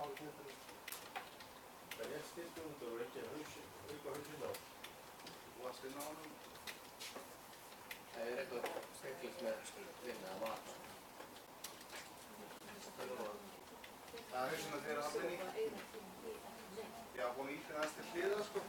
Hverja styrkundur og ekki auka hausinn á? Vassinn á honum. Það eitthvað styrkings með vinna að mat. Það hausinn að þeirra hafninni. Já, búin að íta aðeins til hliða, sko.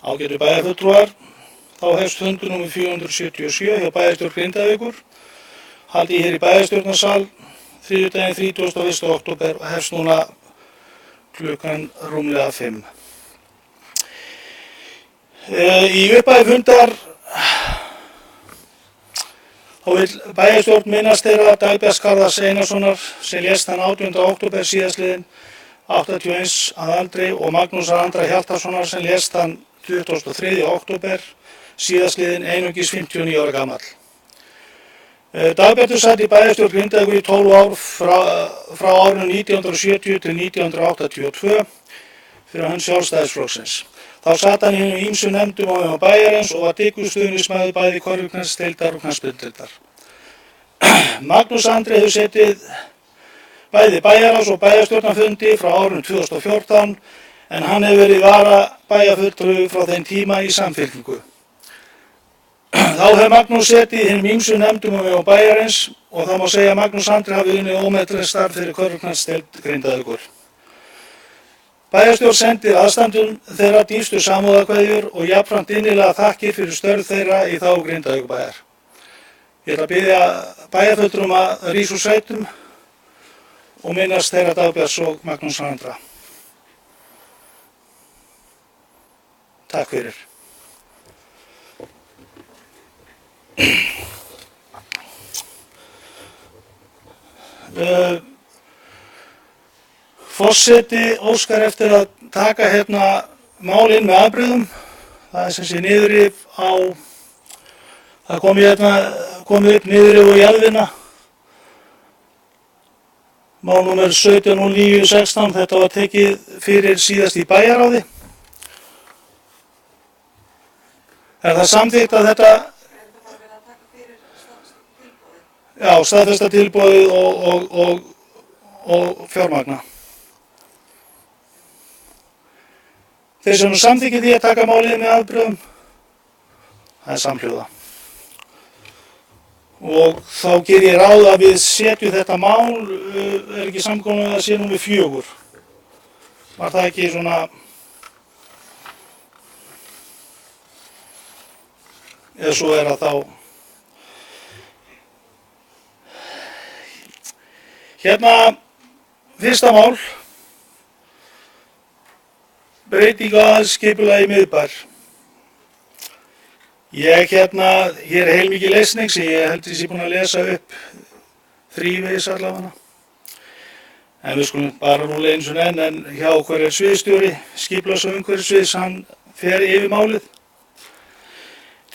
Ágætu bæjarfulltrúar, þá hefst fundur númer 477 hjá bæjarstjórn Grindavíkur, haldið hér í bæjarstjórnarsal þriðjudaginn 31. október og hefst núna klukkan rúmlega 5. Í upphafi fundar þá vill bæjarstjórn minnast þeirra Dagbjarts Garðars Einarssonar sem lést þann 18. október síðastliðinn 81 að aldri og Magnúsar Andra Hjaltasonar sem lést þann 23. október síðastliðinn einungis 59 ára gamall. Dagbjartur sat í bæjarstjórn Grindavíkur í 12 ár frá árinu 1970 til 1982 fyrir hönd Sjálfstæðisflokksins. Þá sat hann í hinum ýmsu nefndum á vegum bæjarins og var dyggur stuðningsmaður bæði körfuknattdeildar og knattspyrnudeildar. Magnús Andri hefur setið bæði bæjarráðs og bæjarstjórnarfundi frá árinu 2014 en hann hefur verið varabæjarfulltrúi frá þeim tíma í Samfylkingu. Þá hefur Magnús setið í hinum ýmsu nefndum á vegum bæjarins og það má segja að Magnús Andri hafi unnið ómetanlegt starf fyrir körfuknattdeild Grindavíkur. Bæjarstjórn sendir aðstandum þeirra dýpstu samúðarkveðjur og jafnframt innilega þakkir fyrir störf þeirra í þágu Grindavíkurbæjar. Ég ætla að biðja bæjarfulltrúum að rísa úr sætum og minnast þeirra Dagbjarts og Magnús Andra. Takk fyrir. Forseti óskar eftir að taka hérna málinn með afbrigðum. Það sem sé niðurrif á, það komið upp niðurrif og jarðvinna. Mál númer 170916, þetta var tekið fyrir síðast í bæjarráði. Er það samþykkt að þetta... Já, staðfesta tilboðið og fjármagna. Þeir sem samþykkið því að taka málið með afbrigðum, það er samhljóða. Og þá ger ég ráð að við setjum þetta mál, er ekki samkomulag að sé númer 4. Var það ekki svona... Eða svo er það þá... Hérna, fyrsta mál. Breyting á aðalskipulagi miðbær. Hér er heilmikið lesning sem ég held ég sé búinn að lesa upp þrívegis allavega. En við skulum bara rúlla eins og en hjá okkur er sviðsstjóri, skipulags- og umhverfissviðs, hann fer yfir málið.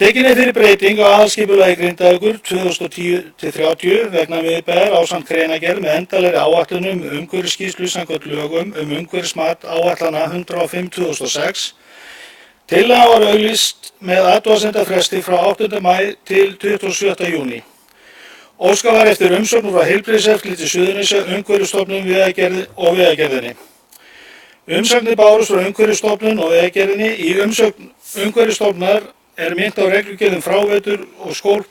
Tekin er fyrir breyting á aðalskipulagi Grindavíkur 2010-30 vegna miðbæjar ásamt greinargerð með endanlegri áætlunum umhverfisskýrslu samkvæmt lögum umhverfismat áætlana 105/2006. Tillagan var auglýst með athugasemdafresti frá 8. maí til 27. júní. Óskað var eftir umsögnum frá Heilbrigðiseftirliti Suðurnesja, Umhverfisstofnun og Vegagerðinni. Umsagnir bárust frá Umhverfisstofnun og Vegagerðinni. Í umsögn Umhverfisstofnunar er minnt á reglugerð fráveitur og skólp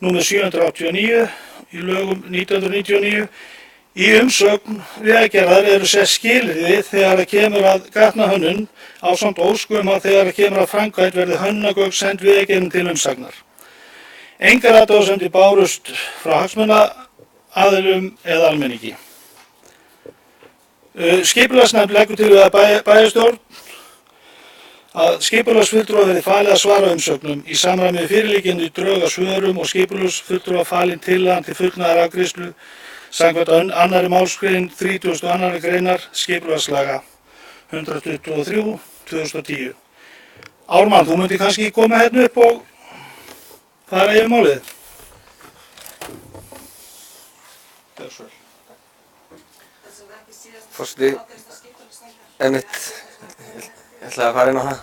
nr. 789 í lögum 1999. Í umsögn Vegagerðar eru sett skilyrði þegar það kemur að gatnahönnun ásamt óskum að þegar það kemur að framkvæmd verði hönnunargögn send Vegagerðinni til umsagnar. Engar athugasemdir bárust frá hagsmunaaðilum eða almenningi. Skipulagsnefnd leggur til að bæjarstjórn að skipulagsfulltrúa verði falið að svara umsögnum í samræmi við fyrirliggjandi drög að svörum og skipulagsfulltrúa falin tillagan til fullnaðarafgreiðslu samkvæmt 2. málsgrein 32. greinar skipulagslaga 123/2010. Ármann, þú myndir kannski koma hérna upp og fara yfir málið. Forseti, ég ætla að fara inn á það.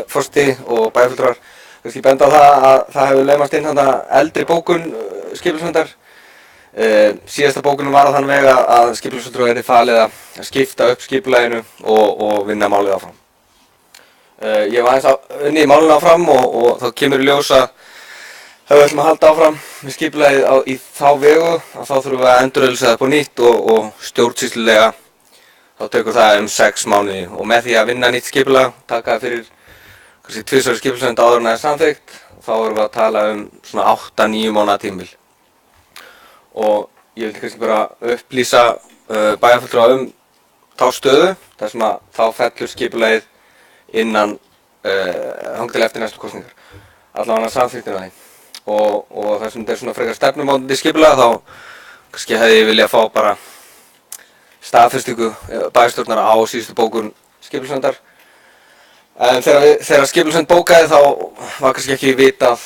Forseti og bæjarfulltrúar, kannski benda á það að það hefur laumast inn þarna eldri bókun skipulagsnefndar. Síðasta bókunum var á þann veg að skipulagsfulltrúa yrði falið að skipta upp skipulaginu og vinna málið áfram. Ég var aðeins unnið í málinu áfram og þá kemur í ljós að ef við ætlum að halda áfram með skipulagið í þá vegu að þá þurfum við að endurauglýsa það upp á nýtt og stjórnsýslulega þá tekur það 6 mánuði og með því að vinna nýtt skipulag, taka það fyrir kannski 2 skipulagsnefnd áður en það er samþykkt, þá erum við að tala svona 8-9 mánaða tímabil. Og ég vildi kannski bara upplýsa bæjarfulltrúa þá stöðu, þar sem að þá fellur skipulagið innan þangað til eftir næstu kosningar. Allavega samþykktin að því. Og þar sem þetta svona frekar stefnumótandi skipulag, þá kannski hefði ég viljað fá bara staðfestingu bæjarstjórnar á síðustu bókun skipulagsnefndar. En þegar skipulagsnefnd bókaði þá var kannski ekki vitað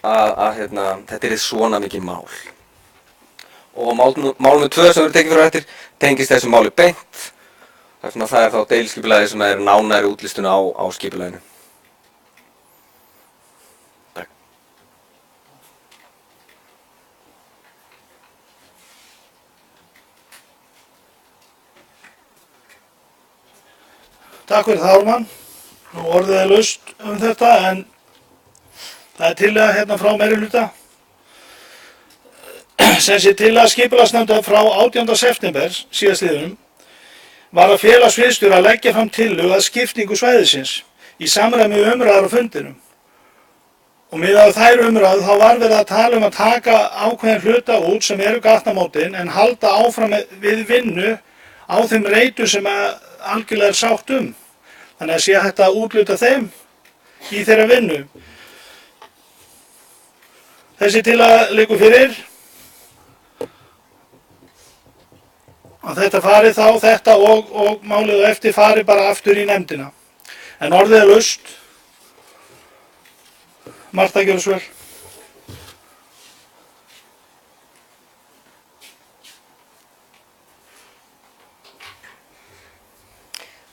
að þetta yrði svona mikið mál. Og mál nr. 2 sem verður tekið fyrir eftir tengist þessu máli beint. Það er þá deiliskipulagið sem er nánari útlistun á skipulaginu. Takk. Takk fyrir það, Ármann. Nú orðið er laust þetta, en það er tillaga hérna frá meirihluta sem sé tillaga skipulagsnefndar frá 18. september síðastliðnum var að fela sviðsstjóra að leggja fram tillögu að skiptingu svæðisins í samræmi við umræður á fundinum. Og miðað við þær umræður þá var verið að tala um að taka ákveðin hluta út sem eru gatnamótin en halda áfram við vinnu á þeim reitum sem algjörlega er sátt um. Þannig að sé hægt að útluta þeim í þeirra vinnu. Þessi tillaga liggur fyrir. Að þetta fari þá, þetta og málið og eftir fari bara aftur í nefndina. En orðið er laust. Marta, gjörðu svo vel.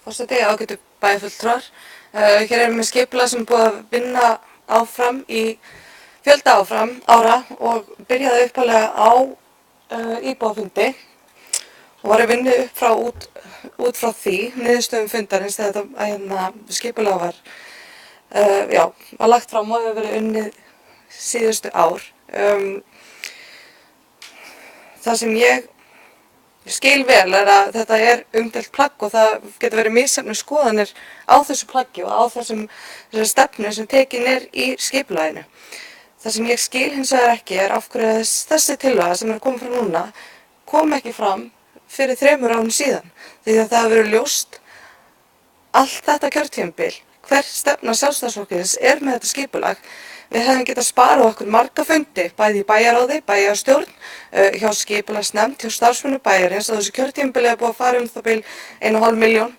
Forseti, ágætu bæjarfulltrúar. Hér erum við skipulag sem er búið að vinna áfram í fjölda ára og byrjaði upphaflega á íbúafundi og var að vinna út frá því niðurstöðum fundarins þegar þetta skipulag var lagt fram og hefur verið unnið síðustu ár. Það sem ég skil vel er að þetta er umdeilt plagg og það getur verið misjafnar skoðanir á þessu plaggi og á þessari stefnu sem tekin er í skipulaginu. Það sem ég skil hins vegar ekki er af hverju þessi tillaga sem er að koma fram núna kom ekki fram fyrir 3 árum síðan. Því að það hefur verið ljóst allt þetta kjörtímabil hver stefna Sjálfstæðisflokksins er með þetta skipulag. Við hefðum getað sparað okkur marga fundi, bæði í bæjarráði, bæjarstjórn, hjá skipulagsnefnd, hjá starfsmönnum bæjarins og þessu kjörtímabili er búið að fara það bil 1,5 milljón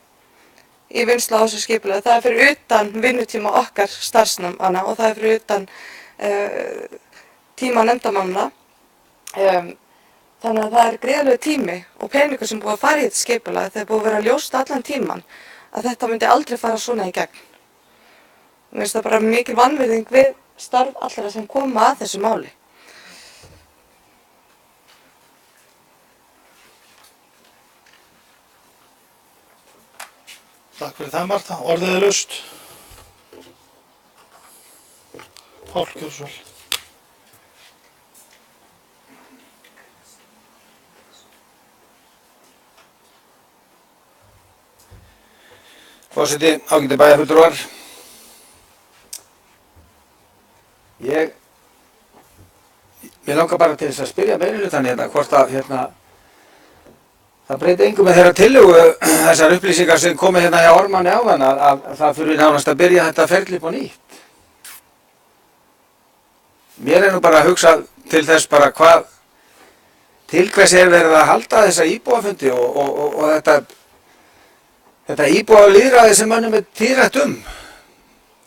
í vinnslu á þessu skipulagi. Það er fyrir utan vinnutíma okkar starfsmanna og það er fyrir utan tíma nefndarmanna. Þannig að það er gríðarlegur tími og peningur sem búið að fara í þetta skipulag þegar búið að vera ljóst allan tíman að þetta myndi aldrei fara svona í gegn. Mér finnst það bara mikil vanvirðing við starf allra sem koma að þessu máli. Takk fyrir það, Marta. Orðið er laust. Pál, gjörðu svo vel. Forseti, ágætu bæjarfulltrúar. Mér langar bara til þess að spyrja meirihlutann hvort að það breyti engu með þeirra tillögu þessar upplýsingar sem komu hjá Ármanni áðan að það þurfi nánast að byrja þetta ferli upp á nýtt. Mér er nú bara að hugsa til þess bara til hvers er verið að halda þessa íbúafundi og þetta íbúalýðræði sem mönnum er tíðrætt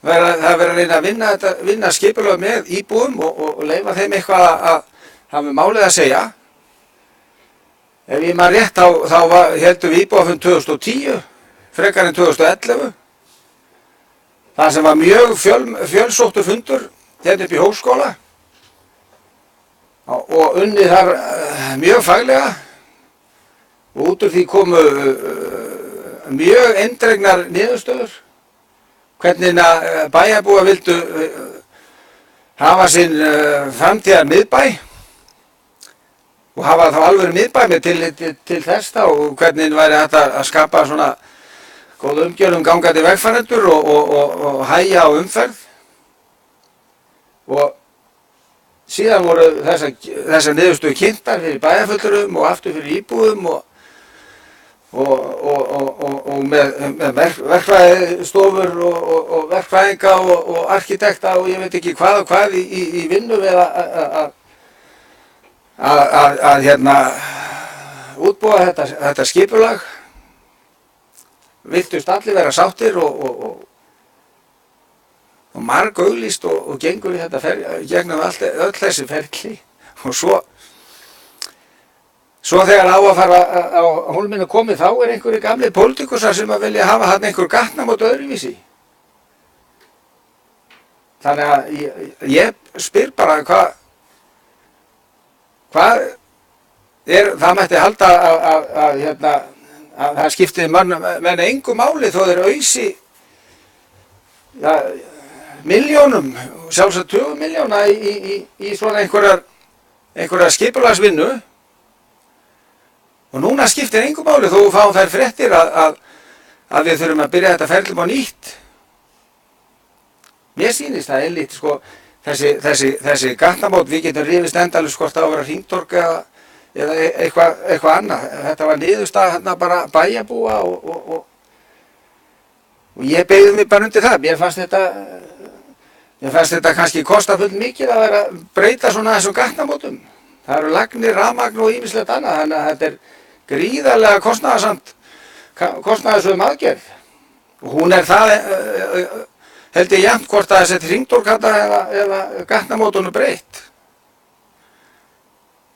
Það er verið að reyna að vinna skipulag með íbúum og leyfa þeim eitthvað að hafa málið að segja. Ef ég man rétt þá heldum við íbúafund 2010, frekar en 2011. Það sem var mjög fjölsóttur fundur hérna upp í Hólaskóla og unnið þar mjög faglega og út úr því komu mjög eindregnar niðurstöður. Hvernig bæjarbúar vildu hafa sinn framtíðar miðbæ og hafa þá alveg miðbæ með til þess og hvernig væri hægt að skapa svona góð umgjörð gangandi vegfarendur og hægja á umferð. Og síðan voru þessar niðurstöður kynntar fyrir bæjarfulltrúum og aftur fyrir íbúum og með verkfræðistofur og verkfræðinga og arkitekta og ég veit ekki hvað og hvað í vinnu við að útbúa þetta skipulag. Virtust allir vera sáttir og marg auglýst og gengur í þetta gegnum öll þessi ferli og svo þegar á að fara á hólminu komið þá einhverju gamli pólitíkusar sem að vilja hafa hann einhver gatnamót öðruvísi. Þannig að ég spyr bara hvað það mætti halda að það skipti menn engu máli þó þeir ausi milljónum, sjálfsagt 20 milljóna í svona einhverja skipulagsvinnu og núna skiptir engu máli þó við fáum þær fréttir að við þurfum að byrja þetta ferli á nýtt. Mér sýnist það einlít, sko, þessi gatnamót, við getum rifist endalaust hvort það á að vera hringtorg eða eitthvað annað. Þetta var niðurstaða hérna bara bæjarbúa og ég beygði mig bara undir það. Mér fannst þetta kannski kosta full mikið að vera að breyta svona þessum gatnamótum. Það eru lagnir, rafmagn og ýmislegt annað, þannig að þetta er gríðarlega kostnaðarsöm aðgerð. Og hún er það, held ég jafnt hvort að þessi hringtorg eða gatnamótunum breytt.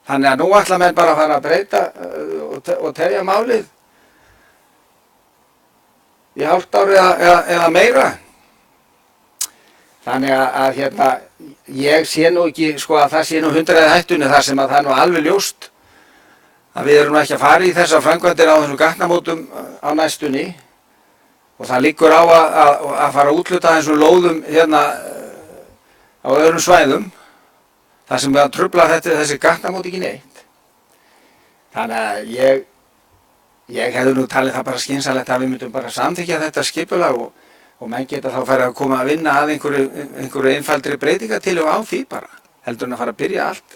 Þannig að nú ætla menn bara að fara að breyta og tefja málið í hálft ári eða meira. Þannig að ég sé nú ekki sko að það sé nú 100 hættunni þar sem að það er nú alveg ljóst að við erum nú ekki að fara í þessar framkvæmdir á þessum gatnamótum á næstunni og það liggur á að fara að úthluta þessum lóðum hérna á öðrum svæðum þar sem við að trufla þessi gatnamót ekki neitt. Þannig að ég hefði nú talið það bara skynsamlegt að við myndum bara samþykkja þetta skipulag og menn geta þá farið að koma að vinna að einhverju einfaldri breytingatillögu á því bara, heldur en að fara að byrja allt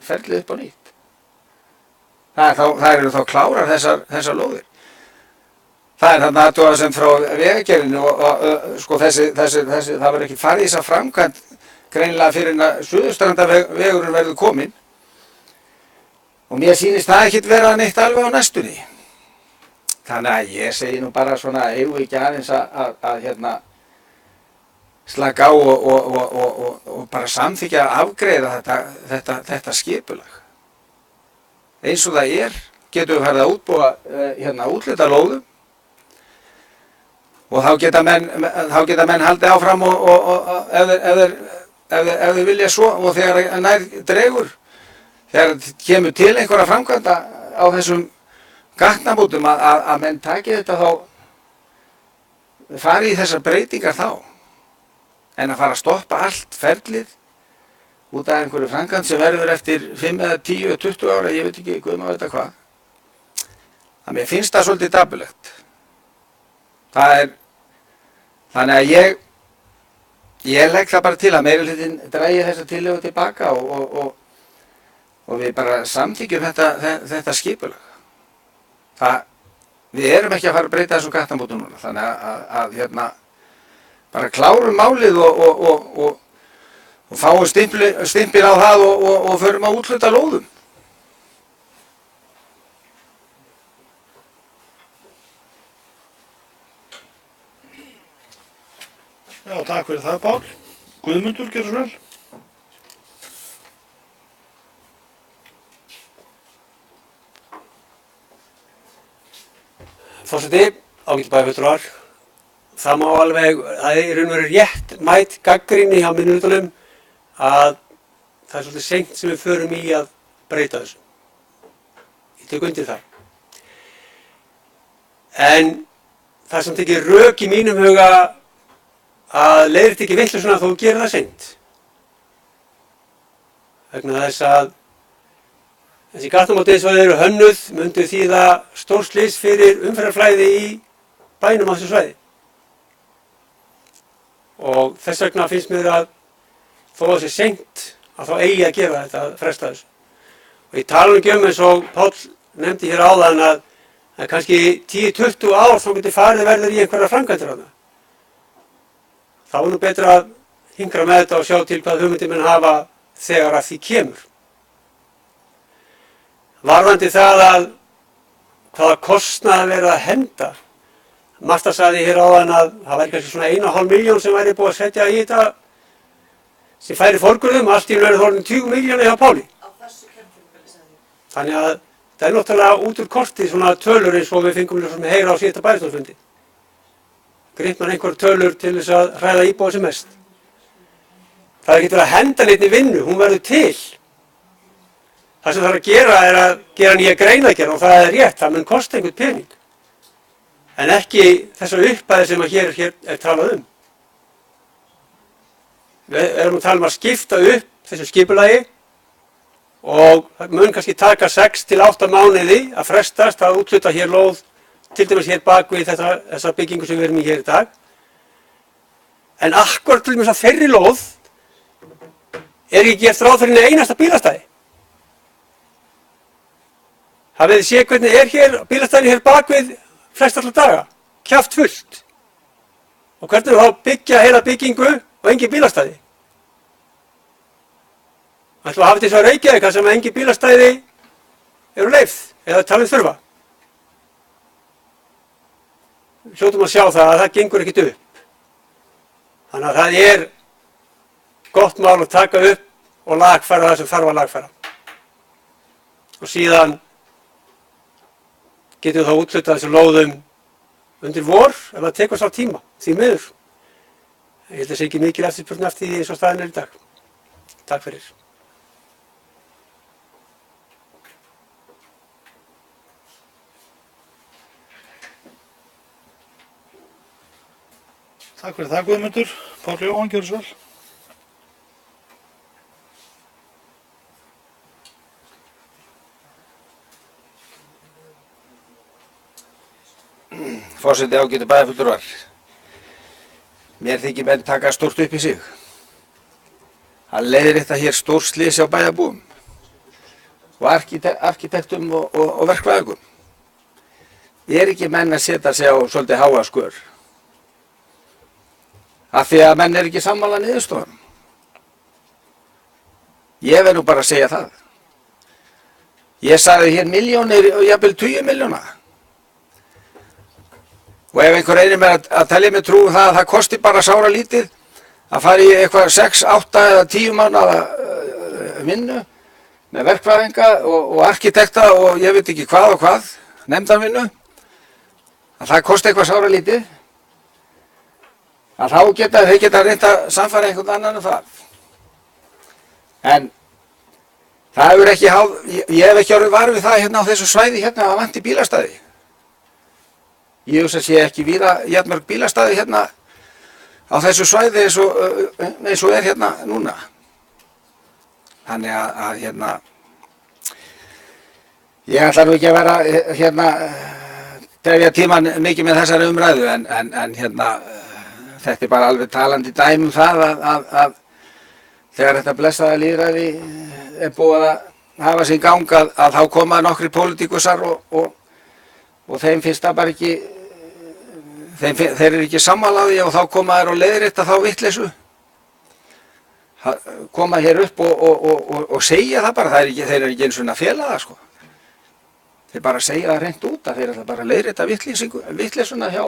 ferlið upp á nýtt. Það eru þá klárar þessar lóðir. Það er þarna athugasemd frá Vegagerðinni og sko það verður ekki farið í þessa framkvæmd greinilega fyrir en að Suðurstrandarvegurinn verður kominn og mér sýnist það ekkert vera neitt alveg á næstunni. Þannig að ég segi nú bara svona eigum við ekki aðeins að slaka á og bara samþykkja að afgreiða þetta skipulag. Eins og það getum við farið að útbúa úthluta lóðum og þá geta menn haldið áfram og ef þeir vilja svo og þegar nær dregur, þegar kemur til einhverja framkvæmda á þessum gatnamótum að menn taki þetta þá fari í þessar breytingar þá en að fara að stoppa allt ferlið út af einhverju framkvæmd sem verður eftir 5 eða 10 eða 20 ára, ég veit ekki hvað maður veit hvað. Þannig mér finnst það svolítið dapurlegt. Þannig að ég legg það bara til að meirihlutinn dragi þessa tillögu tilbaka og við bara samþykkjum þetta skipulag. Við erum ekki að fara að breyta þessum gatnamótum núna, þannig að bara klárum málið og fáum stimpil á það og förum að úthluta lóðum. Já, takk fyrir það, Pál. Guðmundur, gjörðu svo vel. Forseti, ágætu bæjarfulltrúar, það má alveg, það er í raun og veru rétt mætt gagnrýni hjá minnihlutanum að það er svolítið seint sem við förum í að breyta þessu. Ég tek undir það. En það er samt ekki rök í mínum huga að leiðrétta ekki vitleysuna þó þú gerir það seint. Vegna þess að þessi gatnamót eins og þeir eru hönnuð myndu þýða stórslys fyrir umferðarflæði í bænum á þessu svæði. Og þess vegna finnst mér að þó að það sé seint að þá eigi að gera þetta, að fresta þessu. Og ég tala ekki eins og Páll nefndi hér áðan að kannski 10-20 ár þá getur farið verður í einhverja framkvæmdir á það. Þá nú betra að hingra með þetta og sjá til hvað hugmyndir menn hafa þegar að því kemur. Varðandi það að hvaða kostnað verið að henda. Marta sagði hér áðan að það væri kannski svona 1,5 milljón sem væri búið að setja í þetta sem færi forgörðum, allt í verið þorðin 20 milljónir hjá Páli. Á þessu kjörtímabili, sagði ég. Þannig að það er náttúrulega út úr korti svona tölur eins og við fengum að heyra á síðasta bæjarstjórnarfundi. Gríp man einhver tölur til þess að hræða íbúa sem mest. Það er ekki til að henda neitt í vinnu, hún verður til. Það sem þarf að gera er að gera nýja greinargerð og það er rétt, það mun kosta einhvern pening. En ekki þessar upphæðir sem að hér er talað um. Við erum að tala um að skipta upp þessu skipulagi og það mun kannski taka 6 til 8 mánuði að frestast að útluta hér lóð, til dæmis hér bak við þessa byggingu sem við erum í hér í dag. En akkúrat til dæmis að þeirri lóð er ekki gert ráð fyrir einasta bílastæði. Hafið þið séð hvernig er hér bílastæðin hér bak við flest alla daga, kjaft fullt. Og hvernig þá byggja heila byggingu og engin bílastæði. Það ætlum að hafa þess að Reykjavík sem engin bílastæði eru leyfð eða talið þurfa. Við hljótum að sjá það að það gengur ekkert upp. Þannig að það er gott mál að taka upp og lagfæra það sem þarf að lagfæra. Og síðan getum við þá úthlutað þessum lóðum undir vor ef það tekur sá tíma, því miður. Ég held að það sé ekki mikil eftirspurn eftir því eins og staðan er í dag. Takk fyrir. Takk fyrir það, Guðmundur. Páll Jóhann, gjörðu svo vel. Forseti, ágætu bæjarfulltrúar. Mér þykir menn taka stórt upp í sig. Hann leiðir þetta hér stór slys á bæjarbúum og arkitektum og verkfræðingum. Er ekki menn að setja sig á svolítið háa skör? Af því að menn er ekki sammála niðurstofan. Ég verð nú bara að segja það. Ég sagði hér milljónir og jafnvel 20 milljóna. Og ef einhver reynir með að telja mig trú það að það kosti bara sára lítið að fara í eitthvað 6, 8 eða 10 mánaða vinnu með verkfræðinga og arkitekta og ég veit ekki hvað og hvað, nefndarvinnu, að það kosti eitthvað sára lítið, að þá geta reynt að samfara einhvern annan um það. En það hefur ekki ég hef ekki orðið var við það hérna á þessu svæði hérna að vanti bílastæði. Ég hugsa að sé ekki víða jafnmörg bílastæði hérna á þessu svæði eins og er hérna núna. Þannig að hérna, ég ætla nú ekki að vera hérna tefja tíman mikið með þessari umræðu en hérna þetta er bara alveg talandi dæmi um það að þegar þetta blessaða lýðræði er búið að hafa sig í gang að þá koma nokkrir pólitíkusar og þeim finnst það bara ekki, þeir eru ekki sammála á því og þá koma þeir og leiðrétta þá vitleysu. Koma hér upp og segja það bara, þeir eru ekki eins og að fela það sko. Þeir bara segja það hreint út að þeir ætla bara að leiðrétta vitleysuna hjá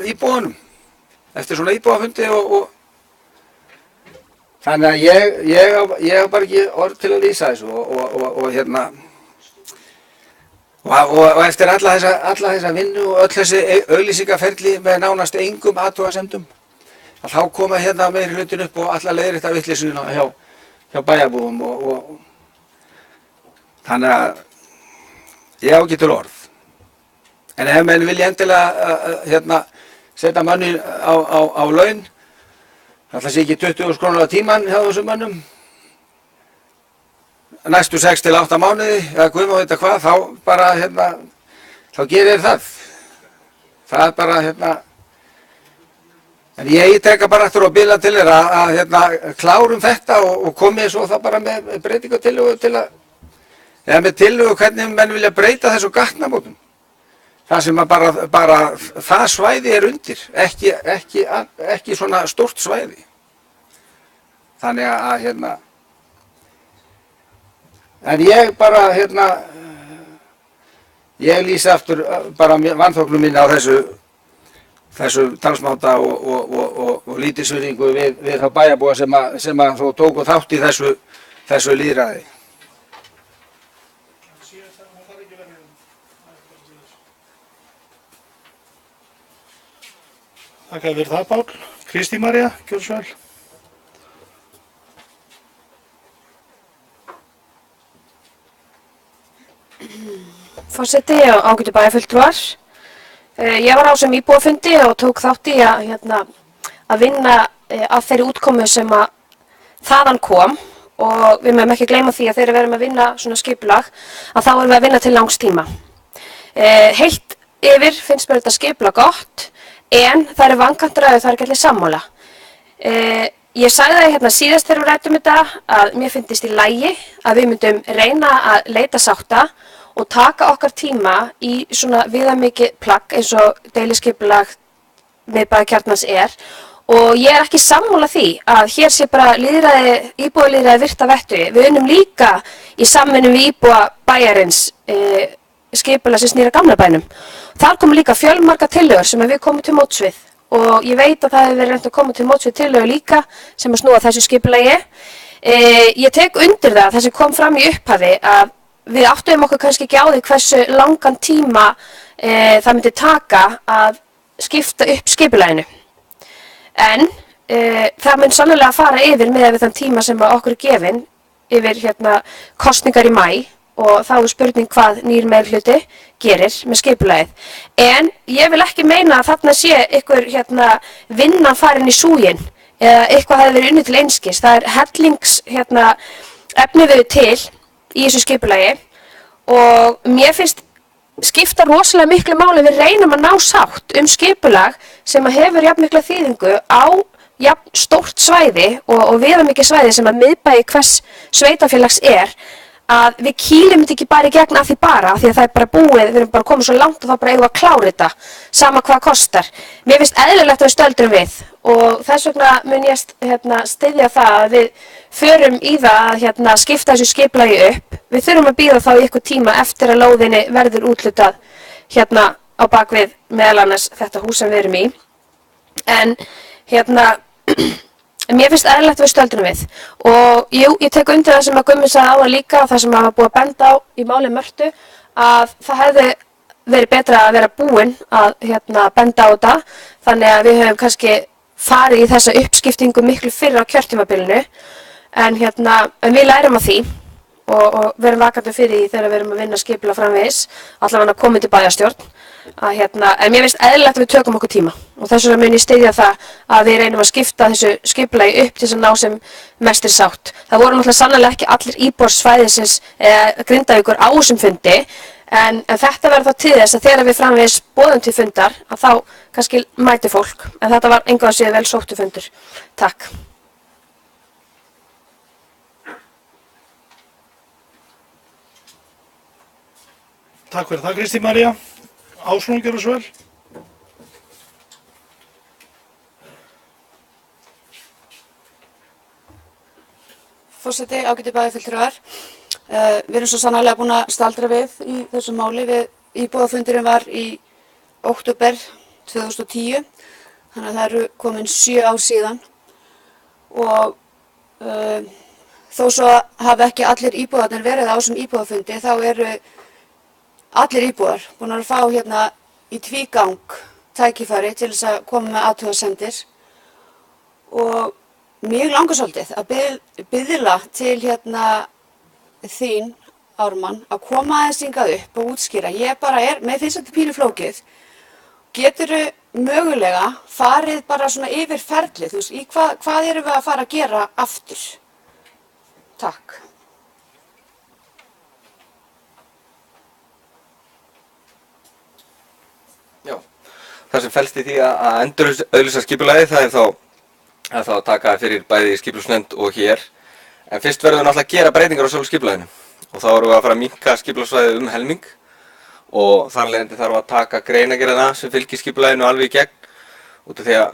íbúanum eftir svona íbúafundi og þannig að ég hef bara ekki orð til að lýsa þessu og hérna og eftir alla þessa vinnu og öll þessi auglýsingaferli með nánast engum athugasemdum að þá koma hérna meiri hlutin upp og alla leiðrétta vitleysuna hjá bæjarbúum og þannig að ég á ekki til orð. En ef menn vilja endilega hérna setja manni á laun, það sé ekki 20.000 krónur á tíman hjá þessum mönnum, næstu 6 til 8 mánuði, eða guð má vita hvað, þá bara hérna, þá gerir það. Það er bara, en ég teka bara eftir að bila til þér að klárum þetta og komið svo það bara með breytingatillögu til að, eða með tillögu hvernig menn vilja breyta þessu gatnamótum. Það sem að bara það svæði er undir, ekki svona stórt svæði. Þannig að, en ég bara, ég lýsi aftur bara vanþóknun minni á þessu talsmáta og lítilsvirðingu við þá bæjarbúa sem að þó tóku þátt í þessu lýðræði. Þakka fyrir það, Páll. Kristín María, gjörðu svo vel. Forseti og ágætu bæjarfulltrúar. Ég var á sem íbúafundi og tók þátt í að vinna af þeirri útkomu sem að þaðan kom og við mögum ekki gleyma því að þegar við erum að vinna svona skipulag að þá erum við að vinna til langs tíma. Heilt yfir finnst mér þetta skipulag gott en það eru vankantar að það er ekki allir sammála. Ég sagði það síðast þegar við ræddum þetta að mér finnst í lagi að við myndum reyna að leita sátta og taka okkar tíma í svona viðamikið plagg eins og deiliskipulag miðbæjar Kjarnans er og ég er ekki sammála því að hér sé bara íbúalýðræði virt að vettugi. Við unnum líka í samvinnu við íbúa bæjarins skipulag sem snýr að gamla bænum. Þar komu líka fjölmargar tillögur sem við komum til móts við og ég veit að það hefur verið reynt að koma til móts við tillögur líka sem að snúa þessu skipulagi. Ég tek undir það sem kom fram í upphafi að við áttuðum okkur kannski ekki á því hversu langan tíma það myndi taka að skipta upp skipulaginu. En það mun sannlega fara yfir með þann tíma sem okkur er gefinn yfir kosningar í maí og þá er spurning hvað nýr meirihluti gerir með skipulagið. En ég vil ekki meina að þarna sé ykkur vinna farin í súginn eða eitthvað hafi verið unnið til einskis. Það er hellings efni við til í þessu skipulagi og mér finnst skipta rosalega miklu máli við reynum að ná sátt skipulag sem hefur jafn mikla þýðingu á jafn stórt svæði og viðamikið svæði sem að miðbæi hvers sveitarfélags er að við kýlum þetta ekki bara í gegn af því að það er bara búið, við erum bara komið svo langt og þá bara eigum við að klára þetta, sama hvað kostar. Mér finnst eðlilegt að við stöldrum við og þess vegna mun ég styðja það að við förum í það að skipta þessu skipulagi upp. Við þurfum að bíða þá í eitthvað tíma eftir að lóðinni verður úthlutað á bakvið meðal annars þetta hús sem við erum í. En mér finnst eðlilegt að við stöldrum við og jú, ég tek undir það sem að Gummi sagði áðan líka og það sem að hafa búið að benda á í máli Mörtu að það hefði verið betra að vera búin að benda á þetta þannig að við höfum kannski farið í þessa uppskiptingu miklu fyrr á kjörtímabilinu en við lærum af því og verum vakandi fyrir því þegar við erum að vinna skipulag framvegis allavega að koma til bæjarstjórn en mér finnst eðlilegt að við tökum okkur tíma og þess vegna mun ég styðja það að við reynum að skipta þessu skipulagi upp til þess að ná sem mestri sátt. Það voru náttúrulega sannarlega ekki allir íbúar svæðisins Grindavíkur á þessum fundi en þetta verður þá til þess að þegar við framvegis boðum til fundar að þá kannski mæti fólk en þetta var engu að séu vel sóttu fundur. Takk. Takk fyrir það, Kristín María. Ásrún, gjörðu svo vel. Forseti, ágætu bæjarfulltrúar. Við erum svo sannarlega búin að staldra við í þessu máli. Íbúafundurinn var í október 2010, þannig að það eru komin 7 ár síðan og þó svo hafi ekki allir íbúarnir verið á þessum íbúafundi þá eru allir íbúar búin að fá í tvígang tækifæri til þess að koma með athugasemdir og mig langar svolítið að biðla til þín, Ármann, að koma aðeins hingað upp og útskýra. Mér finnst þetta pínu flókið. Geturðu mögulega farið bara svona yfir ferlið, þú veist, hvað erum við að fara að gera aftur? Takk. það sem felst í því að endurauglýsa skipulagið, það er þá að taka fyrir bæði skipulagsnefnd og hér. En fyrst verðum við náttúrulega að gera breytingar á sjálfu skipulaginu og þá erum við að fara að minnka skipulagssvæðið helming og þar af leiðandi þarf að taka greinargerðina sem fylgir skipulaginu alveg í gegn út af því að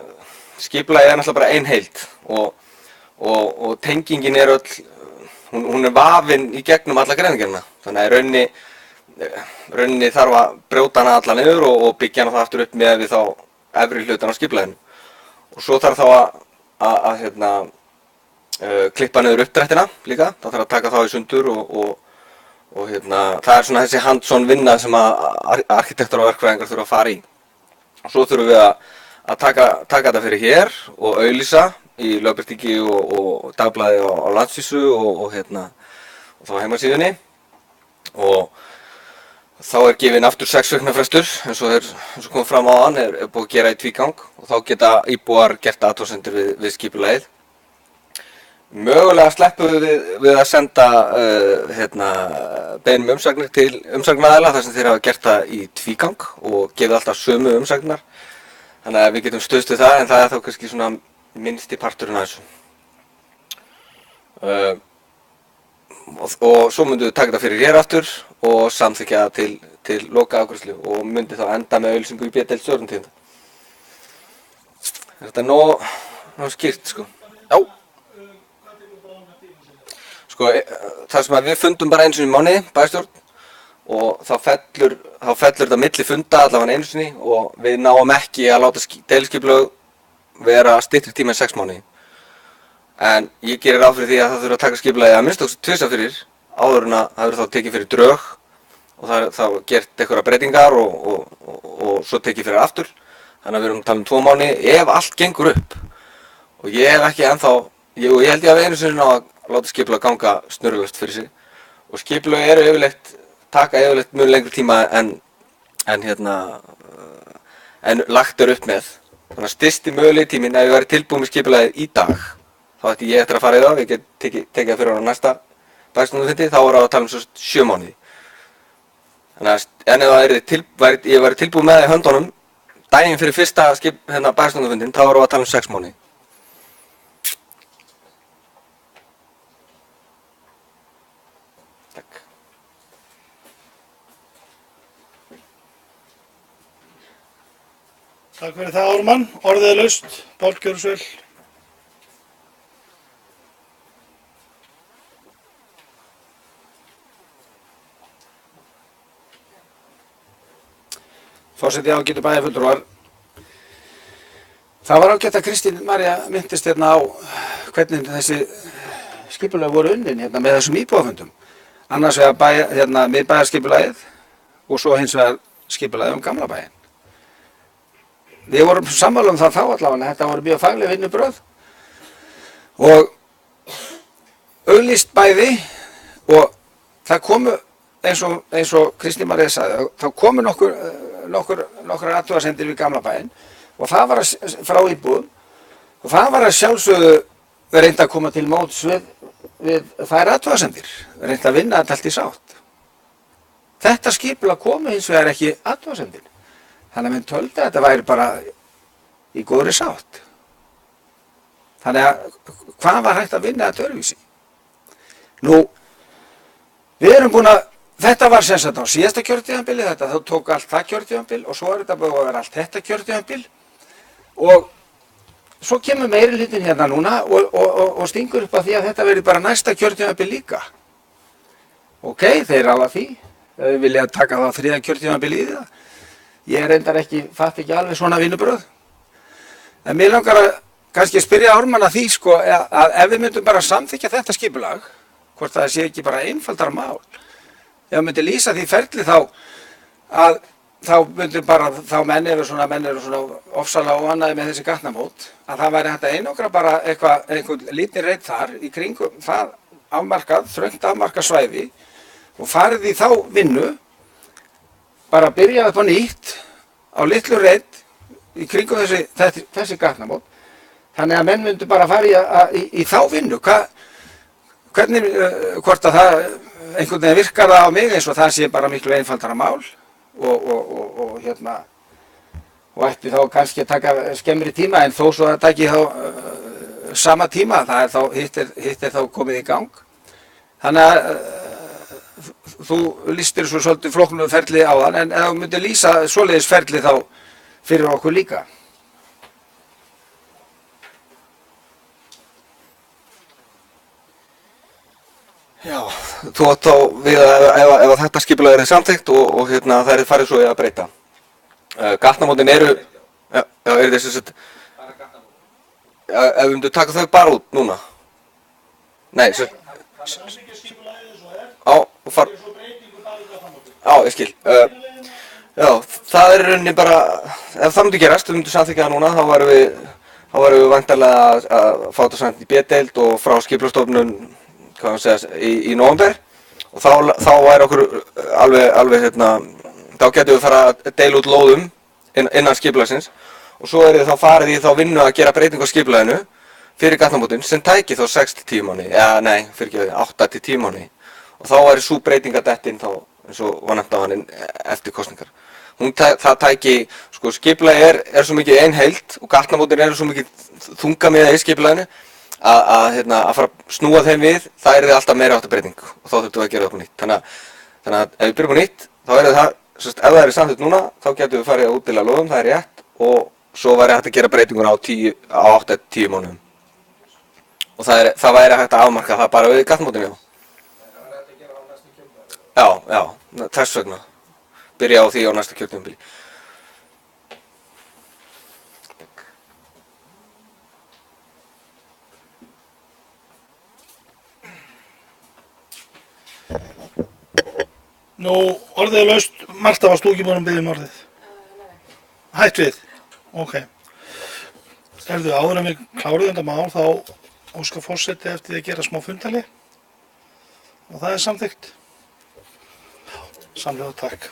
skipulagið er náttúrulega bara ein heild og tengingin er öll, hún er vafin í gegnum alla greinargerðina. Þannig að rauninni þarf að brjóta hana alla niður og byggja hana það aftur upp með við þá efri hlutan á skipulaginu. Og svo þarf þá að klippa niður uppdrættina líka, það þarf að taka þá í sundur og það er svona þessi hands-on vinna sem að arkitektar og verkfræðingar þurfa að fara í. Og svo þurfum við að taka þetta fyrir hér og auglýsa í lögbirtingi og dagblaði á landsvísu og þá heimasíðunni og þá er gefinn aftur 6 vikna frestur eins og kom fram áðan er búið að gera í tvígang og þá geta íbúar gert athugasemdir við skipulagið. Mögulega sleppum við að senda beiðnum umsagnir til umsagnaraðila þar sem þeir hafa gert það í tvígang og gefið alltaf sömu umsagnar. Þannig að við getum stuðst við það en það er þá kannski svona minnsti parturinn af þessu. Og svo myndum við taka þetta fyrir hér aftur og samþykkja það til lokaafgreiðslu og myndi þá enda með auglýsingu í B-deild Stjórnartíðinda. Þetta er nóg skýrt sko. Já. Sko, það sem að við fundum bara einu sinni í mánuði, bæjarstjórn, og þá fellur þetta milli funda allavega einu sinni og við náum ekki að láta deiliskipulög vera styttri tíma en 6 mánuði. En ég gerir ráð fyrir því að það þurfa að taka skipulagið að minnst okkur tvisvar fyrir áður en að það verður þá tekið fyrir drög og það er þá gert einhverja breytingar og svo tekið fyrir aftur. Þannig að við erum að tala um 2 mánuði ef allt gengur upp. Og ég hef ekki ennþá, ég held ég að við einu sinni ná að láta skipulag ganga snurðulaust fyrir sig og skipulag taka yfirleitt mjög lengri tíma en lagt er upp með. Þannig að stysti mögulegi tíminn ef ég væri tilbúin með skipulagið í dag þá ætti ég eftir að fara í það, ég get tekið það fyrir á næsta bæjarstjórnarfundi, þá er það að tala um svo 7 mánuði. Þannig að ef ég væri tilbúin með það í höndunum daginn fyrir fyrsta bæjarstjórnarfundin þá er það að tala um 6 mánuði. Takk fyrir það, Ármann. Orðið er laust. Pál, gjörðu svo vel. Forseti, ágætu bæjarfulltrúar. Það var ágætt að Kristín Marja minntist hérna á hvernig þessi skipulag voru unnin hérna með þessum íbúafundum. Annars vegar miðbæjarskipulagið og svo hins vegar skipulagið gamla bæinn. Við vorum sammála það þá allavega, þetta voru mjög fagleg vinnubrögð og auglýst bæði og það komu, eins og Kristín Marja sagði, þá komu nokkrar athugasemdir við gamla bæinn og það var frá íbúðum og það var að sjálfsögðu reynd að koma til móts við þær athugasemdir, reynd að vinna þetta allt í sátt. Þetta skipulag komu hins vegar ekki athugasemdir. Þannig að menn töldu að þetta væri bara í góðri sátt. Þannig að hvað var hægt að vinna þetta öðruvísi? Nú, við erum búin að, þetta var sem sagt á síðasta kjörtímabili, þá tók allt það kjörtímabil og svo er þetta búið að vera allt þetta kjörtímabil og svo kemur meirihlutinn hérna núna og stingur upp á því að þetta verði bara næsta kjörtímabil líka. Ok, þeir ráða því, þau vilja taka það 3. kjörtímabil í það. Ég reyndar fatt ekki alveg svona vinnubrögð. En mér langar að kannski spyrja Ármann að því sko að ef við myndum bara samþykkja þetta skipulag, hvort það sé ekki bara einfaldara mál. Ef við myndum lýsa því ferli þá myndum bara, þá menn eru svona ofsalega óanægðir með þessi gatnamót, að það væri hægt að einangra bara einhvern lítinn reit þar í kringum það þröngt afmarkað svæði og farið í þá vinnu bara að byrja upp á nýtt á litlu reit í kringum þessi gatnamót. Þannig að menn myndu bara fara í þá vinnu. Hvernig, hvort að það einhvern veginn virkar það á mig eins og það sé bara miklu einfaldara mál og og ætti þá kannski að taka skemmri tíma en þó svo að það taki þá sama tíma, það er þá, hitt er þá komið í gang. Þannig að þú lýstir svo svolítið flóknu ferli á þann, en ef þú myndir lýsa svoleiðis ferli þá fyrir okkur líka. Já, þú átt þá við að ef þetta skipulag er samþykkt og það er farið svo í að breyta. Gatnamótin eru, er þessi sett, ef við myndum taka þau bara út núna? Nei, ég skil. Já, það er í rauninni bara, ef það myndi gerast, við myndum samþykkja það núna, þá værum við væntanlega að fá þetta samt í B-deild og frá skipulagsstofnun, hvað maður segja, í nóvember, og þá væri okkur alveg þá getum við fara að deila út lóðum innan skipulagsins og svo er þá farið í þá vinnu að gera breytingu á skipulaginu fyrir gatnamótin sem tæki þá 6-10 mánuði, eða nei, fyrir ekki 8-10 mánuði og þá væri sú breyting að detta inn þá eins og var nefnt á hann eftir kosningar. Það tæki, sko, skipulagi er svo mikið ein heild og gatnamótin eru svo mikið þungamiðja í skipulaginu að fara að snúa þeim við, það er alltaf meira áttu breyting og þá þurftum við að gera það upp á nýtt. Þannig að ef við byrjum á nýtt, þá er það, ef það er samþykkt núna, þá getum við farið að útdeila lóðum, það er rétt, og svo væri hægt að gera breytingun á 8-10 mánuðum. Og það væri hægt að afmarka það bara við gatnamótinu, já. Það er hægt að gera á næsta kjörtímabili? Já, þess vegna. Byrja á því á næsta kjörtímabili. Nú, orðið er laust. Marta, varst þú ekki búin að biðja orðið? Hætt við? Ok. Áður en við kláruðum þetta mál, þá óskar forseti eftir því að gera smá fundali og það er samþykkt. Samlega takk.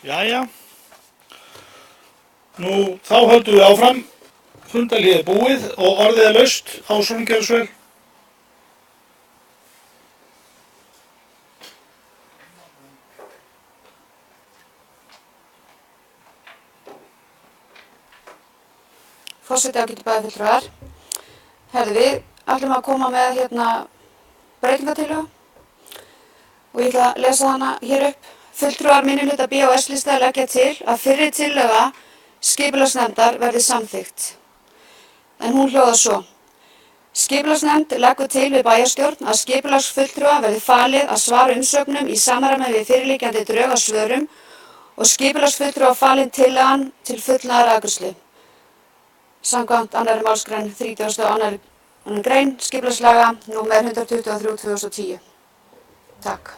Jæja. Nú, þá höldum við áfram. Fundarhlé er búið og orðið er laust. Ásrún, gjörðu svo vel. Forseti, ágætu bæjarfulltrúar. Herðu, við ætlum að koma með breytingartillögu og ég ætla að lesa hana hér upp. Fulltrúar minnihluta B- og S-lista leggja til að fyrri tillöga skipulagsnefndar verði samþykkt. En hún hljóðar svo. Skipulagsnefnd leggur til við bæjarstjórn að skipulagsfulltrúa verði falið að svara umsögnum í samræmi við fyrirliggjandi drög að svörum og skipulagsfulltrúa falin tillagan til fullnaðarafgreiðslu. Samkvæmt 2. málsgrein 32. grein skipulagslaga númer 123/2010. Takk.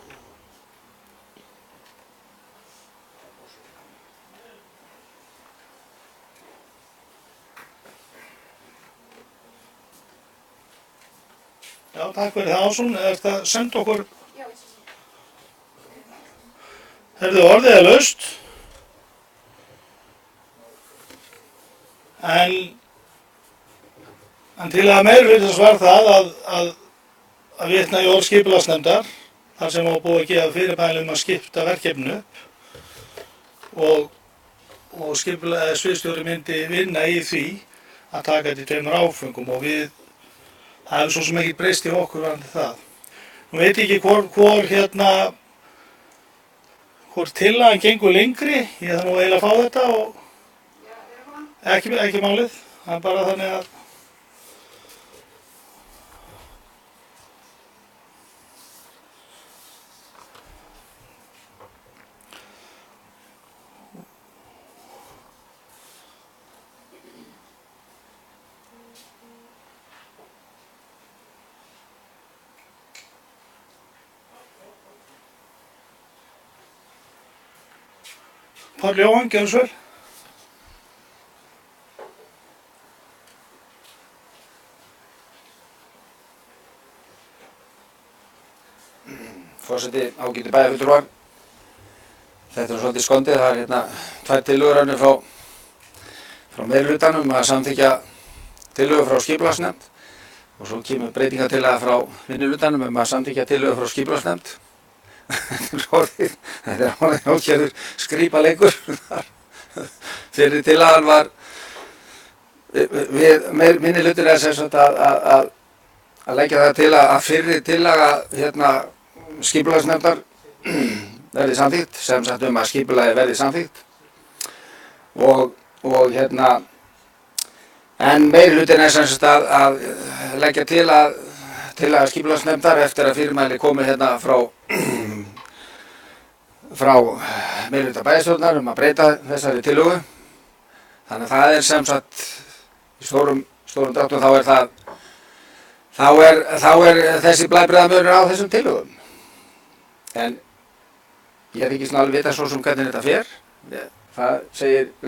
Já, takk fyrir það, Ásrún. Er þetta senda okkur? Herðu, orðið er laust. En til að meirihlutans var það að vitna í orð skipulagsnefndar, þar sem var búið að gefa fyrirbæli að skipta verkefninu og sviðsstjóri myndi vinna í því að taka þetta í 2 áföngum og það hefur svo sem ekki breyst í okkur varðandi það. Nú veit ég ekki hvor tillagan gengur lengri, ég þarf nú eiginlega að fá þetta og ekki málið, það er bara þannig að Páll Jóhann, gjörðu svo vel. Forseti, ágætu bæjarfulltrúar. Þetta er svolítið skondið, það er 2 tillögur frá meirihlutanum að samþykkja tillögu frá skipulagsnefnd og svo kemur breytingartillaga frá minnihlutanum að samþykkja tillögu frá skipulagsnefnd. Þetta er orðið ákjörður skrípaleikur. Fyrir tillagan var, minnihlutin er sem sagt að leggja það til að fyrri tillaga skipulagsnefndar verði samþykkt, sem sagt að skipulagið verði samþykkt og en meirihlutin er sem sagt að leggja til að skipulagsnefndar eftir að fyrirmæli komi frá meirihluta bæjarstjórnar að breyta þessari tillögu. Þannig að það er sem sagt í stórum dráttum þá er þessi blæbrigðamunur á þessum tillögum. En ég hef ekki alveg vitað svo sem hvernig þetta fer. Það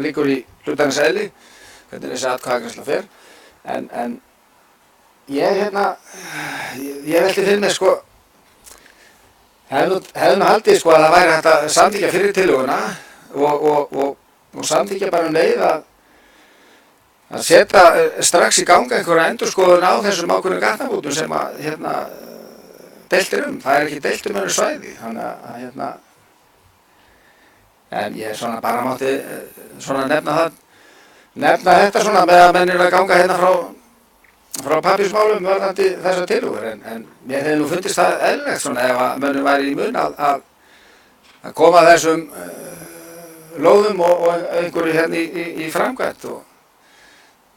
liggur í hlutarins eðli, hvernig þessi atkvæðagreiðsla fer. En ég velti fyrir mig hefði nú haldið að það væri hægt að samþykkja fyrir tillöguna og samþykkja bara leið að setja strax í ganga einhverja endurskoðun á þessum ákveðnu gatnamótum sem deilt er Það er ekki deilt önnur svæði, þannig að en ég bara mátti nefna þetta með að menn eru að ganga frá pappírsmálum varðandi þessar tillögur, en mér hefði nú fundist það eðlilegt ef að mönnum væri í mun að koma þessum lóðum og einhverju í framkvæmt og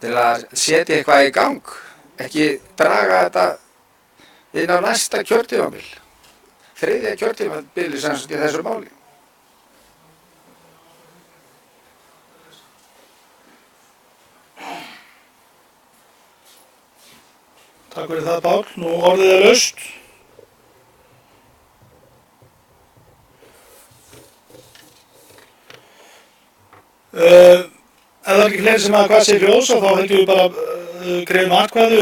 til að setja eitthvað í gang, ekki draga þetta inn á næsta kjörtímabil, 3. kjörtímabili sem sagt í þessu máli. Takk fyrir það, Páll. Nú orðið er laust. Ef það er ekki fleiri sem hafa hvað sér ljós, þá heldum við bara greiðum atkvæði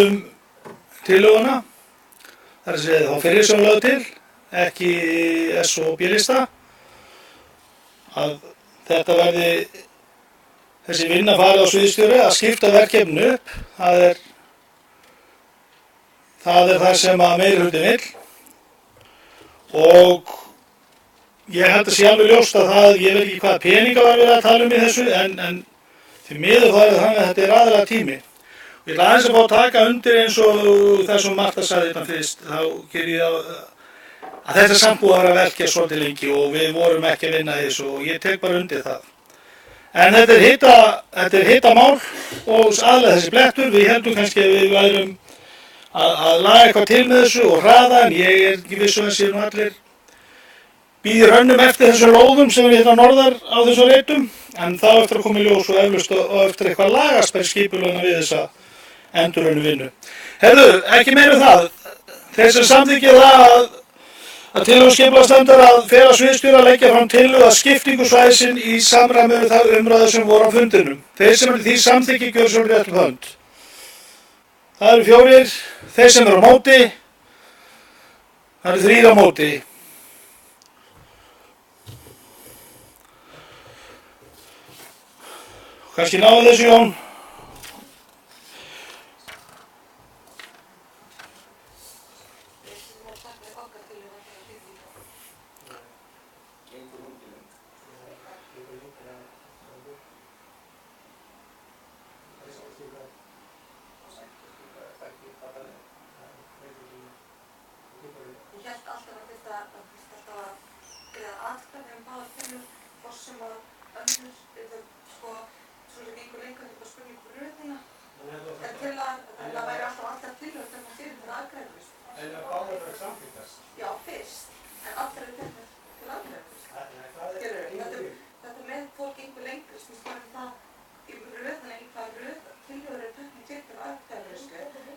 tillöguna. Það er að segja þá fyrir sem lögð til, ekki S- og B-lista. Að þetta verði þessi vinna farið á sviðsstjóri að skipta verkefninu upp. Það er það sem að meirihlutin vill og ég held að sé alveg ljóst að ég veit ekki hvaða peninga var verið að tala um í þessu en því miður það er þannig að þetta er aðalega tími. Og ég ætla aðeins að fá að taka undir eins og það sem Marta sagði þetta fyrst, þá ger ég að þetta er samt búið að vera að verkja svolítið lengi og við vorum ekki að vinna í þessu og ég tek bara undir það. En þetta er hitamál og aðlega þessi blettur, við heldum kannski að við værum að laga eitthvað til með þessu og hraða en ég er ekki viss að séu nú allir býðir hönnum eftir þessum lóðum sem er hérna norðar á þessum reitum en þá eftir að koma í ljós og eflaust og eftir eitthvað lagast per skipulagna við þessa endurhönnu vinnu. Herðu, ekki meira það. Þeir sem samþykkja það að tillögu skipulagsnefndar að fela sviðsstjóra að leggja fram tillögu að skiptingu svæðisins í samræmi við það umræðu sem voru á fundinum. Þeir sem því samþykki gjörðu svo rétt um hönd. Það eru 4, þeir sem eru á móti, það eru 3 á móti. Kannski náðu þessu, Jón. Ég hélt alltaf að þetta alltaf að greiða atkvæði báðar tillögur, hvort sem að önnur, svo sem einhver lengur þetta spurning röðina, en til að væri alltaf tillögur þegar fyrir til aðgreiðis. En að báðar verður samþykkast? Já, fyrst, en allir eru teknir til aðgreiðis. Þetta með fólk einhver lengur, sem spurning það í röðina, í hvað tillögur eru teknir til aðgreiðis.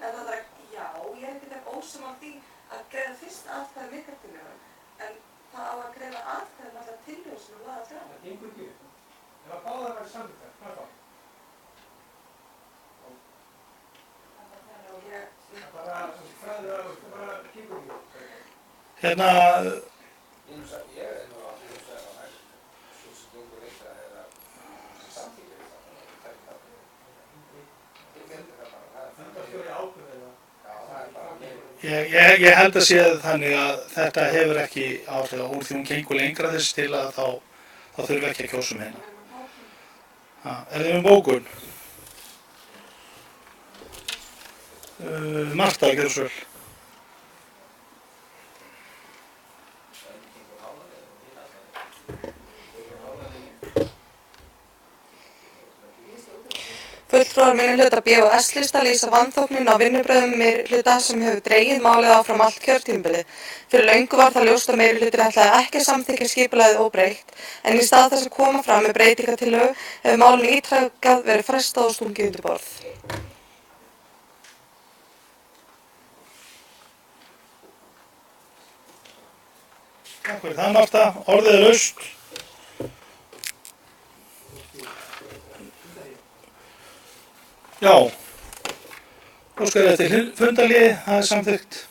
En það er já, ég er ekkert ósammála því að greiða fyrst atkvæði með tillögum, en það á að greiða atkvæði með allar tillögur sem eru lagðar fram. Það gengur ekki upp. Ef að báðar verður samþykkast, hvað þá? Það bara fræður að það bara gengur ekki upp. Hérna, Ég er nú að hlusta á það, svo sem gengur eitthvað eða samþykkir það. Ég geldi það bara. Fundarstjóri ákveður það. Já, það er bara mér. ég held að sé þannig að þetta hefur ekki áhrif og úr því hún gengur lengra þess til að þá þurfum við ekki að kjósa um hérna. Er þið með bókun? Marta, gjörðu svo vel. Fulltrúar minnihluta B- og S-lista lýsa vanþóknun á vinnubrögðum meirihluta sem hefur dregið málið áfram allt kjörtímabilið. Fyrir löngu var það ljóst að meirihlutin ætlaði ekki að samþykkja skipulagið óbreytt, en í stað þess að koma fram með breytingatillögu hefur málinu ítrekað verið frestað og stungið undir borð. Takk fyrir það, Marta. Orðið er laust. Já, óskar eftir fundarliði, það er samþykkt.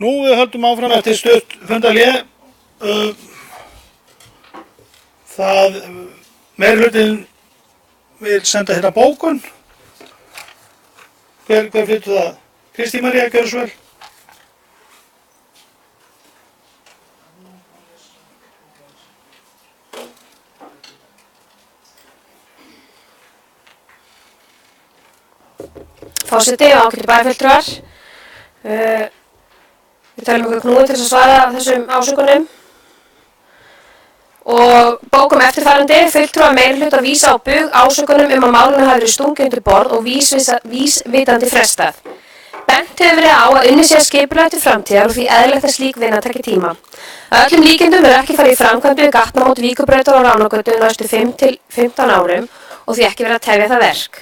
Nú við höldum áfram eftir stutt fundarhlé. Það meirihlutinn vil senda hérna bókun. Hver flytur það? Kristín María, gjörðu svo vel. Forseti og ágætu bæjarfulltrúar. Við talum okkur knúið til að svara þessum ásökunum og bókum eftirfarandi: fulltrúar meirihluta vísa á bug ásökunum að málinu hafi verið stungið undir borð og vísvitandi frestað. Bent hefur verið á að unnið sé að skipulega til framtíðar og því eðlilegt að slík vinna taki tíma. Að öllum líkindum ekki farið í framkvæmd við gatnamót Víkurbrautar og Ránargötu næstu 5 til 15 árum og því ekki verið að tefja það verk.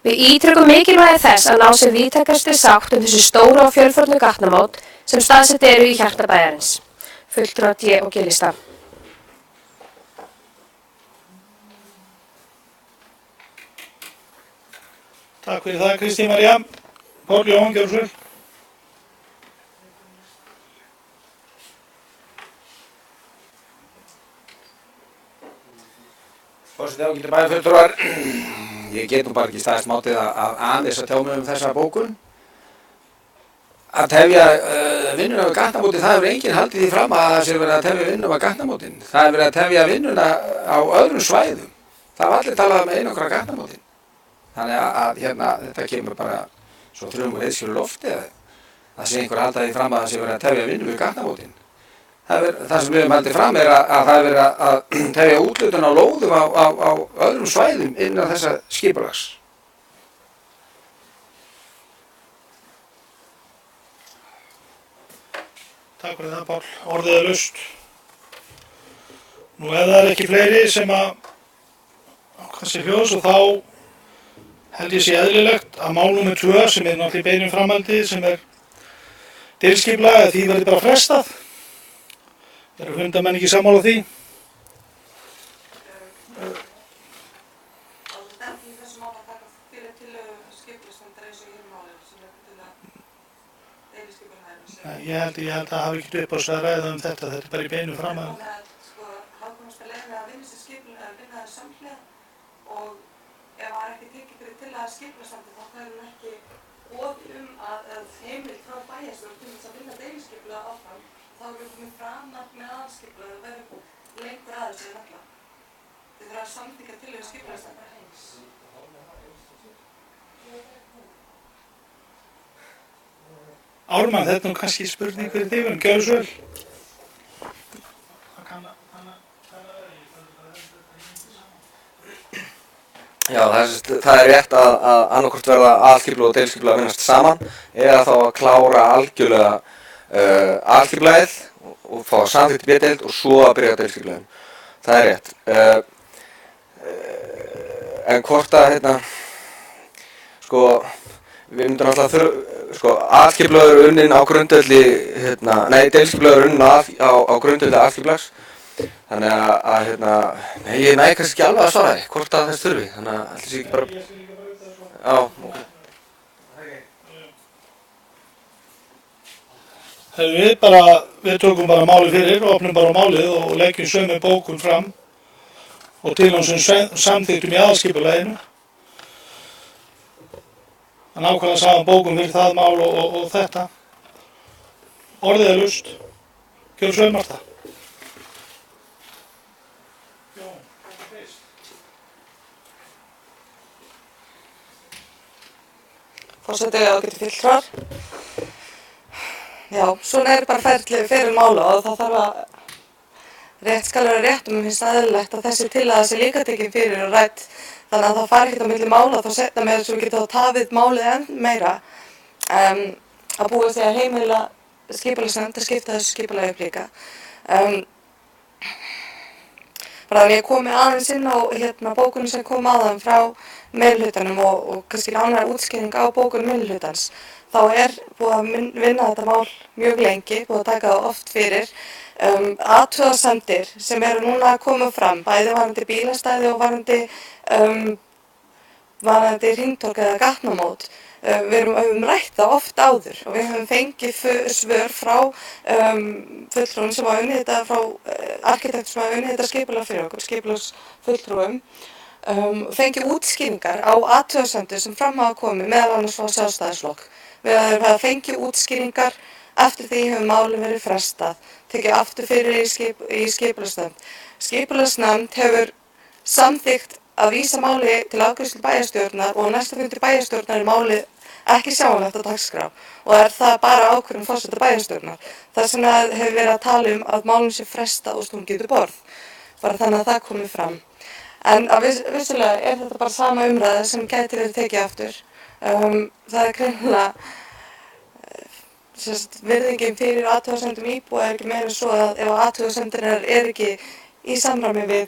Við ítrekum mikilvægi þess að ná sér víðtækastri sátt þessu stóru og fjölförnu gatnamót sem staðsett eru í hjarta bæjarins. Fulltrúar D og G-lista. Takk fyrir það, Kristín María. Pál Jón, gjörðu svo vel. Forseti og ágætu bæjarfulltrúar. Ég get nú bara ekki staðist mátið að aðeins að tjá mig þessa bókun. Að tefja vinnuna við gatnamótin, það hefur enginn haldið því fram að það sé verið að tefja vinnuna við gatnamótin. Það hefur verið að tefja vinnuna á öðrum svæðum. Það var allir talað með einangra gatnamótin. Þannig að hérna, þetta kemur bara svo þrjumur heiðskjölu lofti að það sé einhver haldið því fram að það sé verið að tefja vinnuna við gatnamótin. Það sem við höfum haldið fram að það er verið að tefja úthlutun á lóðum á öðrum svæðum innan þessa skipulags. Takk fyrir það, Pál. Orðið er laust. Nú ef það er ekki fleiri sem að kannski hljós og þá held ég sé eðlilegt að mál númer 2 sem er náttúrulega í beinum framhaldi sem er deiliskipulag að því verði bara frestað. Eru fundamenn ekki sammála því? Ég held að það hafi ekki upp á sig að ræða þetta er bara í beinu framhald. Hagkvæmasta leiðin er að vinna sér skipulag, að vinna það samhliða og ef það er ekki tekið fyrir til að skipulagssamtök þá er hún ekki boðið að heimild frá bæjarstjórn til þess að vinna deiliskipulag áfram. Þá erum við komið framar með aðskipulag og verðum lengur aðeins en alla. Þið þurfa að samþykkja tillögu skipulagssamtök. Ármann, þetta er nú kannski spurning fyrir þig, en gjörðu svo vel. Já, það er rétt að annaðhvort verða aðalskipulag og deiliskipulag að vinnast saman eða þá að klára algjörlega aðalskipulagið og fá samþykkt í B-deild og svo að byrja deiliskipulaginu. Það er rétt. En hvort að, við myndum náttúrulega aðalskipulagur er unnin á grundvelli, deiliskipulagur er unnin á grundvelli aðalskipulags. Þannig að nei, ég næ kannski ekki alveg að svara því, hvort að þess þurfi, þannig að ætli sé ekki bara... Já, ok. Við tökum bara málið fyrir, opnum bara málið og leggjum sömu bókun fram og til hans sem samþyktum í aðalskipulaginu. Það nákvæmlega saman bókun fyrir það mál og þetta. Orðið er laust. Gjörðu svo vel, Marta. Forseti og ágætu fulltrúar. Já, svona er bara ferlið fyrir mála og það þarf að rétt skal vera rétt og mér finnst eðlilegt að þessi tillaga sé líka tekin fyrir og rædd þannig að það fari ekkert á milli mála þá setna með þess að við getum tafið málið enn meira að búa því að heimila skipulagsnefnd að skipta þessu skipulagi upp líka. Bara þannig að ég komi aðeins inn á bókunum sem kom aðan frá meirihlutanum og kannski nánar útskýring á bókunum meirihlutans. Þá er búið að vinna þetta mál mjög lengi, búið að taka það oft fyrir. Athugasemdir sem eru núna að koma fram, bæði varðandi bílastæði og varðandi varðandi hringtorg eða gatnamót. Við höfum rætt það oft áður og við höfum fengið svör frá fulltrúum sem hafa unnið þetta, frá arkitektum sem hafa unnið þetta skipulag fyrir okkur, skipulagsfulltrúum, fengið útskýringar á athugasemdum sem fram hafa komið, meðal annars frá Sjálfstæðisflokk. Við höfum fengið útskýringar eftir því hefur málið verið frestað, tekið aftur fyrir í skipulagsnefnd. Skipulagsnefnd hefur samþykkt að vísa máli til afgreiðslu bæjarstjórnar og á næsta fundi bæjarstjórnar er málið ekki sjáanlegt á dagskrá og er það bara ákvörðun forseta bæjarstjórnar. Þess vegna hefur verið að tala að málinu sé frestað og stungið út í borð, bara þannig að það komi fram. En vissulega er þetta bara sama umræða sem gæti verið tekið aftur. Það er greinilega virðingin fyrir athugasemdum íbúa er ekki meira svo að ef athugasemdirnar er ekki í samræmi við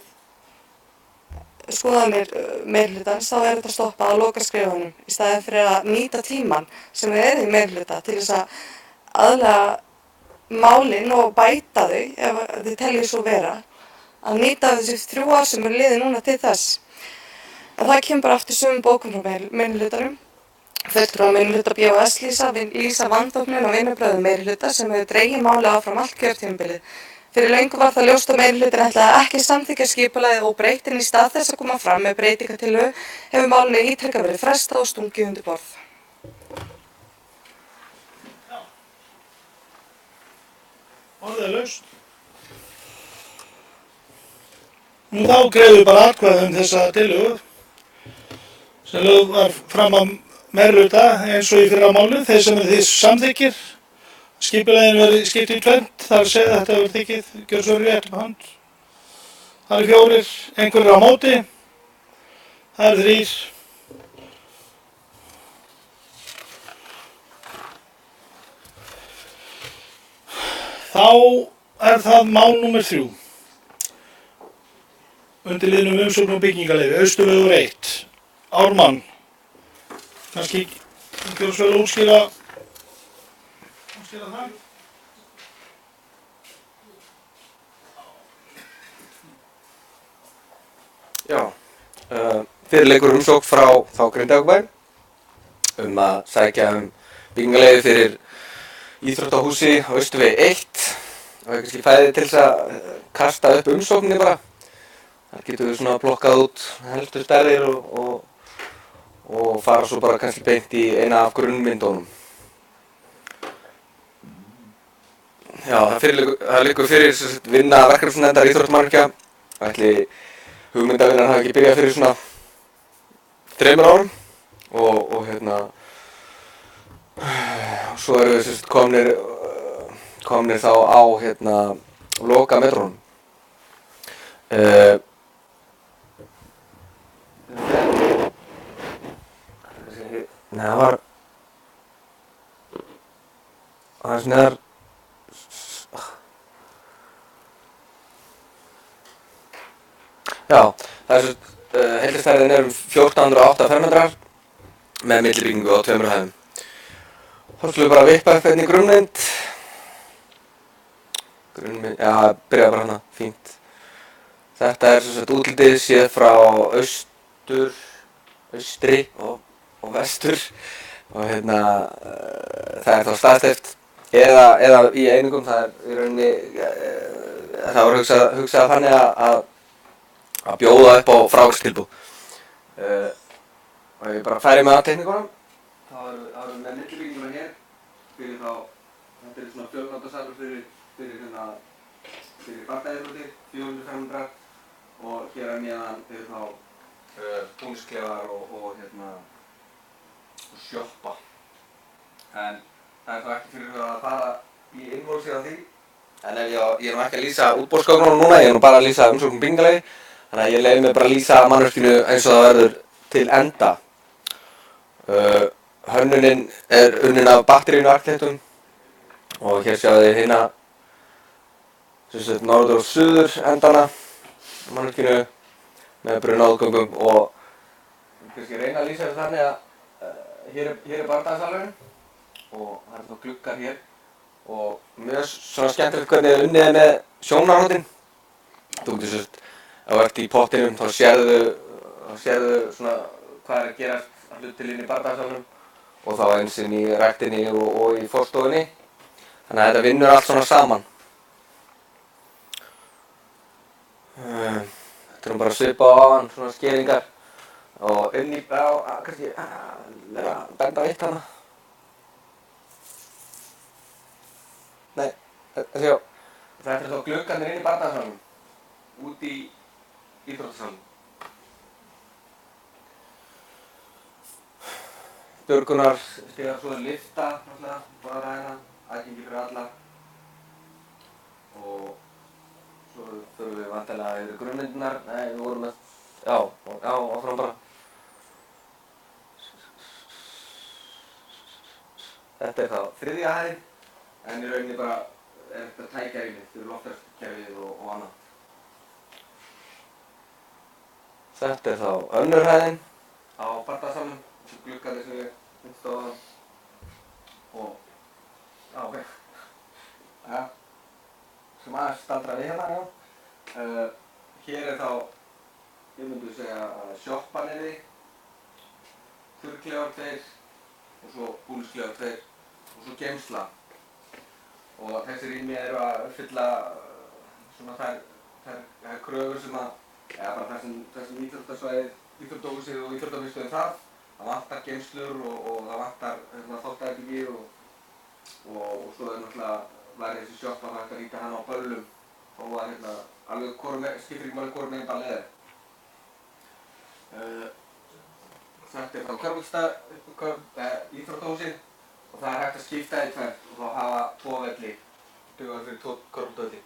skoðanir meirihlutans, þá er þetta stoppað að loka skrifunum í staðinn fyrir að nýta tímann sem er í meirihluta til þess að aðlaga málin og bæta þau ef þið teljið svo vera, að nýta þessi 3 ár sem eru liðið núna til þess. En það kemur bara aftur sömu bókum frá meirihlutanum. Fulltrúar meirihluta BOS lýsa vanþóknun og vinnubrögðum meirihluta sem hefur dregið málið áfram allt kjörtímabilið. Fyrir löngu var það ljóst að meirihlutin ætlaði ekki samþykkja skipulagið óbreytt en í stað þess að koma fram með breytingartillögu hefur málinu ítrekað verið frestað og stungið undir borð. Orðið er laust. Nú þá greiðum við bara atkvæði þessa tillögu sem lögð var fram af meirihluta eins og í fyrra máli, þeir sem eru því samþykkir. Skipulaginu verið skipt í tvennt, það er að segja að þetta verið þykið, gjör svo rétt með hand. Það eru 4, einhverjir á móti, það eru 3. Þá er það mál númer 3. Undir liðnum umsókn og byggingarleyfi, Austurvegur 1, Ármann. Kannski gjör svo vel útskýra það. Já, fyrir liggur umsókn frá þá Grindavíkurbæ að sækja byggingarleyfi fyrir íþróttahúsi á Austurvegi 1 og ég kannski fæði til þess að kasta upp umsókninni bara. Þar getum við svona plokkað út helstu stærðir og fara svo bara kannski beint í eina af grunnmyndunum. Já, það liggur fyrir vinna verkefnisnefndar íþróttamannvirkja. Ætli hugmyndavinnan hafi ekki byrjað fyrir svona 3 árum og svo eru við komnir þá á loka metrónum. Nei, það var aðeins neðar. Já, heildstærðin er 1408 fermetrar með millibyggingu á 2 hæðum. Þá skulum við bara vippa upp hérna í grunnmynd. Já, byrja bara hana, fínt. Þetta er sem sagt útlitið séð frá austri og vestur og það er þá staðsteypt eða í einingum. Það er í rauninni, það var hugsað þannig að bjóða upp á frágangstilboð. Og ég bara færi með að teikningunum. Þá erum við með millibygginguna hér fyrir þá, þetta er svona 14 salur fyrir bardaíþróttir, 400 fermetrar og hér að neðan fyrir þá búningsklefar og sjoppa. En það er þá ekki fyrir að fara í innvolsið á því. En ef ég er nú ekki að lýsa útboðsgögnunum núna, ég er nú bara að lýsa umsókn byggingarleyfi. Þannig að ég leyfi mig bara að lýsa mannvirkinu eins og það verður til enda. Hönnunin er unnin af batterínu arkitektum og hér sjáum þið hina norður og suður endana mannvirkinu með brunaútgöngum og kannski reyna að lýsa þetta þannig að hér er bardagasalurinn og það eru þá gluggar hér og mjög svona skemmtilegt hvernig þið unnið með sjónarhóttinn. Þú getur ef þú ert í pottinum þá sérðu svona hvað að gerast að hlut til inn í bardasalunum og þá eins inn í ræktinni og í forstofunni. Þannig að þetta vinnur allt svona saman. Þetta bara svipað á áðan, svona skeringar og inn í, kannski, benda á eitt hana. Nei, sjá, þetta þá gluggarnir inn í bardasalunum, út í íþróttasalunum. Björgunar stigar svo lyfta, náttúrulega, bara ræðina, aðgengi fyrir alla. Og svo þurfum við vantilega yfir grunnmyndunar, nei, við vorum með, já, áfram bara. Þetta þá þriðja hæðin, en í rauninni bara er þetta tækjarýmið fyrir loftræskerfið og annað. Þetta þá önnur hæðin á bardasalnum. Gluggarnir sem ég myndist á það og ok sem aðeins staldra við hérna hér þá ég myndi segja sjoppan þurrkleifar 2 og svo búningskleifar 2 og svo geymsla og þessi rými eru að uppfylla svona þær kröfur sem bara þessum íþróttahúsið og íþróttamiðstöðin þarf. Það vantar geymslur og það vantar þvottaherbergi og svo náttúrulega væri þessi sjoppa hægt að nýta hana á böllum þó að alveg skiptir ekki máli hvort meginn ballið er. Þetta þá Körfubolta íþróttahúsið og það hægt að skipta í tvennt og þá hafa 2 velli dugar fyrir 2 körfuboltavelli.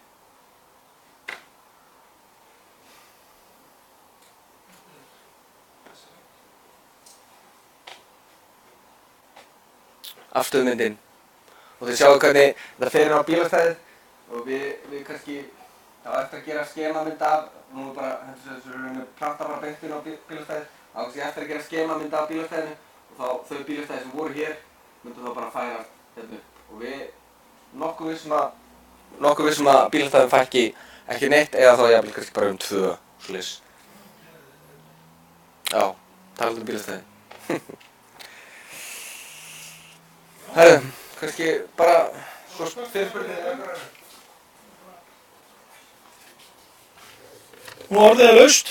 Afstöðumyndin og þið sjáu hvernig þetta fer inn á bílastæðið og við kannski eftir að gera skemamynd af nú bara þessu planta bara beint inn á bílastæðið þá kannski eftir að gera skemamynd af bílastæðinu og þá þau bílastæði sem voru hér myndu þá bara færast hérna upp og við nokkuð vissum að bílastæðum fækki ekki neitt eða þá jafnvel kannski bara 2 svoleiðis. Já, talandi bílastæði. Herru, kannski bara svo fyrirspurnir. Nú orðið er laust.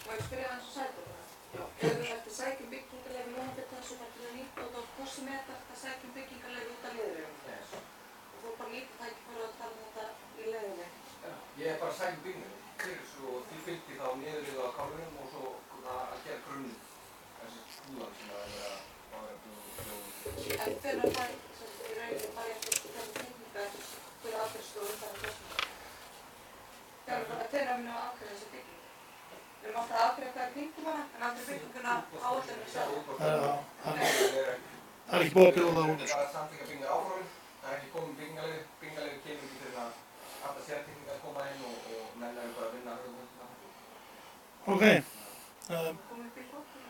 Má ég spyrja aðeins og sæta bara? Já. Ef við ættum sækjum byggingarleyfi lónabit þessu ættum við nýta og þá hvort sem er þetta sækjum byggingarleyfi út af liðurinn. Og þú bara nýta tækifæri að tala þetta í leiðinni. Já, ég bara sækjum byggingarleyfi og því fylgdi þá niðurrið á kálfunum og svo að gera grunninn. Skúlan sem að vera En fyrir að það í rauninni bara eftir þessum tengingar fyrir afgreiðslu þar að kostnaði. Þeir hafa nú afgreiða þessi bygging. Við erum alltaf að afgreiða hvað kringum hana, en aldrei bygginguna áætlunum sjálf. Það ekki búið að bjóða það út. Það er samþykja byggingaráformin, það ekki komið byggingarleyfi. Byggingarleyfi kemur ekki fyrir að alla sértekningar koma inn og menn eru bara að vinna Ok.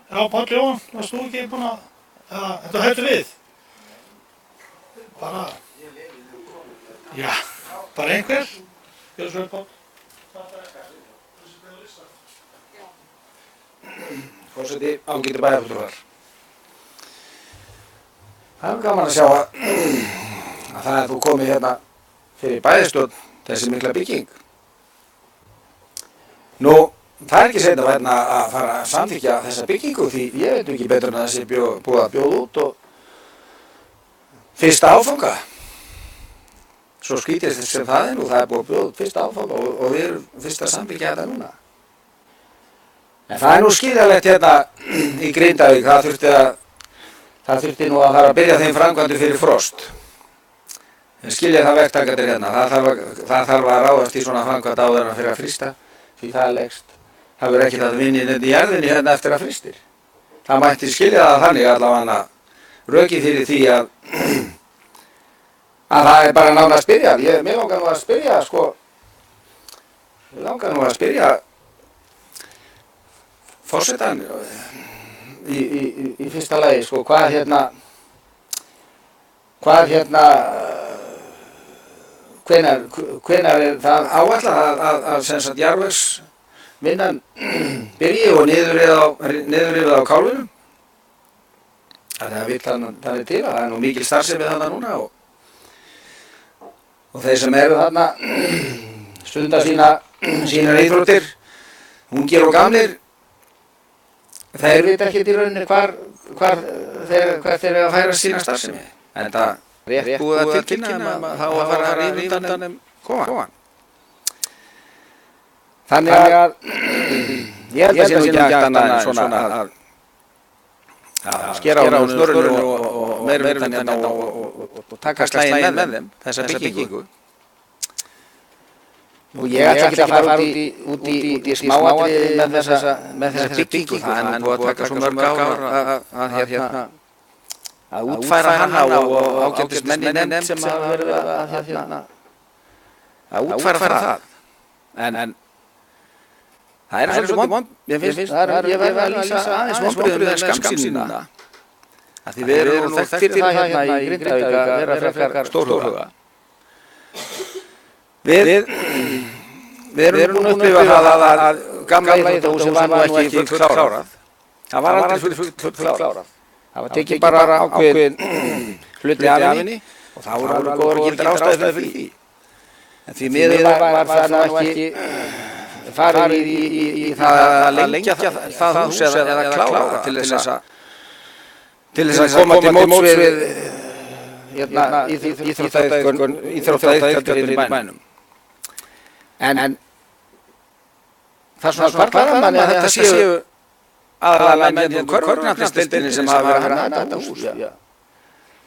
Já, Páll Jóhann, varst þú ekki búinn að, þetta hættu við? Bara, já, bara einhver? Gjörðu svo Páll. Forseti, ágætir bæjarfulltrúar. Það gaman að sjá að það er þú komið hérna fyrir bæjarstjórn þessi mikla bygging. Nú, það er ekki seinna hérna að fara að samþykkja þessa byggingu því ég veit ekki betur en að þessi búið að bjóða út og fyrsta áfanga. Svo skrítist þess sem það er nú, það er búið að bjóða út fyrsta áfanga og við erum fyrst að samþykkja þetta núna. En það er nú skiljanlegt hérna í Grindavík, það þurfti nú að fara að byrja þeim framkvæmdum fyrir frost. En skilja það verktakarnir hérna, það þarf að ráðast í svona framkvæmd áður en að fyrir að frysta því það er legst. Það verður ekkert að vinna í jarðinni hérna eftir að frystir. Það mætti skilja það þannig allavega rökið fyrir því að það er bara nána að spyrja. Mér langar nú að spyrja, forsetann í fyrsta lagi, hvenær er það áætlað að sem sagt jarðvegs vinnan byrji og niðurrifið á kálfunum. Það vill þannig til að það nú mikil starfsemi þarna núna og þeir sem eru þarna stunda sínar íþróttir, ungir og gamlir, þeir vita ekkert í rauninni hvar þeir eru að færa sína starfsemi. En það rétt búið að tilkynna að þá að fara að rífa undan kofan. Þannig að ég held að sé ekki hægt annað en svona að skera á snurrinu og meira utan hérna og taka slaginn með þeim, þessa byggingu. Og ég ætla ekki að fara út í smáatriði með þessa byggingu, það er búið að taka svo mörg ár að útfæra hana og ágætist menn í nefnd sem hafa verið að útfæra það. En það er svolítið vond, ég verði að lýsa aðeins vonbrigðum með skammsýnina. Því við erum þekkt fyrir það hérna í Grindavík að vera frekar stórhuga. Við erum búin að upplifa það að gamla íþróttahúsið var nú ekki fullklárað. Það var aldrei fullklárað. Það var tekið bara ákveðin hluti af henni og það voru alveg góðar og gildar ástæður fyrir því. En því miður var það nú ekki farið í það að lengja það hús eða klára til þess að koma til móts við íþróttaiðkjörnir í bænum. En það er svona hvarflar manni að þetta séu aðalega menn í körfuknattleiksdeildinni sem hafa verið að hanna þetta hús.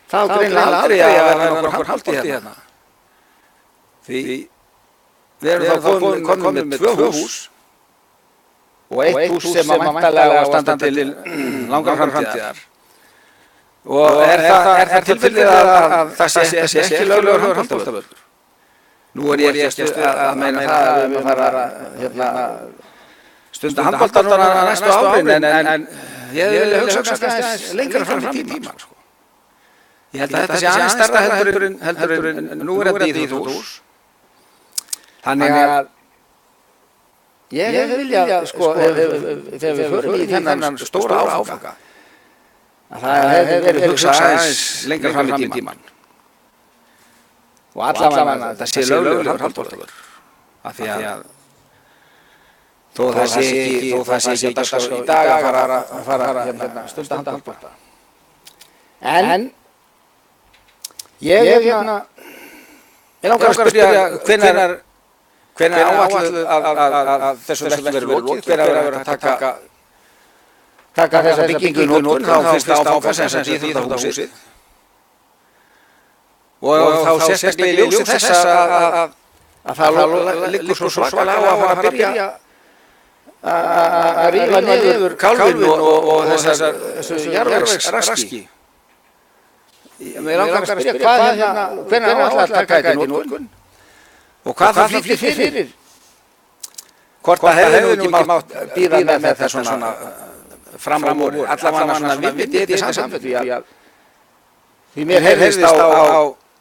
Það á greinilega aldrei að vera nokkur haldi hérna. Því við erum þá komin með 2 hús og 1 hús sem að væntanlega á að standa til langar framtíðar. Og er það tilfellið að það sé ekki löglegur handboltavöllur? Nú er ég ekki að meina það að við fara að stunda handbolta núna næstu árin, en ég vil hugsa aðeins lengra fram í tíman. Ég held að þetta sé aðeins stærra heldur en núverandi íþróttahús. Þannig að ég vilja, þegar við förum í þennan stóra áfanga, að það hefur verið hugsað aðeins lengra fram í tíman. Og allavega þetta sé löglegur handboltavöllur. Af því að þó það sé ekki að dagskrá í dag að fara stunda handbolta. En ég langar að spyrja hvenær áætluð að þessu verki verður lokið, hvenær verður að taka þessa byggingu í notkun, þá fyrsta áfanga sem sagt íþróttahúsið. Og þá sérstaklega í ljósi þess að það liggur svo svakalega á að fara að byrja að rífa niður kálfinn og þessu jarðvegsraski. Mér langar að spyrja hvenær áætluð að taka þetta í notkun og hvað það flýttir fyrir. Hvort það hefði nú ekki mátt bíða með þetta svona fram á voru, allavega svona viðvitið í samfélagi. Því mér heyrðist á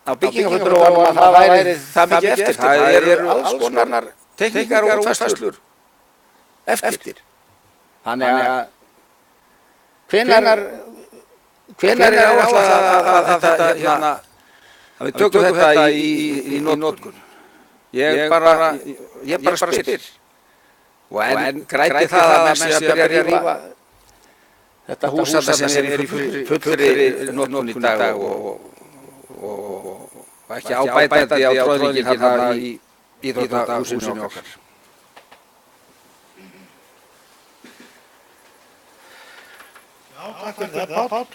byggingafulltrúum að það væri það mikið eftir. Það eru alls konar tekníkar og útfærslur eftir. Þannig að hvenær er áætlað að við tökum þetta í notkun? Ég bara spyr. Og en græti það að menn sé að byrja að rífa þetta hús sem er í fullri notkun í dag og ekki ábætandi á tróðningin hérna í íþróttahúsinu okkar. Já, takk fyrir það, Páll.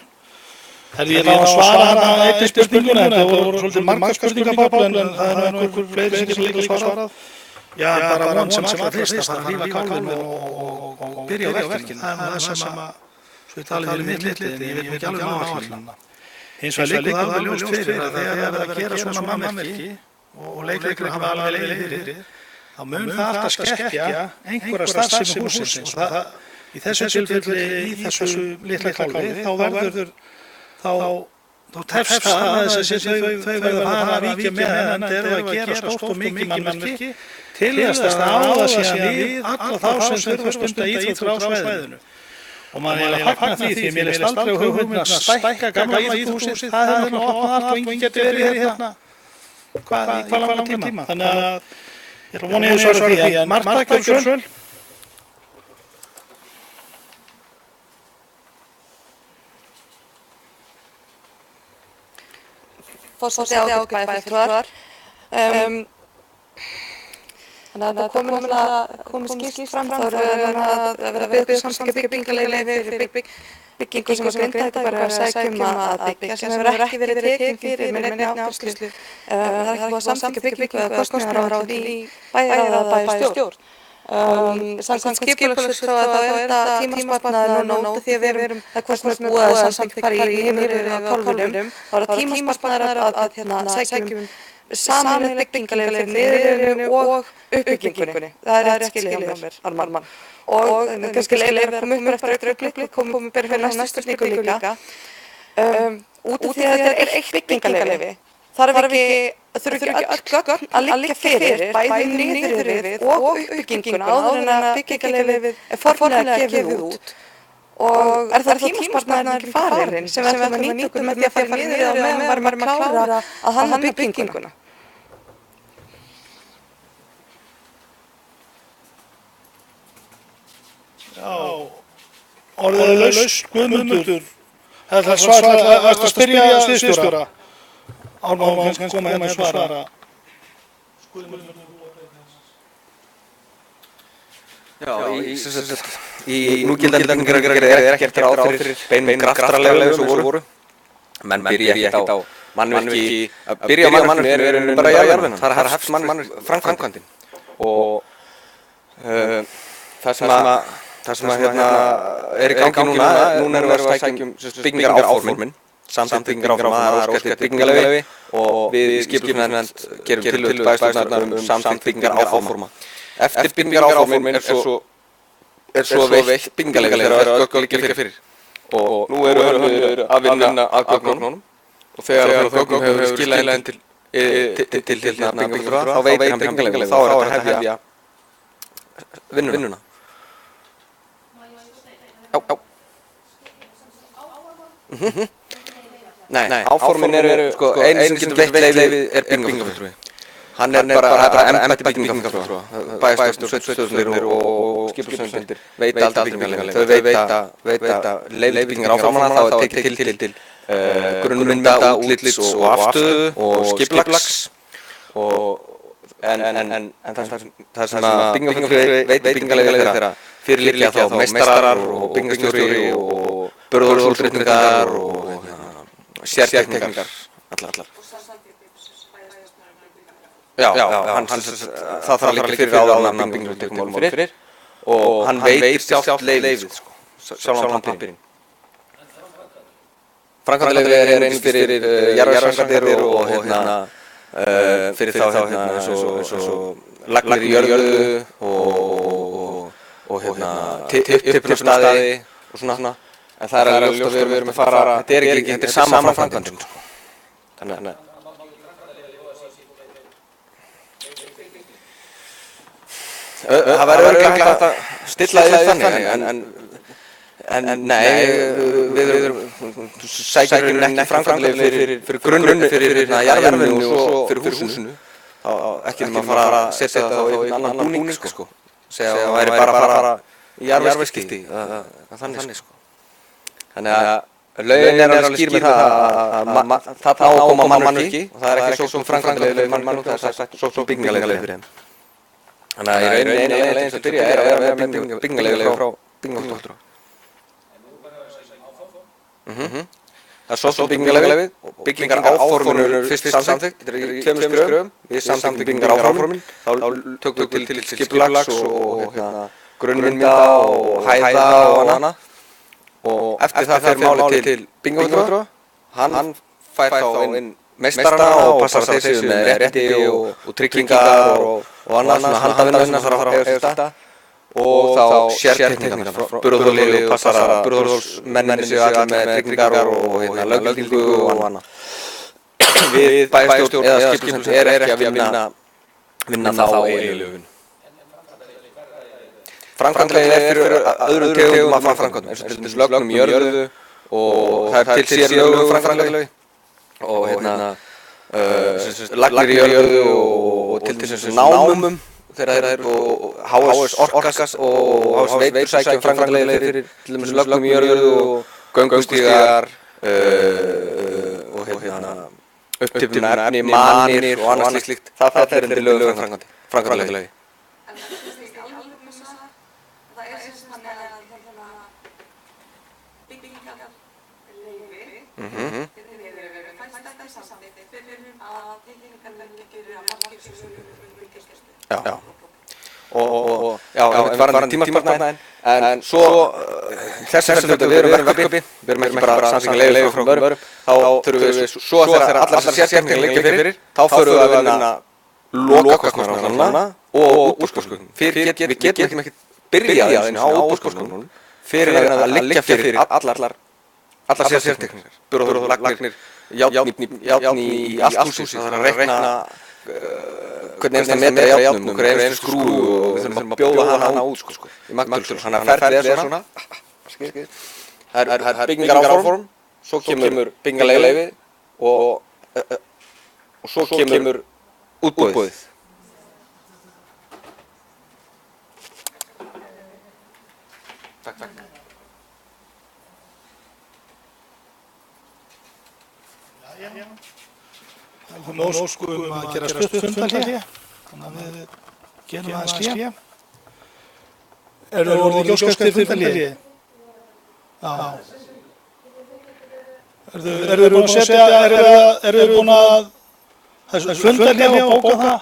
Ég náðu að svara hana einnig spurningunni, þetta voru svolítið margar spurningar, Páll, en það er einhver fleiri sem getur líka svarað. Já, bara von sem var fyrst að fara að rífa kálfinn og byrja á verkinu. Það er það sem að, svo ég talið fyrir mitt litli, en ég veit ekki alveg áætlunina. Hins vegar liggur það alveg ljóst fyrir að þegar það er að gera svona mannverki og leikleikur hafa alveg legið fyrir, þá mun það alltaf skekkja einhverja starfsemi hússins. Og það, í þessu tilfelli, í þessu litla kálfi, þá tefst það að þau verður að fara að víkja með en þeir eru að gera stórt og mikið mannverki tilast að áða síðan við alla þá sem þurfa að stunda íþróttir á svæðinu. Og maður eiginlega fagnar því mér leist aldrei hugmyndin að stækka gamla íþróttahúsið, það hefði náttúrulega opnað allt og enginn getur verið hérna hvað langan tíma. Þannig að ég ætla að vona ég svara því, en Marta, gjörðu svo vel. Forseti ágætu bæjarfulltrúar. Þannig að það komið skýrt fram þá er að vera að byggja samþykkja byggingarleyfi fyrir byggingu sem að Grindavík bara er að sækja að byggja sem hefur ekki verið tekin fyrir með neinni afgreiðslu. Það er ekki búið að samþykkja byggingu eða kostnaðaráætlun í bæjarráð eða bæjarstjórn. Samkvæmt skipulagsfulltrúa þá er þetta tímasparnaður núna út af því að við erum það hvort sem er búið að samþykkja bara í heimilinu eða kálfunum. Þá er það tímasparnaður að sækjum sameiginlegt byggingarleyfi niðurrifinu og uppbyggingunni. Það er rétt skilið hjá mér, Arman. Og kannski leiðir að koma upp með eftir augnablik, komum við fyrir næstu spurningu líka. Út af því að þetta er eitt byggingarleyfi, þurfi ekki öll gögn að liggja fyrir bæði niðurrifið og uppbygginguna áður en að byggingarleyfið er formlega gefið út. Og er það tímasparnaður ekki farinn sem við ætlum að nýta okkur með því að fara niður á meðan varum að klára að hanna bygginguna? Já, orðiðlaus, Guðmundur. Það er svara að spyrja sviðsstjóra. Ármann kannski koma hérna að svara. Já, í núgildandi byggingarreglugerð er ekkert ráð fyrir beinum graftaralegu sem voru. Menn byrja ekkert á mannvirki, að byrja á mannvirkinu er bara jarðvinnan, það er hefst framkvæmdin. Og það sem er í gangi núna erum við að sækja byggingaráformin, samþykkt byggingaráform, það er óskert byggingarleyfi og við skipulagsnefnd gerum tillögu bæjarstjórnar samþykkt byggingaráforma. Eftir byggingaráformin er svo veitt byggingarleyfi þegar gögn liggja fyrir. Og nú eru að vinna að gögnunum og þegar gögnum hefur skilað inn til byggingarráð þá veitir hann byggingarleyfi og þá er þetta að hefja vinnuna. Já. Nei, áformin eru, einu sem getur veitt leyfi er byggingarfulltrúi. Hann er bara embætti byggingarfulltrúa, bæjarstjórn, sveitarstjórnir og skipulagsnefndir veita aldrei byggingarleyfi. Þau veita leyfi byggingaráformanna, þá er tekið til grunnmynda, útlits og afstöðu og skipulags. En það sem að byggingarfulltrúi veitir byggingarleyfi þeirra fyrir liggja þá meistarar og byggingarstjóri og burðarútreikningar og sértekningar allar. Já, það þarf að liggja fyrir áður en byggingarstjóri tekur málum fyrir og hann veitir sjálft leyfið, sjálfan pappírinn. Framkvæmdaleyfið er eins fyrir jarðvegsframkvæmdir og fyrir þá eins og lagnir í jörðu og tippunarstaði og svona, en það er alveg ljóst að við erum að fara, þetta er sama framkvæmdin. Þannig það væri örugglega hægt að stilla því þannig, en nei, við sækjum ekki framkvæmdaleyfi fyrir grunninn, fyrir jarðvinnu og svo fyrir húsinu, ekki að fara að setja það á einn annan búning, sko. Segja að það væri bara að fara í jarðvegsskipti, þannig sko. Þannig að lögin er alveg skýr með það að það á að koma mannvirki og það er ekki sótt um framkvæmdaleyfi mannvirki, það er sótt um byggingarleyfi fyrir þeim. Þannig að í rauninni eina leiðin sem byrja er að vera með byggingarleyfi frá byggingarfulltrúa. Það er sótt um byggingarleyfi og byggingaráformin eru fyrst samþykkt, þetta er í 2 skrefum, við samþykktum byggingaráformin, þá tökum við til skipulags og grunnmynda og hæða og annað og eftir það fer málið til byggingarfulltrúa, hann fær þá inn meistarana og passar þeir séu með rétti og tryggingar og annað svona handavinna þarf að eiga þetta og þá sértekningar frá burðarhóli og passar að burðarhólsmenninni séu allir með tryggingar og löggildingu og annað. Við bæjarstjórn eða skipulagsnefnd er ekki að vinna þá eiginlegu lögin. framkvæmdaleyfi er fyrir öðrum tegundum af framkvæmdum, eins og til dæmis lögnum í jörðu og það er til sérlögum framkvæmdaleyfi og lagnir í jörðu og til dæmis námum þegar það eru HS Orkas og HS Veitur sækja framkvæmdaleyfi fyrir til dæmis lögnum í jörðu og göngustígar og upptökunarefni, manir og annað slíkt. Það fer undir lögum framkvæmdaleyfi. En það er alveg með það er sem þannig að byggingarleyfi fæst þetta samþykkt fyrir að byggingarleyfi gerir að margir sem byggjast. Já. Og varandi tímasparnaðinn, en svo þess vegna við erum verkefni, við erum ekki bara samþykkja leyfi frá öðrum, þá þurfum við svo þegar allar þessar sértekningar liggja fyrir, þá förum við að vinna lokakostnaðarna og útboðskostnaðinn. Við getum ekki byrjað á útboðskostnaðinn fyrir að liggja fyrir allar sértekningar. Bjór, lagnir, járn í allt húsið, það þarf að reikna hvernig einasta metra járnum, hver einasta skrúfu og við þurfum að bjóða hana út í magtölu. Þannig að ferlið er svona, það er byggingaráform, svo kemur byggingarleyfi og svo kemur útboðið. Takk. Það er ósku að gera stutt fundarhlé, þannig að við gerum aðeins hlé. Eru þið ekki óskast til fundarhlé? Já. Eru þið búin að setja, eru þið búin að fundarhlé og bóka það?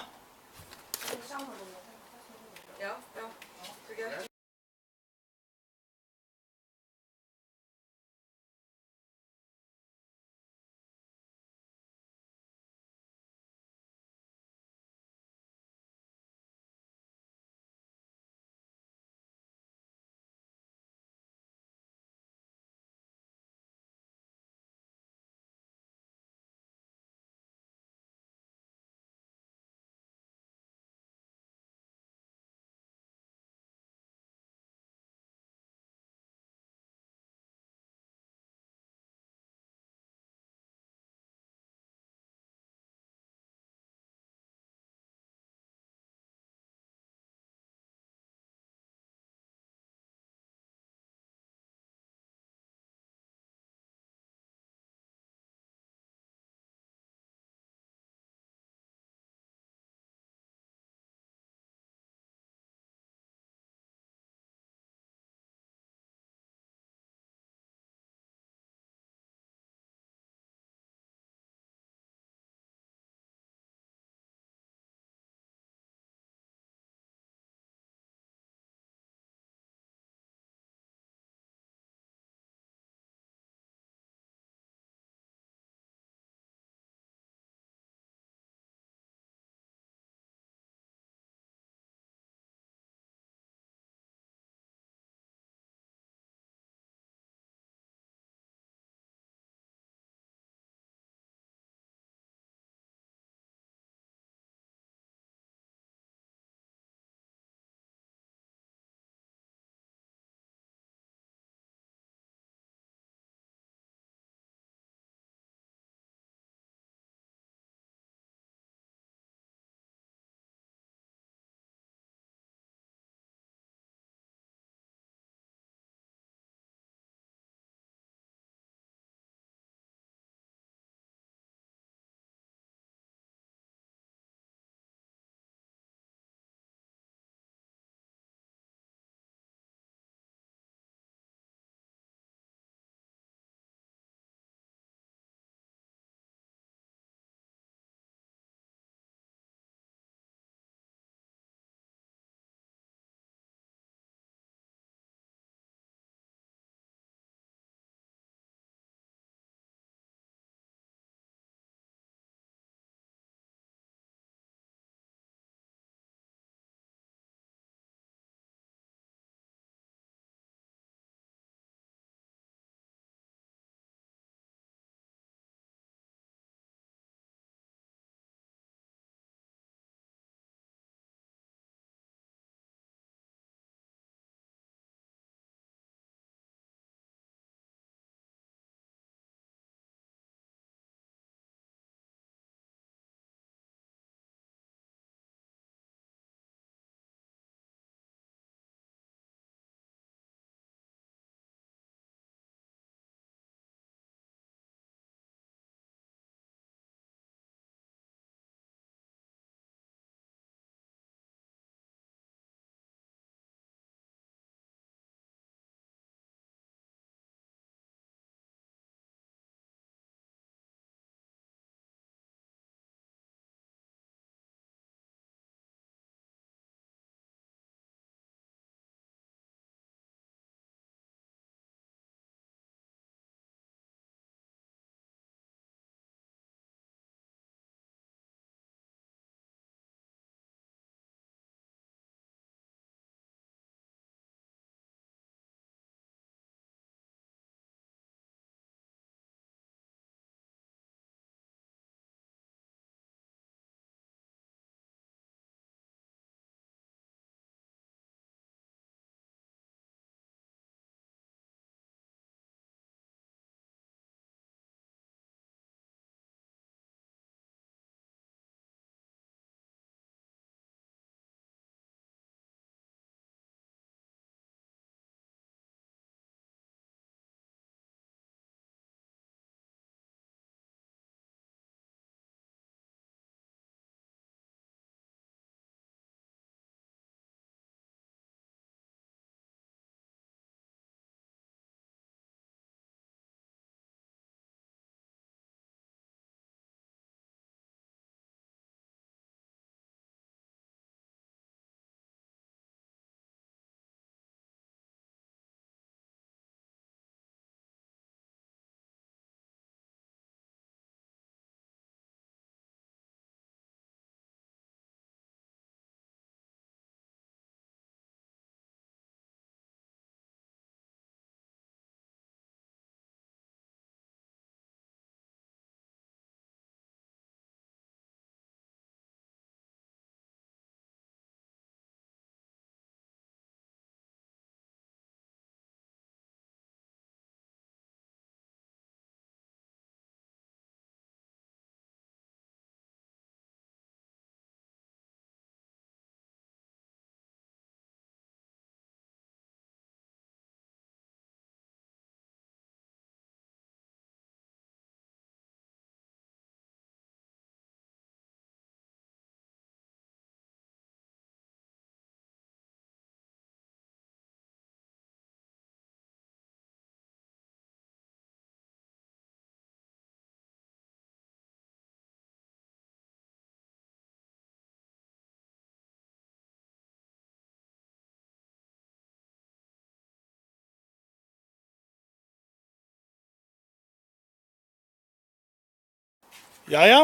Jæja,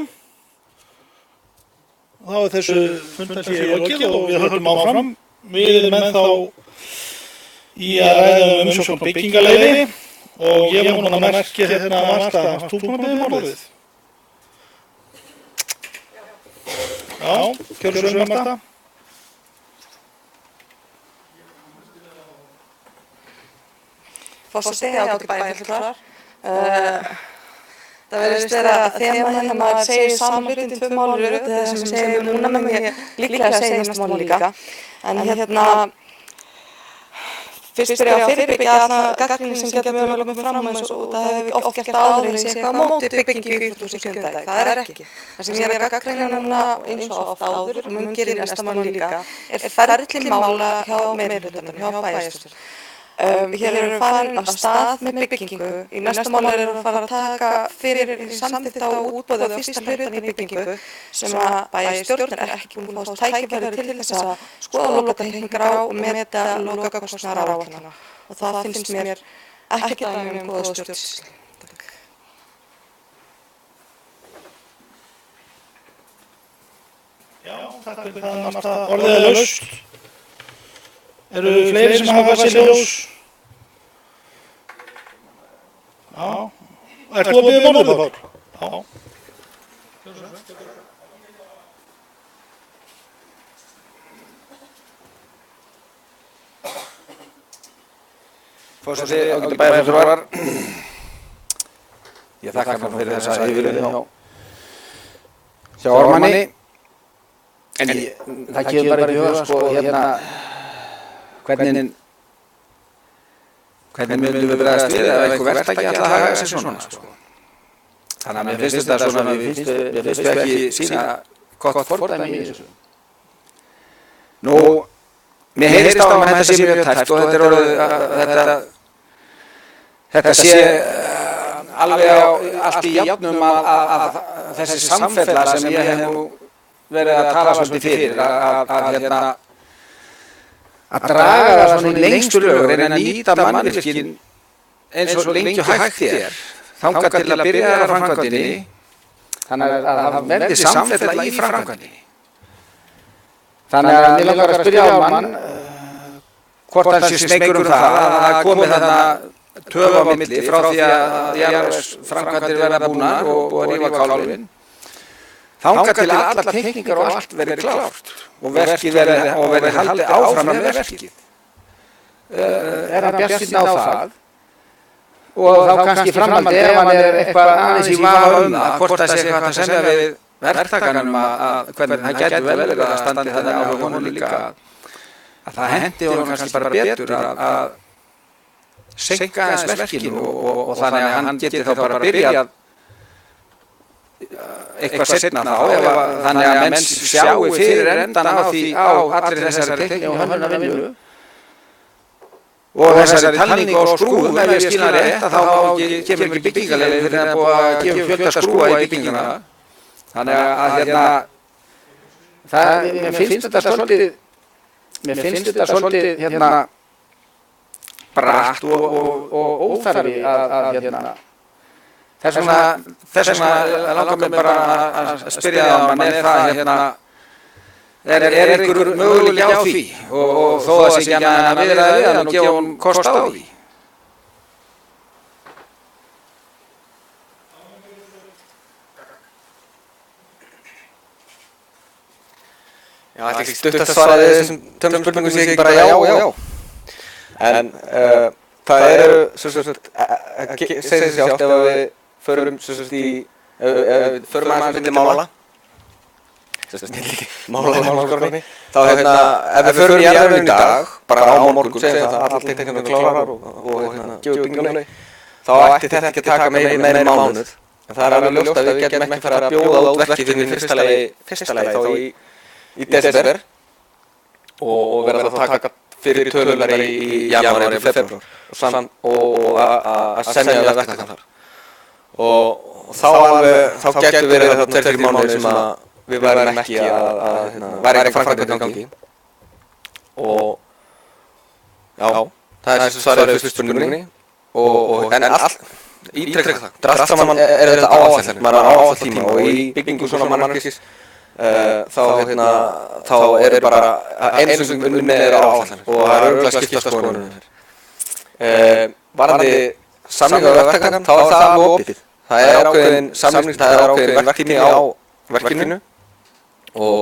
þá er þessu fundarhléi lokið og við höldum áfram. Við erum ennþá í að ræða umsókn byggingarleyfi og ég var núna að merkja hérna Marta, varst þú búin að biðja orðið? Já, gjörðu svo Marta. Forseti, ágætu bæjarfulltrúar. Það verðist vera þema hérna maður segir saman hlutin tvö mál í röð, það sem við segjum núna með mér líklega að segja næsta mál líka. En hérna, fyrst byrja að fyrirbyggja þarna gagnrýni sem getur mögulega með fram og það hefur oft gert áður en segja eitthvað á móti byggingu í íþróttahúsi Grindavík. Það er ekki. Það sem ég er að gagnrýna núna eins og oft áður, og mun gerir næsta mál líka, er ferli mála hjá meirihlutanum, hjá bæjarstjórn. Hér erum við farin af stað með byggingu. Í næsta máli erum við að fara að taka fyrir samþykkt á útboði á fyrsta hlutan í byggingu sem að bæjarstjórn er ekki búin að fá tækifæri til þess að skoða lokateikningar á og meta lokakostnaðaráætlana. Og það finnst mér ekki dæmi góða stjórnsýslu. Já, takk fyrir það Marta. Orðið er laust. Eru fleiri sem hafa sér ljós? Já. Ert þú að biðja orðið, Páll? Já. Forseti, ágætu bæjarfulltrúar. Ég þakka fyrir þessa yfirliti hjá Ármanni. En það kemur bara í huga, sko, hérna, hvernig myndum við bregðast við ef eitthvað verktaki ætla að haga þessu svona, sko. Þannig að mér finnst þetta svona, mér finnst við ekki sína gott fordæmi í þessu. Nú, mér heyrist á að þetta sé mjög tæft og þetta er orðið, þetta sé alveg allt í jafnum að þessi samfella sem ég hef nú verið að tala svolítið fyrir, að draga það svona lengstu lög, reyna að nýta mannvirkin eins og lengi hægt er, þangað til að byrja á framkvæmdinni, þannig að það verði samfella í framkvæmdinni. Þannig að mér langar að spyrja Ármann hvort hann sé smeykur það að það komi þarna töf á milli frá því að jarðvegsframkvæmdir verða búnar og rífa kálfinn, þangað til að allar teikningar og allt verði klárt og verkið verði haldið áfram með verkið. Er hann bjartsýnn á það? Og þá kannski framhaldið ef hann er eitthvað aðeins í vafa það, hvort það sé eitthvað að semja við verktakanum að hvernig það gæti vel verið að standi þannig á honum líka að það hendi honum kannski bara betur að seinka aðeins verkinu og þannig að hann geti þá bara byrjað eitthvað seinna þá, þannig að menn sjáu fyrir endan á því á allir þessari teikningu og hönnunarvinnu og þessari talningu á skrúfum, ef ég skilja rétt, að þá kemur ekki byggingarleyfi fyrir að búa að gefa fjölda skrúfa í bygginguna. Þannig að mér finnst þetta svolítið bratt og óþarfi að þess vegna langar mig bara að spyrja það mann er einhver möguleiki á því og þó það sé ekki annað að viðræða við hann og gefa honum kost á því. Já, þetta er ekki stutt að svara þessum tömum spurningum sem ekki bara já. En það eru, segir þessi sjálft ef við förum aðeins milli mála, málaskorni, þá ef við förum í jarðveginum í dag, bara á morgun, segjum það allar teikningar klárar og gefur byggingarleyfi, þá ætti þetta ekki að taka meira mánuð. En það er alveg ljóst að við getum ekki fara að bjóða út verkið fyrir fyrsta lagi þá í desember og verða þá að taka fyrir tölunar í janúar eða febrúar og að semja verktakann þar. Og þá getur verið þetta 2-3 mánuðir sem að við værum ekki að væri ekki framkvæmdin í gangi. Og já, það er svarið fyrstu spurningunni. En ítrekka það. Þetta er allt saman er þetta áætlanir, maður er áætla tíma og í byggingu svona mannvirkis þá er bara eins og unnið er áætlanir og það er örugglega skipta skoðanir. Varðandi samninga við verktakann, þá er það alveg opið. Það er ákveðin samning, það er ákveðin verktími á verkinu og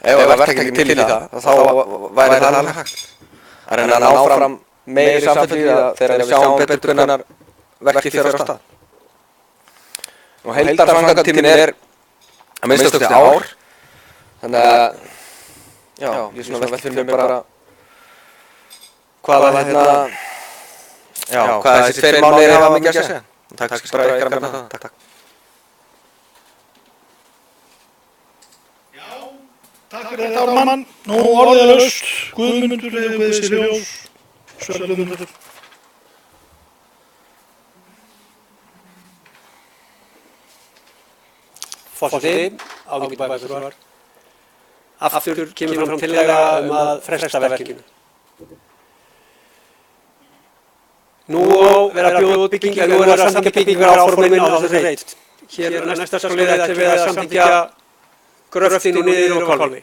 ef verktakinn til í það, þá væri það alveg hægt. Að reyna að ná fram meiri samfellu þegar við sjáum betur hvernig verkið fer á stað. Og heildarframkvæmdatíminn er að minnsta kosti ár, þannig að já, ég svona velti fyrir mér bara hvað þessi 2 mánuðir hafa mikið að segja. Takk kannski bara ykkar að benda það. Takk. Takk fyrir þetta Ármann. Nú orðið laust. Guðmundur hefur við þessi ljós. Guðmundur. Forseti, ágætu bæjarfulltrúar. Aftur kemur fram tillaga að fresta verkinu. Nú verða að bjóða út byggingar, nú verða að samþykkja byggingar áformin á þessu reit. Hér næsta skrálið ætti við að samþykkja gröftinn og niður og kálfi.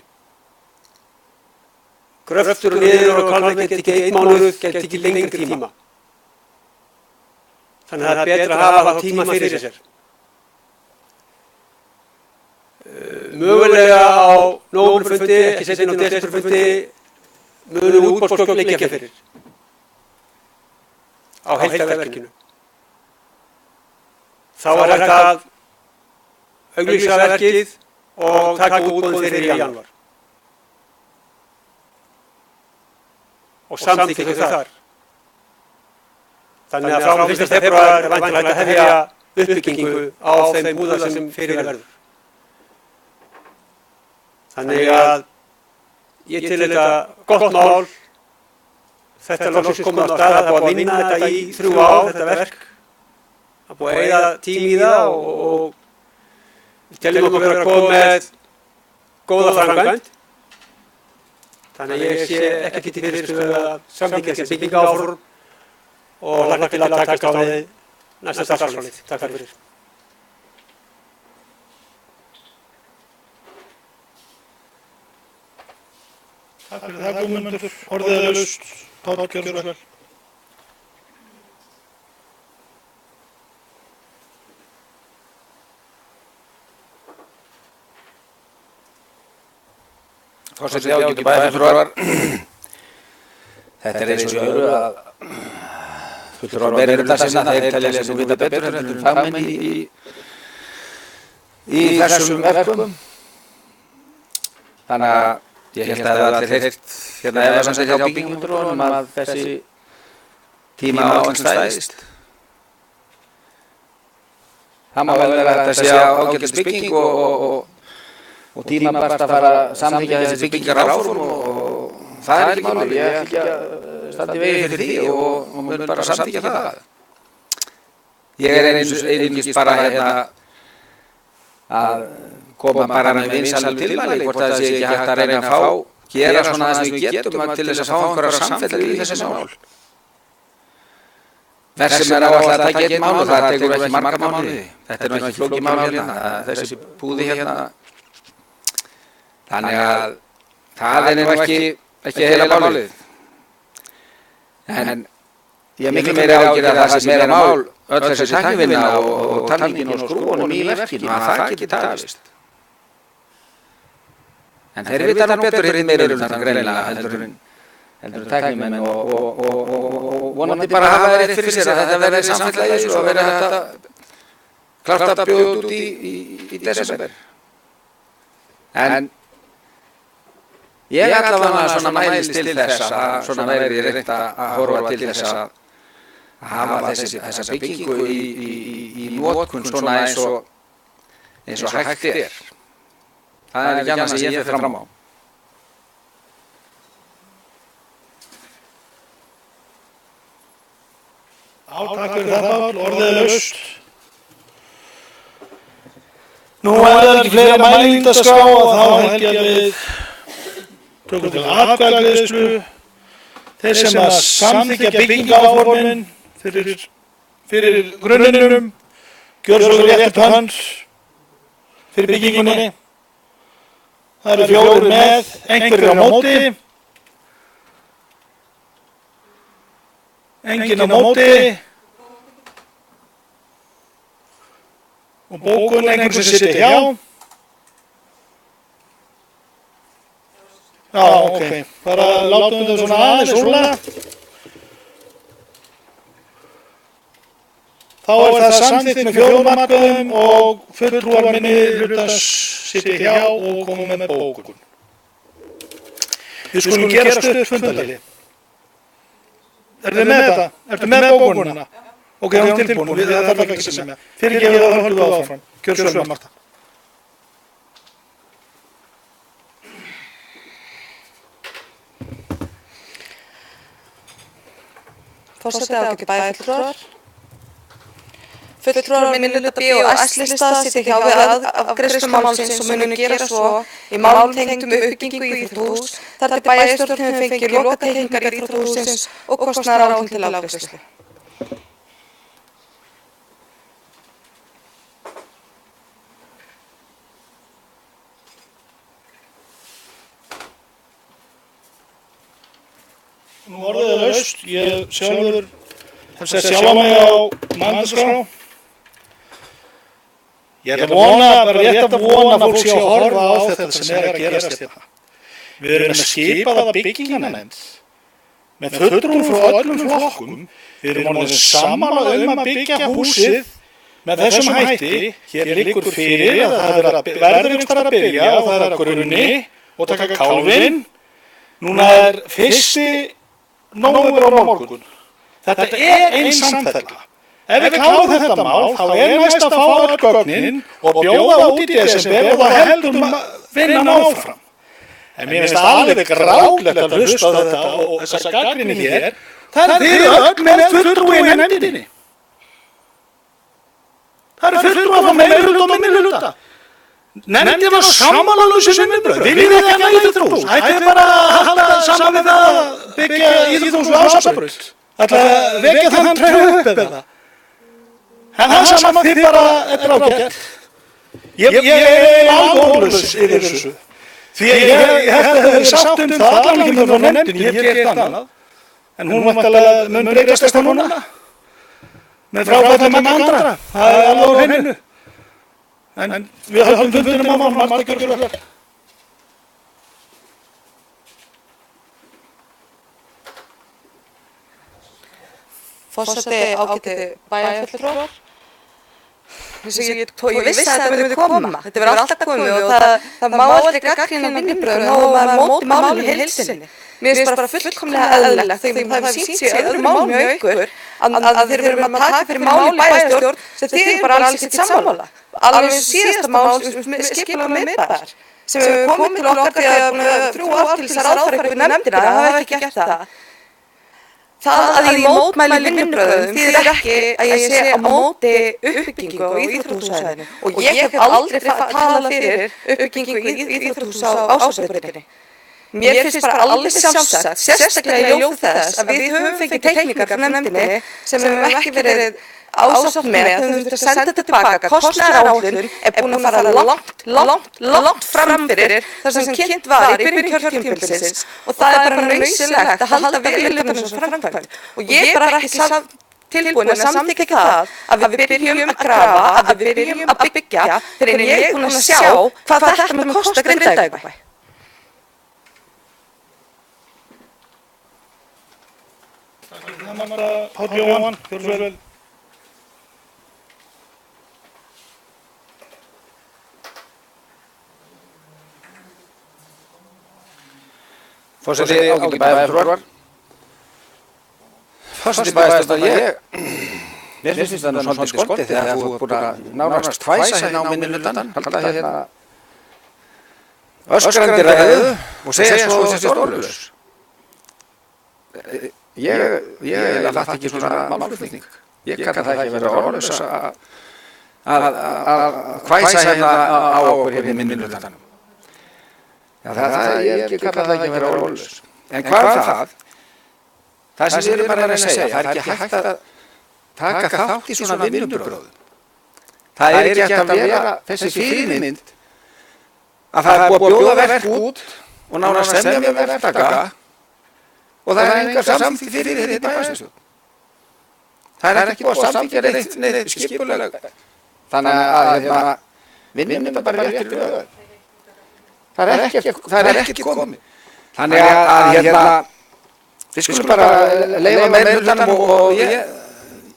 Gröftur og niður og kálfi geti ekki 1 mánuð, geti ekki lengri tíma. Þannig að það er betra að hafa þá tíma fyrir sér. Mögulega á nóvemberfundi, ekki seinna á desemberfundi, munu útboðsgögn liggja fyrir á heildarverkinu. Þá er hægt að auglýsa verkið og taka útboð fyrir í janúar. Og samþykkja þau þar. Þannig að frá 1. febrúar er væntanlegt að hefja uppbyggingu á þeim búða sem fyrir verður. Þannig að ég til þetta gott mál. Þetta er loksins komið á stað, það er búið að vinna þetta í 3 ár, þetta verk. Það er búið að eyða tíma í það og við teljum okkur vera að koma með góða framkvæmd. Þannig að ég sé ekki til fyrirstöðu að samþykkja þessi byggingaráform og hlakka til að takast á við næsta starfsálið. Takk fyrir. Takk fyrir það Guðmundur. Orðið er laust. Páll, gjörðu svo vel. Forseti, ágætu bæjarfulltrúar. Þetta er eins og öðru að fulltrúar meirihluta þeir telja sig nú vita betur heldur en fagmenn í þessum verkum. Þannig að ég held að það allir heyrt hérna efasemdir hjá byggingarfulltrúunum að þessi tímaáætlun stæðist. Það má vel vera að þetta sé ágætis bygging og tímabært að fara að samþykkja þessi byggingaráform og það er ekki máli. Ég ætla ekki að standa í vegi fyrir því og mun bara samþykkja það. Ég er einungis bara að koma bara með vinsalum tilmæli hvort það sé ekki hægt að reyna að gera svona það sem við getum til þess að fá einhverja samfellu í þessi mál. Verð sem er áallega að taka 1 mánuð, það tekur ekki marga mánuði. Þetta er nú ekki flókið mál hérna, þessi búði hérna. Þannig að það er nú ekki heila málið. En ég er miklu meiri ágjörð að það sé meira mál öll þessi tæknivinna og talningin og skrúfunum í verkinu, að það geti tafist. En þeir vita nú betur hérna meirihlutann greinilega heldur en tæknimenn og vonandi bara hafa þeir fyrir sér að þetta verði samfellu í þessu og verði þetta klárt að bjóða út í desember. En ég allavega svona mælist til þess að svona verði reynt að horfa til þess að hafa þessa byggingu í notkun svona eins og hægt er. Það er ekki annað sem ég fer fram á. Takk fyrir það Páll, orðið er laust. Nú ef það er ekki fleira mæling að skrá þá held ég að við tökum til atkvæðagreiðslu. Þeir sem að samþykkja byggingaráformin fyrir fyrir grunninum, gjör svo rétt upp hönd fyrir byggingunni. Það eru 4 með, einhverjir á móti. Enginn á móti. Og bókun, einhvern sem situr hjá. Já, ok. Bara látum þau svona aðeins rúlla. Þá það samþykkt með 4 atkvæðum og fulltrúar minnihlutans sitja hjá og koma með bókun. Við skulum gera stutt fundarleyfi. Ertu með þetta? Ertu með bókunina? Ok, hún er tilbúin. Það þarf ekki að segja. Fyrirgefið það og höldum við áfram. Gjörðu svo vel, Marta. Forseti ágætu bæjarfulltrúar. Fulltrúar minnihluta B og S-lista sitja hjá við afgreiðslu málsins og munu gera svo í málum tengdum uppbyggingu íþróttahúss þar til bæjarstjórn hefur fengið lokateikningar íþróttahússins og kostnaðaráætlun til afgreiðslu. Nú orðið laust. Ég sjálfur hef sett sjálfa mig á mannaskrá. Ég ætla að vona, bara rétt að vona að fólk sé að horfa á þetta sem að gerast hérna. Við erum að skipa það bygginganefnd með fulltrúum frá öllum flokkum. Við erum orðin sammála að byggja húsið með þessum hætti. Hér liggur fyrir að það verður einhver að byrja og það er að grunni og taka kálfinn. Núna er 1. nóvember á morgun. Þetta er ein samfella. Ef við klárum þetta mál, þá er næst að fá öll gögnin og bjóða út í desember og þá heldur vinnan áfram. En mér finnst alveg grátlegt að hlusta á þetta og þessa gagnrýni hér. Það eru öll með fulltrúi í nefndinni. Það eru fulltrúar frá meirihluta og minnihluta. Nefndin var sammála sem vinnubrögð. Viljið ekki að íþróttahús? Ætlið bara að halda saman við það að byggja íþróttahús á Ásabraut? Ætlið að vekja þann trau upp eða? En það saman þið bara, þetta er ágætt. Ég er alveg orðlaus yfir þessu. Því ég held að það hefur sátt það, allan ekki frá nefndinni, ég hef gert annað. En hún vantarlega mun breytast þetta núna. Með frábæðum með andra, það er alveg á hreinu. En við höldum fundinum á mann, Marta gjörðu svo vel. Forseti ágætu bæjarfulltrúar. Ég vissi að þetta myndi koma. Þetta verður alltaf komið og það má aldrei gagnrýna vinnubrögð og maður móti málinu í heild sinni. Mér finnst bara fullkomlega eðlilegt þegar það hefur sýnt sig í öðrum málum hjá ykkur að þeir eru að taka fyrir mál í bæjarstjórn sem þið eru bara alls ekkert sammála. Alveg síðasta mál skipulag miðbæjar sem hefur komið til okkar því að 3 ár til þess að ráðfæra ykkur nefndina, það hefur ekki gert það. Það að ég mótmæli vinnubrögðum þýðir ekki að ég sé á móti uppbyggingu á íþróttahússvæðinu og ég hef aldrei talað fyrir uppbyggingu í íþróttahúss á Ásabrautinni. Mér finnst bara alveg sjálfsagt, sérstaklega í ljósi þess að við höfum fengið teikningar frá nefndinni sem hefur ekki verið ásátt með, höfum þurft að senda tilbaka. Kostnaðaráætlun er búin að fara langt fram fyrir þar sem kynnt var í byrjun kjörtímabilsins og það er bara nauðsynlegt að halda viðurlögum sem framkvæmd. Og ég er bara ekki tilbúin að samþykkja það að við byrjum að grafa, að við byrjum að byggja þegar ég er búin að sjá hvað þetta mun kosta Grindavíkurbæ. Páll Jóhann, gjörðu svo vel. Forseti ágætu bæjarfulltrúar. Forseti bæjarstjórnar, mér finnst þetta nú svolítið skondið þegar þú ert búin að nánast hvæsa hérna á minnihlutann, halda hérna öskrandi ræðu og segja svo að þessi orðlaus. Ég fatt ekki svona málflutning. Ég kann það ekki vera orðlaus að hvæsa hérna á okkur hérna í minnihlutanum. Já, ég kann það ekki vera orðlaus. En hvað er það? Það sem við erum bara að segja, það er ekki hægt að taka þátt í svona vinnubrögðum. Það er ekki hægt að vera þessi fyrirmynd að það er búið að bjóða verk út og nánast semja við verktaka og það er engar samþykkt fyrir þetta í bæjarstjórn. Það er ekki búið að samþykkja neitt skipulega. Þannig að vinnum þetta bara rétt fyrir öðru. Það er ekkert komið. Þannig að við skulum bara leyfa meirihlutanum og ég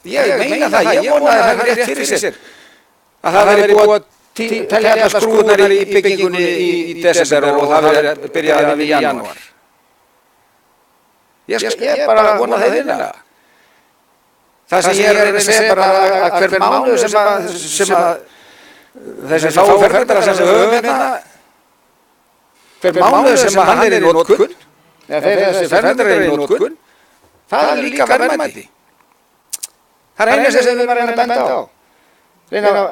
meina það, ég vona að það er rétt fyrir sér. Að það veri búið að telja allar skrúðnar í byggingunni í desember og það veri byrjað í janúar. Ég bara vona það einlega. Það sem ég er að segja bara að hver mánuð sem að þessi fáferðara sem við höfum hérna, hver mánuð sem að hann er í notkun, eða þessi ferðara er í notkun, það er líka verðmæti. Það er einu sem við erum að reyna að benda á. Reyna að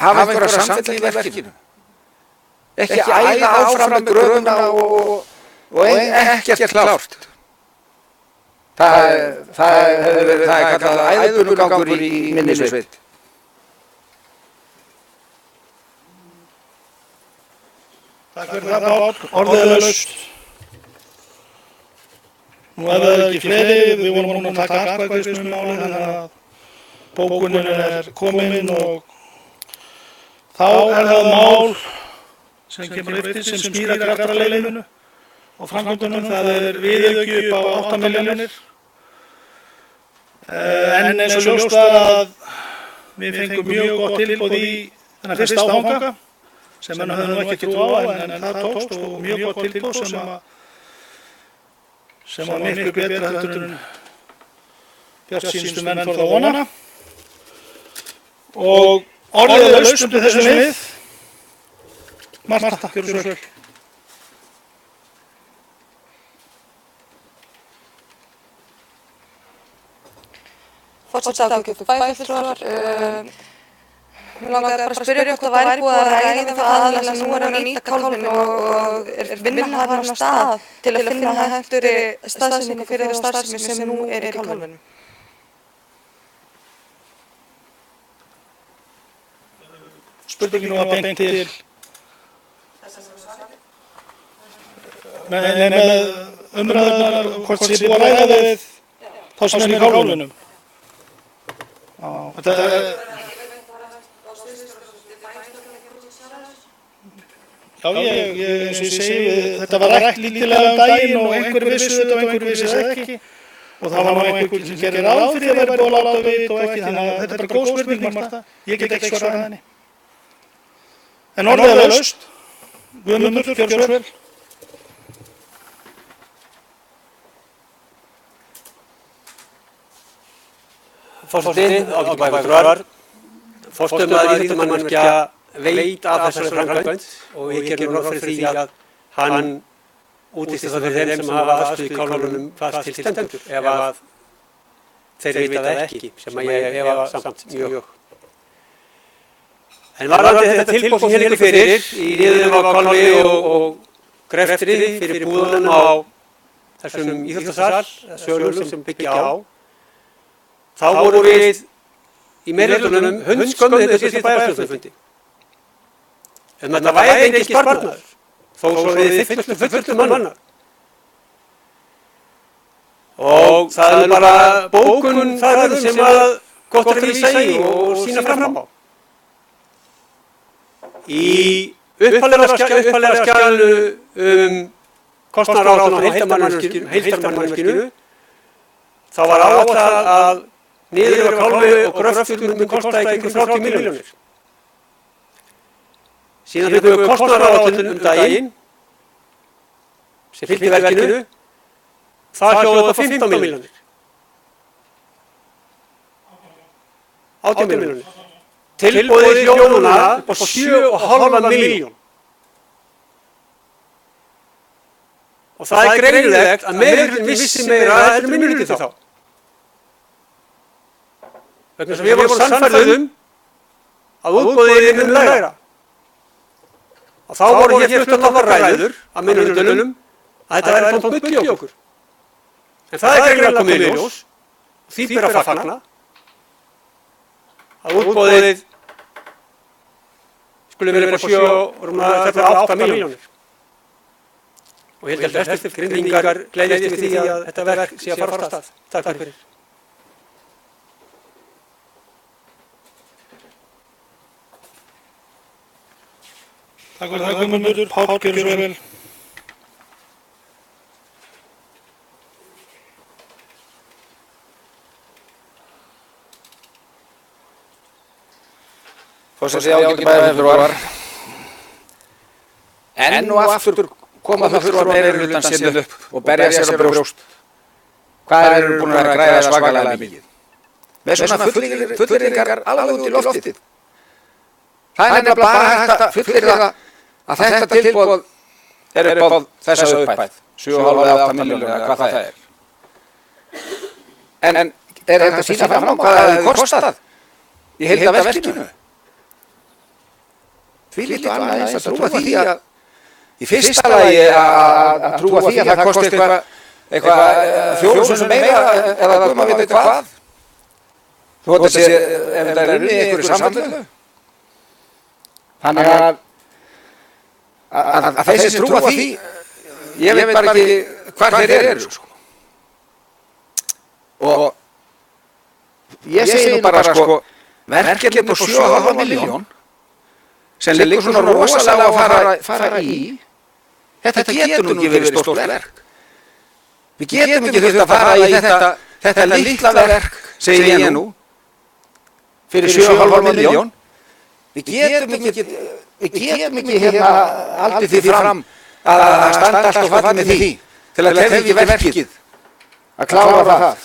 hafa einhverja samfellu í verkinu. Ekki æða áfram með gröfuna og ekkert klárt. Það er kallað æðunugangur í minni sveit. Takk fyrir það, Páll. Orðið er laust. Nú ef það er ekki fleiri, við vorum núna að taka atkvæðagreiðslu málið, þannig að bókunin er komin og þá er það mál sem kemur eftir sem stýra rekstrarleyfinu og framkvæmdunum. Það er viðauki upp á 8 milljónir. En eins og ljóst var að við fengum mjög gott tilboð í þennan fyrsta áfanga sem menn höfðu ekki trú á, en það tókst og mjög gott tilboð sem var miklu betra heldur en bjartsýnustu menn fóru að vona. Og orðið er laust undir þessum við. Marta, gjörðu svo vel. Forseti ágætu bæjarfulltrúar, mig langaði bara að spyrja hvort það væri búið að ræða við þá aðila sem nú eru að nýta kálfinn og er vinna hafin á stað til að finna hentugri staðsetningu fyrir þá starfsemi sem nú er í kálfinum. Spurningin var beint til með umræðunar hvort sé búið að ræða við þá sem er í kálfinum. Já, eins og ég segi, þetta var rætt lítilega daginn og einhverju vissu þetta og einhverju vissi það ekki og það var einhver sem gerir ráð fyrir að vera búið að láta vita og ekki, þannig að þetta er bara góð spurning, Marta. Ég get ekki svarað henni. En orðið er laust. Guðmundur, gjörðu svo vel. Forseti, ágætu bæjarfulltrúar, forstöðumaður íþróttamannvirkja veit af þessari framkvæmd og ég geri ráð fyrir því að hann útlisti það fyrir þeim sem hafa aðstöðu í kálfunum hvað til stendur ef að þeir vita það ekki, sem að ég hefa samt mjög. En varðandi þetta tilboð sem hér liggur fyrir í niðurinn á kálfi og greftri fyrir búðunum á þessum íþróttasal, sölum sem byggja á, þá vorum við í meirihlutanum hundskömmuð þetta síðasta bæjarstjórnarfundi. En þetta væri engin sparnaður, þó svo við fullum manna. Og það er bara bókun þar sem að gott er að vísa í og sína fram á. Í upphaflega skjalinu kostnaðaráætlun á heildarmannvirkinu þá var áætlað að niður á kálfi og gröftur mun kosta í kringum 30 milljónir. Síðan fengum við kostnaðaráætlun daginn sem fylgdi verkinu. Það hljóðaði upp á 15 milljónir. 18 milljónir. Tilboðið hljóðaði núna upp á 7,5 milljón. Og það er greinilegt að meirihlutinn vissi meira en minnihlutinn þá. Vegna þess að við vorum sannfærð að útboðið yrði mun lægra. Og þá voru hér fluttar ræður af minnihlutunum að þetta væri tómt bull í okkur. En það er greinilega komið í ljós, því ber að fagna, að útboðið skulle verið upp á 7,8 milljónir. Og ég held að eftir Grindvíkingar gleðjast yfir því að þetta verk sé að fara af stað. Takk fyrir. Takk fyrir það, Guðmundur. Páll, gjörðu svo vel. Forseti ágætu bæjarfulltrúar, enn og aftur koma fulltrúar meirihlutans hérna upp og berja sér á brjóst. Hvað eru búin að græða svakalega mikið? Með svona fullyrðingar alveg út í loftið. Það er nefnilega bara hægt að fullyrða að þetta tilboð er upp á þessa upphæð, 7,5 eða 8 milljónir eða hvað það er. En er þetta að sýna fram á hvað það hefur kostað í heildarverkinu? Því lítu annað eins að trúa því að í fyrsta lagi að trúa því að það kosti eitthvað 4 sinnum meira eða að maður veit hvað. Þú hótt að sé ef það er unnið í einhverju samfélögu. Þannig að þeir sem trúa því, ég veit bara ekki hvar þeir eru. Og ég segi nú bara verkefni upp á 7,5 milljón sem liggur svona rosalega að fara í, þetta getur nú ekki verið stórt verk. Við getum ekki þurft að fara í þetta litla verk, segi ég nú, fyrir 7,5 milljón. Við getum ekki hérna haldið því fram að standa allt og falla með því til að tefja verkið, að klára það.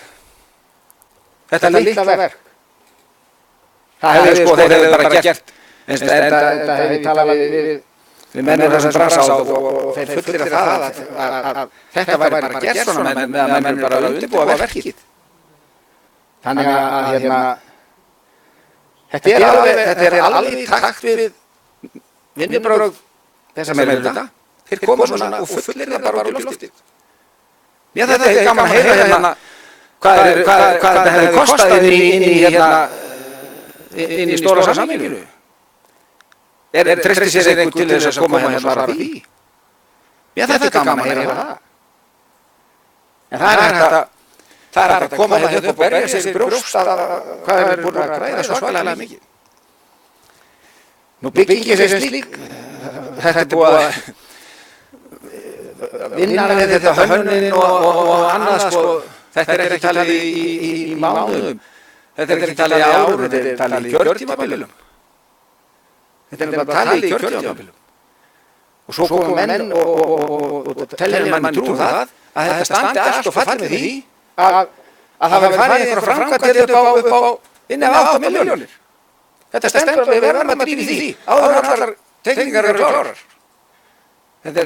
Þetta litla verk. Það hefur bara gert. Þetta hef ég talað við mennir þessum bransa og þeir fullir það að þetta væri bara gert svona meðan menn bara undirbúa verkið. Þannig að þetta er alveg í takt við vinnubrögð þessa meirihluta. Þeir koma svona og fullir það bara út í loftið. Mér þetta er gaman að heyra hérna hvað þetta hefði kostað inn í stóra samhenginu. Treysti sér einhver til þess að koma hérna og svara því? Já, þetta er gaman að heyra það. En það er hægt að koma hérna upp og berja sér í brjóst að hvað er búin að græða svakalega mikið. Nú byggingin sem slík, þetta er búið að vinna við þetta hönnunin og annað þetta er ekki talið í mánuðum, þetta er ekki talið í árum, þetta er talið í kjörtímabilum. Þetta er bara talið í kjörtímabilum. Og svo koma menn og tellir mann trú það að þetta standi allt og falli með því að það var farið einhverja framkvæmdir upp á inni af 8 milljónir. Þetta stendur að við verðum að drífa í því áður en allar teikningar eru klárar. Þetta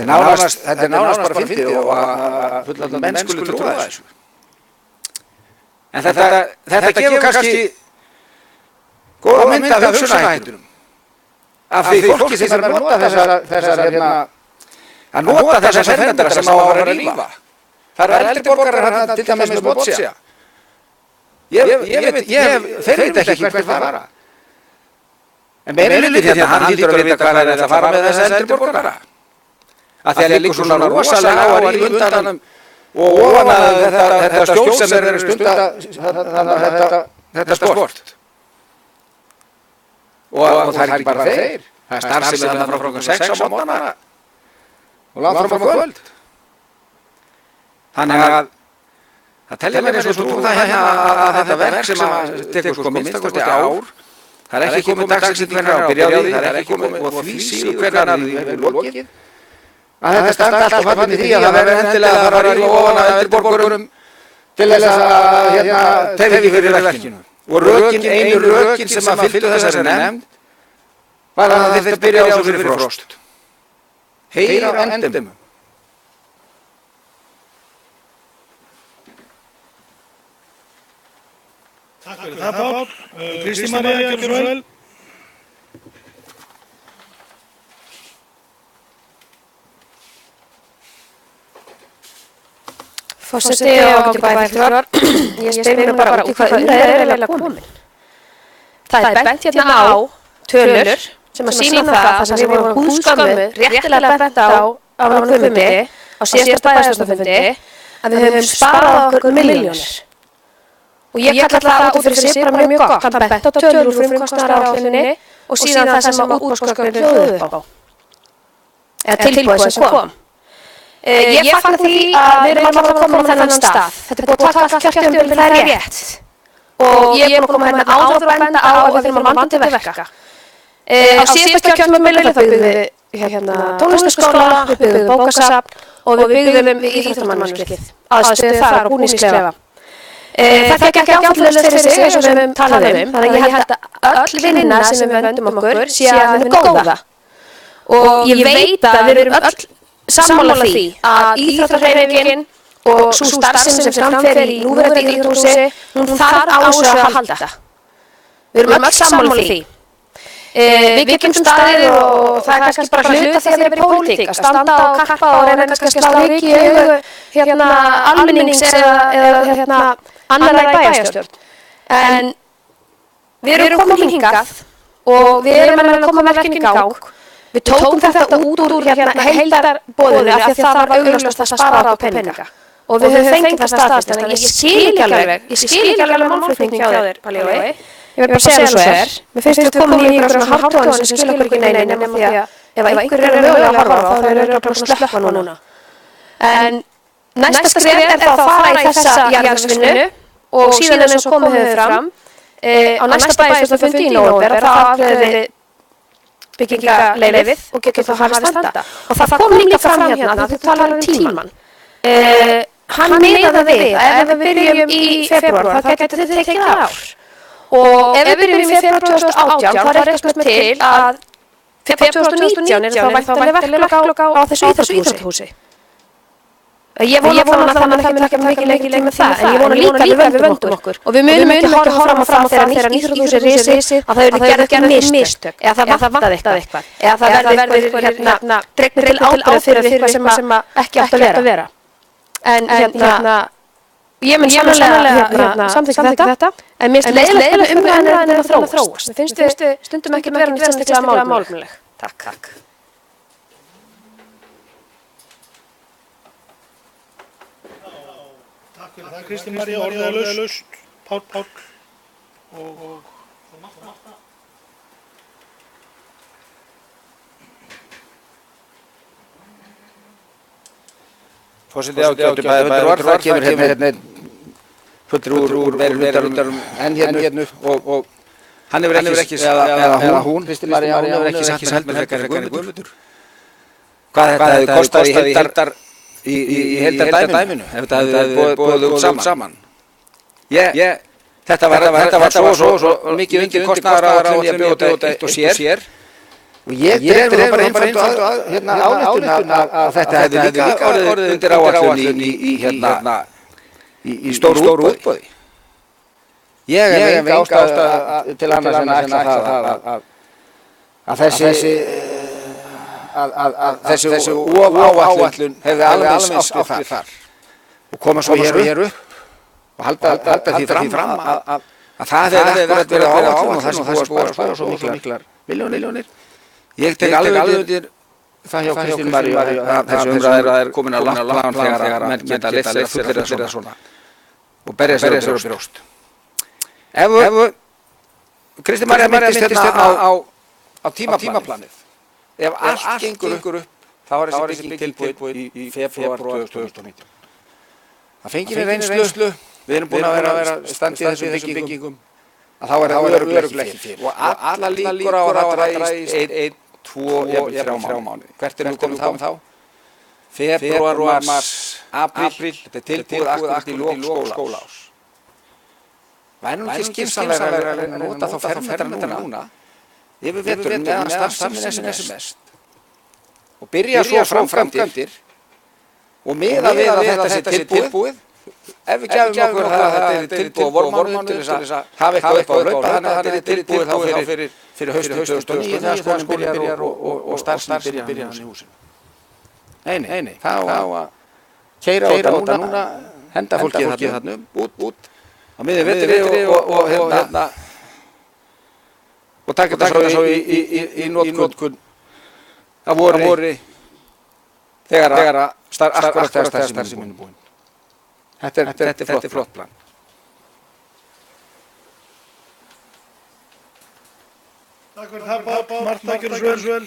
er nánast bara fyndið og að fullorðnir menn skulu trúa þessu. En þetta gefur kannski góða mynd af hugsunarhættunum. Af því fólki sem er að nota þessar fermendara sem á að vera að rífa. Það eru eldri borgarar til dæmis með Boccia. Þeir veit ekki hvert það fara. En meirihlutinn hérna, hann lítur að vita hvað er að fara með þessa eldri borgara. Að því að líkur svona rosalega á að rífa undan og ofan að þetta skjól sem þeir eru stunda þetta sport. Og það er ekki bara þeir. Það er starfsemi þarna frá klukkan 6 á morgnana og langt fram á kvöld. Þannig að það telja mér eins og trú það hérna að þetta verk sem tekur sko minnstakosti ár, það er ekki komið dagsetning hvernig á að byrja á því, það er ekki komið og því síður hvernig að því hefur lokið, að þetta standa allt og fallið því að það verður endilega að fara að rífa ofan að eldri borgurum til þess að tefja fyrir verkinu. Og einu rökin sem að fylgdu þessari nefnd var að það þurfti að byrja á þessu fyrir frost. Heyr á endum. Takk fyrir það, Páll. Kristín María, gjörðu svo vel. Forseti og ágætu bæjarfulltrúar, ég spyr mig bara út í hvað umræða er eiginlega komin. Það er bent hérna á tölur sem að sýna það sem við vorum húsgömmuð, réttilega bent á fundi, á síðasta bæjarstjórnarfundi, að við höfum sparað okkur milljónir. Og ég kalla það út fyrir sig bara mjög gott. Hann bent á tölur úr frumkostnaðaráætluninni og síðan það sem að útboðsgögnin hljóðuðu upp á. Eða tilboðið sem kom. Ég fagna því að við erum alltaf að koma á þennan stað. Þetta er búið að taka allt kjörtímabilið, það er rétt. Og ég er búin að koma hérna áður að benda á að við þurfum að vanda til verka. Á síðasta kjörtímabilið þá byggðum við tónlistarskóla, við byggðum bókasafn og við byggðum íþróttamannvirkið. Aðstöðu þar og búningsklefa. Þetta gekk ekki áfallega fyrir sig eins og við höfum talað þannig að ég held að öll vinna sem við vendum okkur sé að við erum góða. Og ég veit að við erum öll sammála því að íþróttahreyfingin og sú starfsemi sem framfer í núverandi íþróttahúsi, hún þarf á þessu að halda. Við erum öll sammála því. Við getum staðið og það er kannski bara hluta því að við erum í pólitík, að standa og kappa og reyna kannski að slá ryki í augu almennings eða annarra í bæjarstjórn. En við erum komin hingað og við erum að koma verkinn í gang. Við tókum þetta út úr heildarboðinu af því að það var augljóst að spara á peninga. Og við höfum fengið það staðfest, þannig að ég skil ekki alveg málflutning hjá þér, Palli Jói. Ég vil bara segja það svo er. Mér finnst við komin í einhverjum svona hártóðan sem skil okkur ekki neina nema því að ef einhver eru mögulega að horfa þá eru bara að sleppa núna. En næsta skref er þá að fara í þessa jarðvegsvinnu og síðan eins og komið hefur fram á næsta bæjarstjórnarfundi í nóvember þá afgreiðum við byggingarleyfið og getur þá hafið standa. Og það kom líka fram hérna að þú talar tíman. Hann miðaði við að ef við byrjum í febrúar þá getur þið tekið ár. Og ef við byrjum í febrúar 2018 þá reiknast með til að febrúar 2019 er þá væntanleg verklok á þessu íþróttahúsi. Ég vona að það mun ekki taka mikið tíma með það, en ég vona líka að við vöndum okkur. Og við munum ekki horfa fram á þegar nýtt íþróttahús er risið að það eru gerð mistök, eða það vantaði eitthvað, eða það verður dregnir til ábyrgð fyrir eitthvað sem ekki átt að vera. En ég mun sannlega samþykkja þetta, en mér finnst leiðilegt umræðan að þróast. Mér finnst við stundum ekki vera sérstaklega málefnaleg. Takk. Það er Kristín María orðalaust, Páll og Forseti ágætu bæjarfulltrúar, það kemur hérna fulltrúi úr meirihlutanum enn hérna og hann hefur ekki, eða hún, Kristín María, hún hefur ekki sagt með frekar en Guðmundur. Hvað þetta hefði kostað í heildar í heildardæminu, ef þetta hefði boðið út saman. Þetta var svo mikið kostnaðar á því að bjóða þetta eitt og sér. Og ég dref bara einfaldu ályktun að þetta hefði líka orðið undir áætlun í stóru útboði. Ég hef enga ástæðu til annars en að ætla að þessi áætlun hefði alveg átt við þar. Og koma svo hér upp og halda því fram að það hefði verið áætlun og það sem búið að spara svo miklar milljónir. Ég tek alveg undir það hjá Kristín Maríu að þessi umræða er komin að langt plan þegar menn geta leyft sér fullyrða svona og berja sér á brjóst. Ef Kristín María myndist hérna á tímaplanið, ef allt gengur upp, þá er þessi bygging tilbúið í febrúar 2019. Það fengið við reynslu, við erum búin að vera standið í þessum byggingum, að þá er það örugglega ekki til. Og alla líkur á að það drægist 1, 2, 3 mánuði. Hvert er nú komið þá? Febrúar, mars, apríl, þetta er tilbúið akkurat í lok skólaárs. Það er nú ekki skynsamlega að vera að nota þá fermetana núna yfir veturinn meðan starfsemin er sem mest og byrja svo framkvæmdir og miða við að þetta sé tilbúið. Ef við gefum okkur að þetta er tilbúið á vormánuðum til þess að hafa eitthvað upp á hlaupa, þannig að þetta er tilbúið þá fyrir haustið 2009 þegar skólinn byrjar og starfsmenn byrjar í húsinu. Nei, þá að keyra á þetta núna henda fólkið þarna út á miðjum vetri og taka þetta svo í notkun að vori þegar akkurat þegar starfsemin er búin. Þetta er flott plan. Takk fyrir það, Páll. Marta, gjörðu svo vel.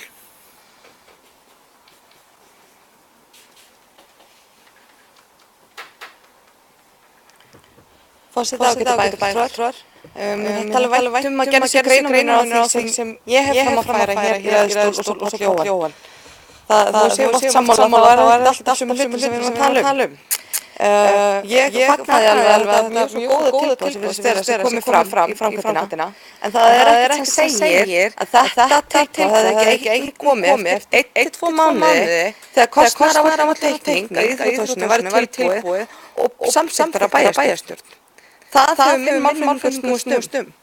Forseti ágætu bæjarfulltrúar. Ég tala vænt að gera sér greinarmunur á því sem ég hef fram að færa hér í ræðustól og svo Jóhann. Þú séu oft sammála, þá er þetta alltaf hlutum sem við erum að tala um. Ég fagnaði alveg að þetta er mjög góða tilbúið sem komið fram í framkvæmdina, en það er ekkert sem segir að þetta tilbúið hefði ekki komið eftir 1-2 mánuði þegar kostnaðaráætlun teikning að íþróttahúsinu væri tilbúið og samsettar af bæjarstjórn. Það hefur málflutningur snúist um.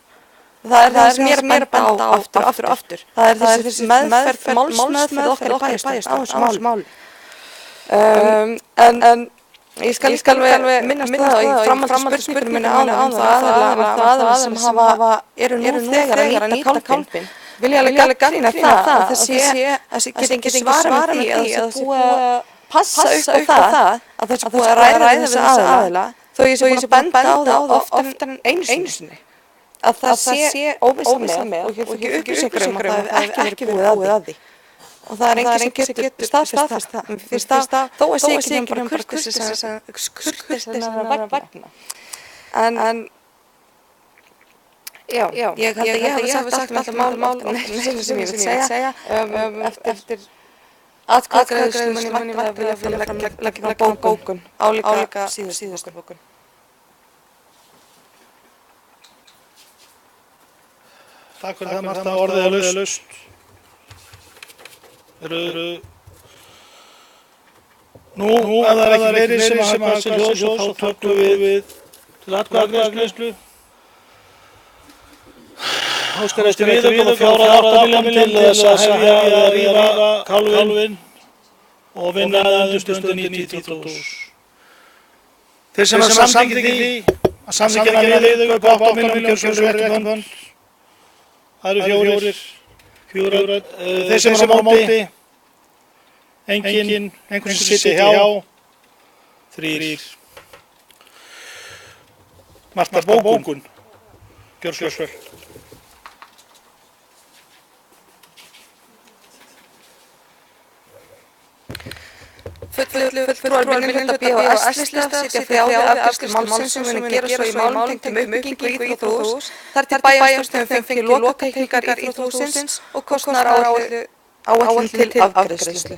Það er það sem ég er að benda á aftur og aftur. Það er þessi málsmeðferð okkar í bæjarstjórn á þessu máli. En ég skal alveg minnast það og í framhaldi spurningunum minni áðan það aðalega sem eru nú þegar að nýta kálfinn. Vil ég alveg gagnrýna það að þessi get ekki svara með því að þessi búið að passa upp á það að þessi búið að ræða þessi aðila þó ég sé benda á það oftar en einu sinni. Að það sé óvissa með og ekki upplýsingar að það hef ekki verið búið að því. Og það er enginn sem getur staðfest það. Fyrst það, þó að sé ekki bara kurteislega vegna. En, já, ég held að ég hafi sagt með alltaf mál sem ég vil segja. Eftir atkvæðagreiðslu mun ég væntanlega vilja leggja fram bókun, álíka síðustu bókun. Takk fyrir það, Marta, orðið er laust. Nú, ef það er ekki fleiri sem hafa sér ljós, þá tökum við til atkvæðagreiðslu. Óskar eftir viðaukum og 4,8 milljónir til þess að hefja að rífa kálfinn og vinna undirstöðu 90.000. Þeir sem að samþykja því að samþykja viðaukum upp á 8 milljónir kjósa verkefni hönd. Það eru fjórir. Þeir sem er á móti, enginn, einhvern sem sitja hjá, 3. Marta, bókun, gjör svo vel. Fulltrúar minnihluta B og S-lista sitja þjá við afgreiðslu málsins sem muni gera svo í málum tengdum uppbyggingu íþróttahúss þar til bæjarstjórn fengi lokateikningar íþróttahússins og kostnaðaráætlun til afgreiðslu.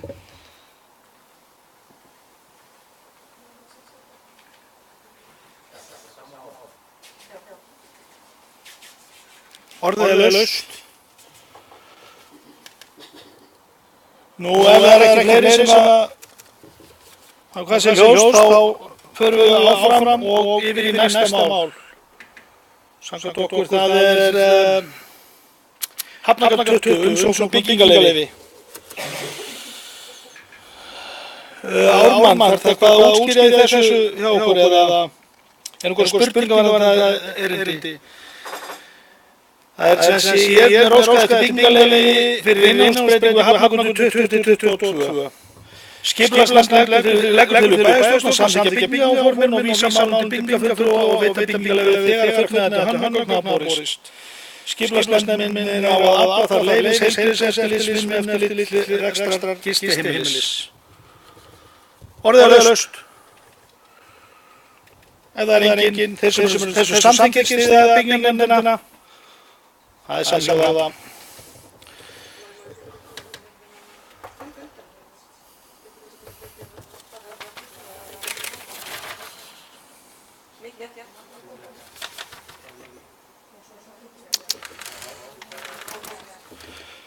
Orðið er laust. Nú, ef það er ekki fleiri sem að hvað sé ljós, þá förum við áfram og yfir í næsta mál. Samkvæmt okkur það er Hafnargata 20, umsókn byggingarleyfi. Ármann, þarf það eitthvað að útskýra í þessu hjá okkur eða er einhver spurningar varðandi erindi? Það er sem sé, ég er óskað eftir byggingarleyfi fyrir innanlandsbreytingu Hafnargata 20-22. Skipulagsnefnd leggur til bæjarstjórn að samþykkja byggingaráformin og vísa málum til byggingarfulltrúa og veita byggingarleyfi þegar fullnægjandi hönnunargögn hafa borist. Skipulagsnefndin minnir á að afla þarf leyfis heilbrigðiseftirlits, vinnueftirlits, rekstrar gistiheimilis. Orðið er laust. Ef það er enginn, þessu samþykkja styðja byggingarnefndina, það er sammála.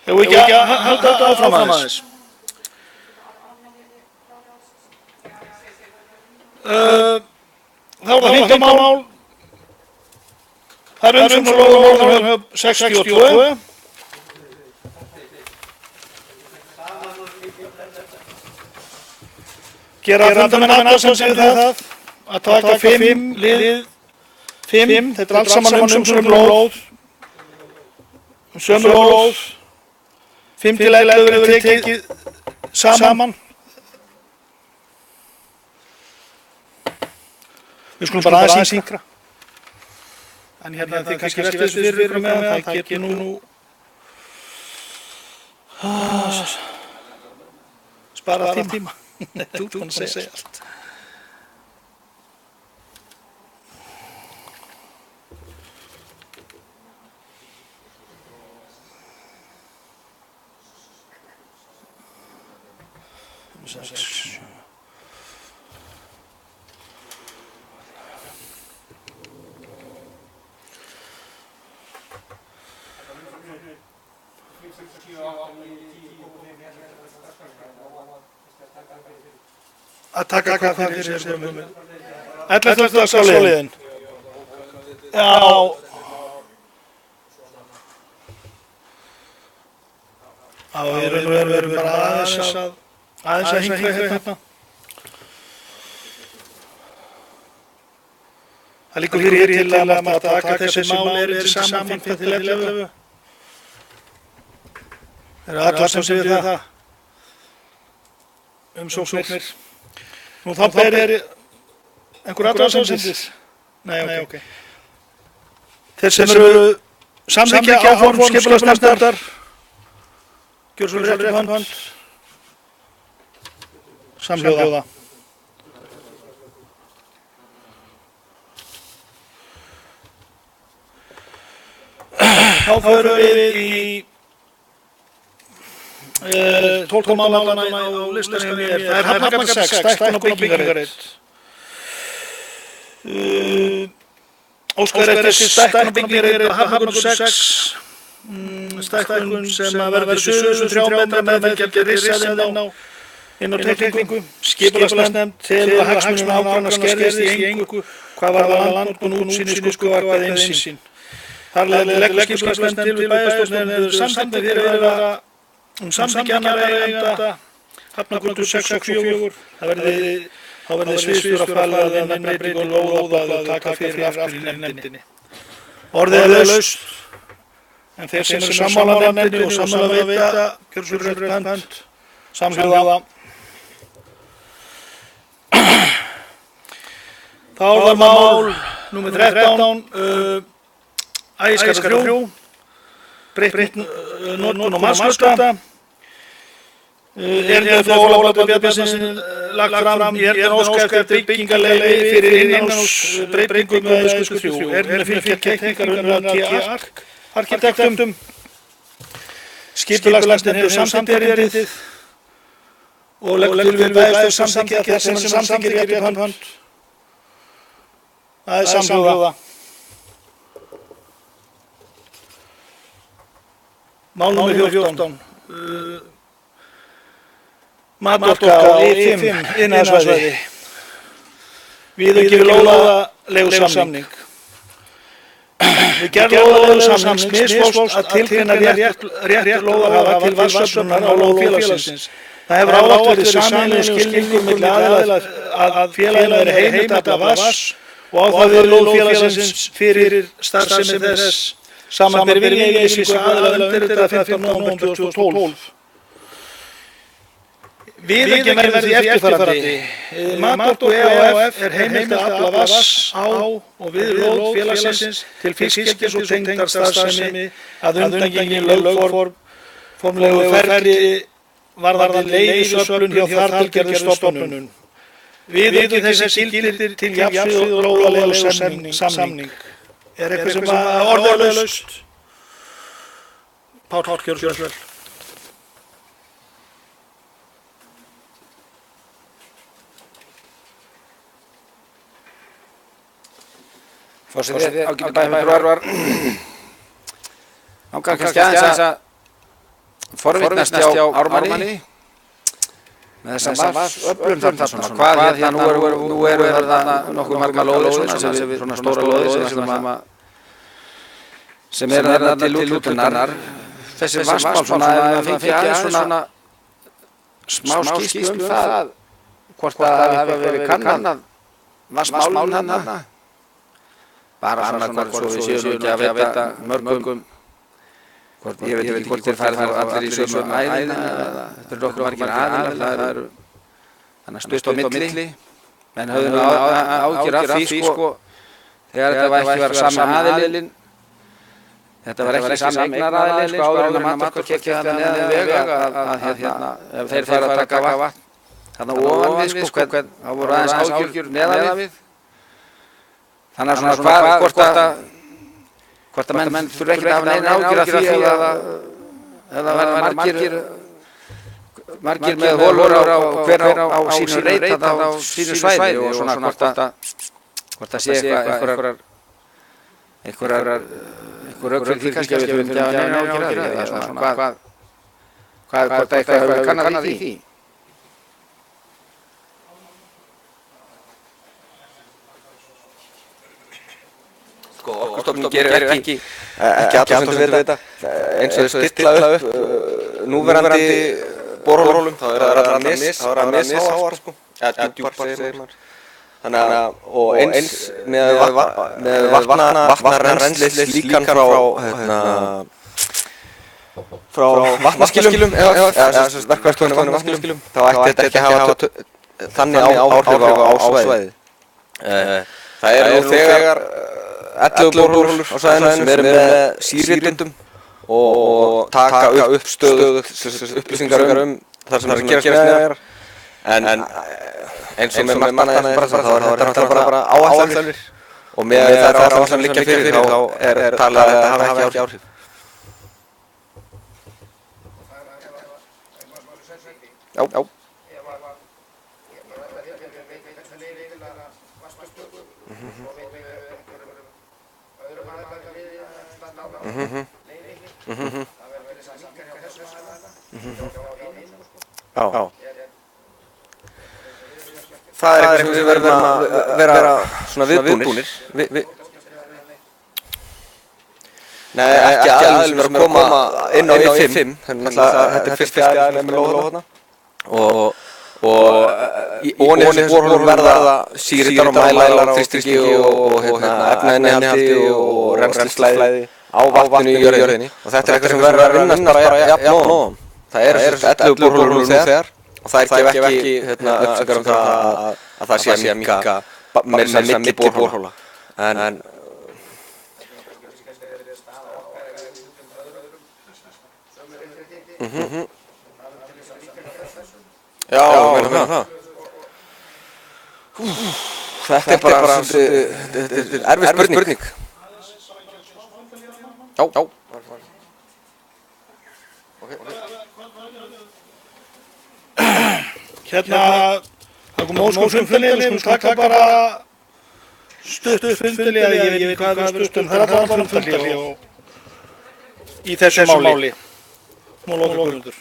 Hefur við ekki að halda þetta áfram aðeins? Þá er það 15 mál. Það er umsókn og Norðurhöfn 62. Gera fundamenn alla sem segir það að taka 5 lið, 5, þetta er allt saman sömu lóð, sömu lóð, 5 til 11 verður tekið saman. Við skulum bara aðeins yngra. En hérna þið kannski veltu þessu fyrir ykkur með það getur nú spara tíma. Þú ert búinn að segja allt. Að taka hvað fyrir sér hugmynd. 11. dagskrárliðinn. Já. Við erum bara aðeins að hengja hérna. Það liggur hér til að taka þessi mál eru saman 5 til 11. Það eru allar sem segir það. Umsóknir. Nú þá ber einhver athugasemdir. Nei, ok. Þeir sem eru samþykkja áform skipulagsnefndar, gjörðu svo rétt upp hönd, samhljóða. Þá förum við í 12 málana á listanum það er Hafnargata 6, stækkun og byggingarrit. Óskar eftir stækkun og byggingarrit á Hafnargata 6, stækkun sem að verður 703 metra með fylgjandi risað inn á teikningu. Skipulagsnefnd telur að hagsmunum nágranna skerðist í engu hvað varðar landnotkun, útsýni, skuggavarp eða innsýn. Þar leggur skipulagsnefnd til við bæjarstjórn samþykktir fyrir að vera samþykki annarra eigenda Hafnargötu 6 og 4. Þá verði sviðsstjóra falið að vinna breytingu og lóða og taka fyrir aftur í nefndinni. Orðið er laust, en þeir sem eru sammála nefndinni og sammála veita, gjörðu svo rétt hönd, samhljóða. Þá var mál númer 13, Ægisgata 3, breytt notkun á Marsgötu. Erindið frá Ólafur Bjarnasyni lagt fram í óskar eftir byggingarleyfi fyrir innanhúsbreytingum við Ægisgötu 3. Erindið fylgja teikningar unnar T. Arkitektum. Skipulagsnefndin hefur samþykkt erindið og leggur til við bæjarstjórn samþykki að þeir sem samþykkir rétt upp hönd. Það er samhljóða. Mál númer 14. Matorka á E5 iðnaðarsvæði. Viðauki við lóðaleigusamning. Við gerð lóðaleigusamnings misfórst að tilgreina rétt lóðahafa til vatnssöfnunar á lóð félagsins. Það hefur ávallt verið sameiginlegur skilningur milli aðila að félaginu er heimilt að afla vatns og á það við lóð félagsins fyrir starfsemi þess. Samanber viljayfirlýsingu aðila undirritaða 15. nóvember 2012. Viðaukin verður því eftirfarandi. Matorku e.h.f. er heimilt að afla vatns á og við lóð félagsins til fiskeldis og tengdar starfsemi að undangengnu lögformlegu ferli varðandi leyfisöflun hjá þar til gerðri stofnun. Viðauki þessi gildir til jafns við lóðaleigusamning. Er eitthvað sem orðalaust? Páll, gjörðu svo vel. Forseti, ágætu bæjarfulltrúar, langar kannski aðeins að forvitnast hjá Ármanni með þess að öflun þarna svona, hvað hérna nú eru þarna nokkuð marga lóðir svona stóra lóðir sem eru þarna til úthlutunar. Þessi vatnsmál svona, ef það fengi aðeins svona smá skýrslu það, hvort það hafi verið kannað vassmálun þarna. Bara svona hvort svo við séum ekki að veita mörgum, ég veit ekki hvort þeir færi þá allir í sömu æðina eða þetta eru nokkuð margir aðilar, það eru þannig stutt á milli, menn höfðu nú ágjör af því sko, þegar þetta var ekki verið sami aðilinn, þetta var ekki sami eignaraðilinn sko áður en að maturkirkja þarna neðan vega að ef þeir færi að taka vatn þarna ofan við sko, þá voru aðeins ágjör neðan við. Þannig að svona hvort að menn þurfa ekki að hafa neina ágjur af því eða væri margir með holur hver á sínu reit á sínu svæði og svona hvort að sé einhverjar rök fyrir því kannski að við þurfum ekki að hafa neina ágjur af því eða svona hvort eitthvað hefur kannað í því. Orkustofnun gerir ekki alltaf við þetta eins og þau stilla upp núverandi borholum, þá er það að misháar sko, eða djúpar segir maður. Þannig að, og eins með vatnarennslis líkan frá vatnaskilum, eða verkvæðstofunni vatnaskilum, þá ætti þetta ekki að hafa þannig áhrif á svæðið. Það er nú þegar 11 borholur á svæðinu sem eru með sýrrindum og taka upp upplýsingar þar sem er að gerast neðar. En eins og með margt annað þá er þetta bara áætlanir og með þær áætlanir sem liggja fyrir þá er talað að þetta hafi ekki áhrif. Já. Já. Það er eitthvað sem við verðum að vera svona viðbúnir. Nei, ekki aðeins verðum að koma inn á I5. Þetta er fyrsti aðeins með lóð þarna. Og ónir sem borholur verða sýritar og mælar á þrýstingi og efnainnihaldi og rennslisflæði á vatninu í jörðinni. Og þetta er eitthvað sem verður að vinnast bara jafn og það eru 11 borholur nú þegar og það er ekki upplýsingar að það sé að minnka meira milli borhola. En já, meina það. Þetta er bara erfið spurning. Já. Hérna, það kom óskum fundinni, við skulum taka bara stutt fundinni, ég veit ekki hvað við stuttum, það er allavega fundinni í þessu máli. Nú lokum Guðmundur.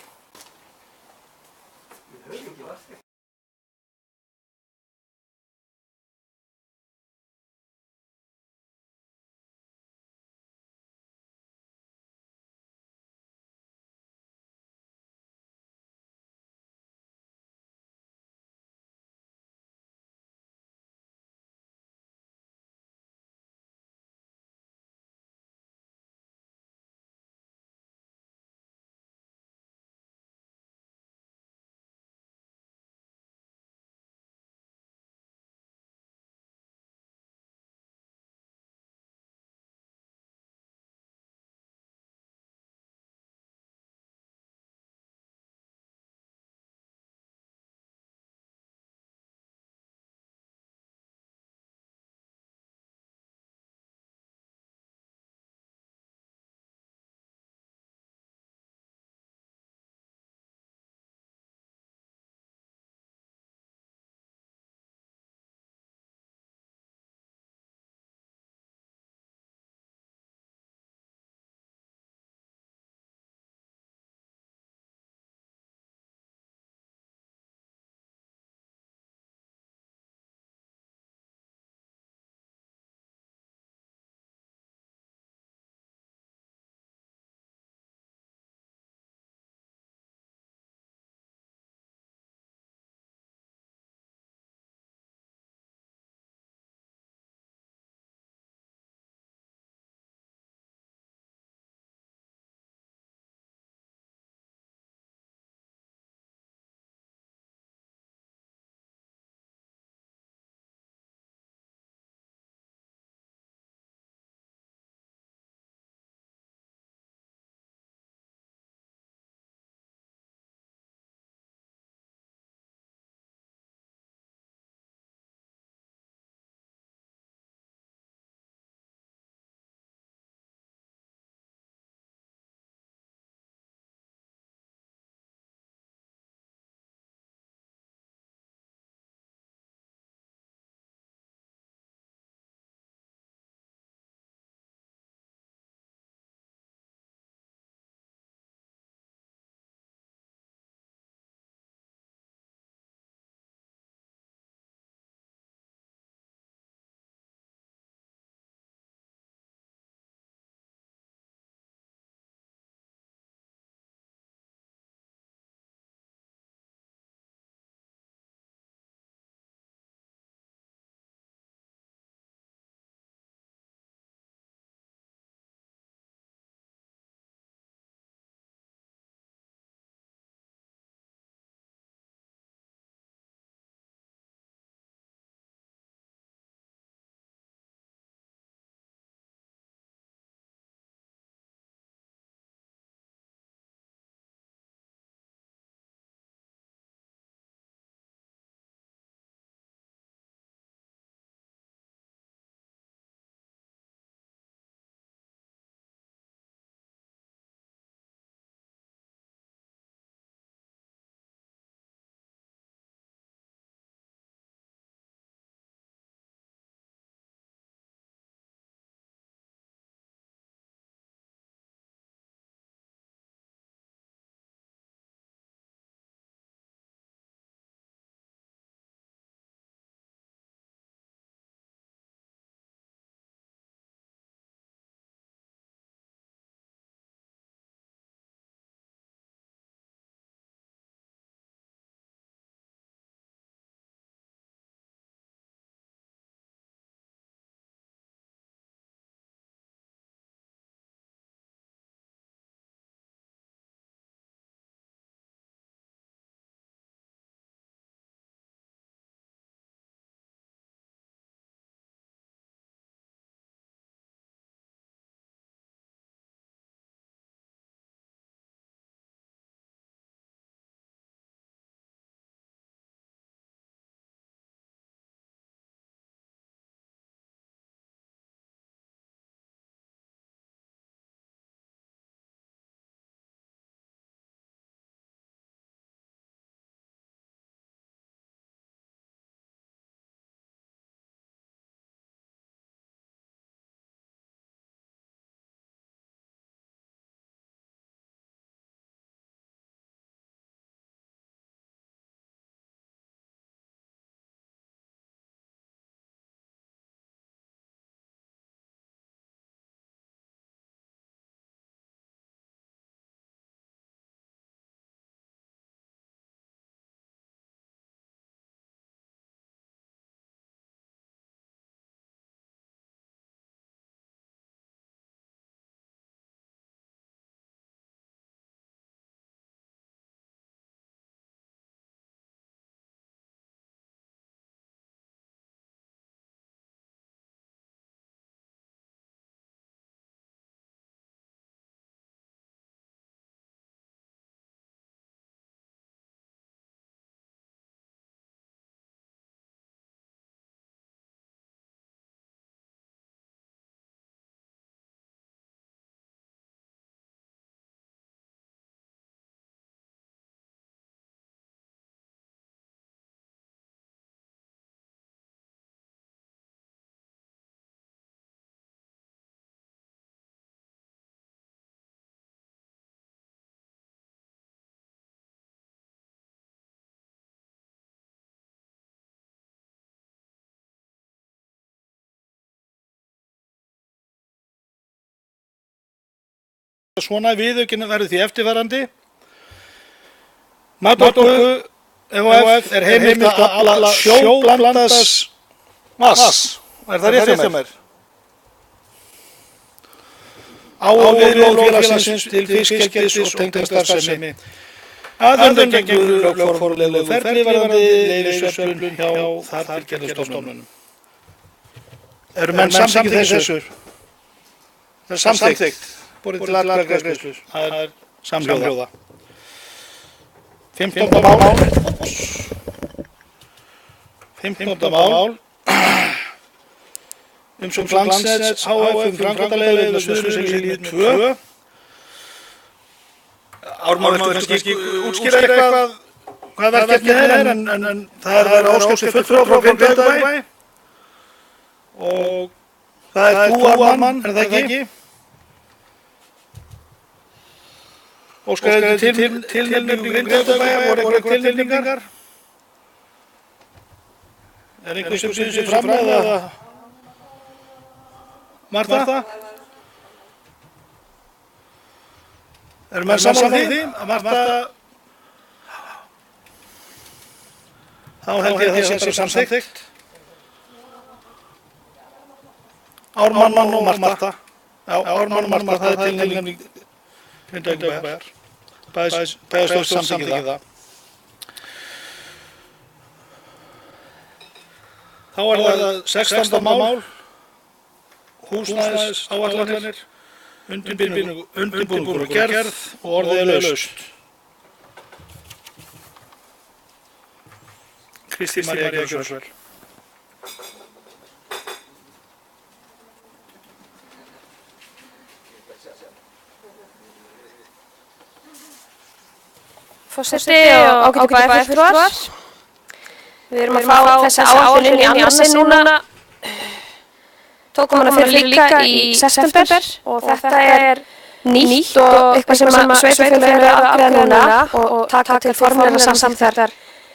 Svona viðaukinn verður því eftirfarandi. Matorku EHF er heimilt að afla sjóblandaðs vatns. Er það rétt hjá mér? Á viðlóð félagsins til fiskeldis og tengdrar starfsemi. Að undangengu lögformlegu ferli varðandi leyfisöflun hjá þar til gerðu stofnunum. Eru menn samþykkið þessu? Það er samþykkt. Borið til atkvæðagreiðslu. Það er samhljóða. 15. mál. Umsókn Landsnets HF framkvæmdaleyfi vegna Suðurnesjalínu 2. Ármann, viltu kannski útskýra eitthvað hvað verkefnið er, en það er verið óskast fulltrúa frá Grindavíkurbæ og það er þú, Ármann, er það ekki? Óskar tilnefningu Grindavíkurbæjar, voru einhverjar tilnefningar? Er einhver sem sýnir sig fram eða Marta? Erum menn sammála því að Marta, þá held ég að það sé samþykkt. Ármann og Marta. Já, Ármann og Marta, það er tilnefning Grindavíkurbæjar. Bæjarstjórn samþykkir það. Þá er það 16. mál. Húsnæðisáætlanir, undirbúningur og gerð og orðið er laust. Kristín María Gjörsvel. Forseti og ágætu bæjarfulltrúar. Við erum að fá þessa áætlun inn í annað sinn núna. Tókum hana fyrir líka í september og þetta er nýtt og eitthvað sem sveitarfélög eru að afgreiða núna og taka til formlegra samþykktar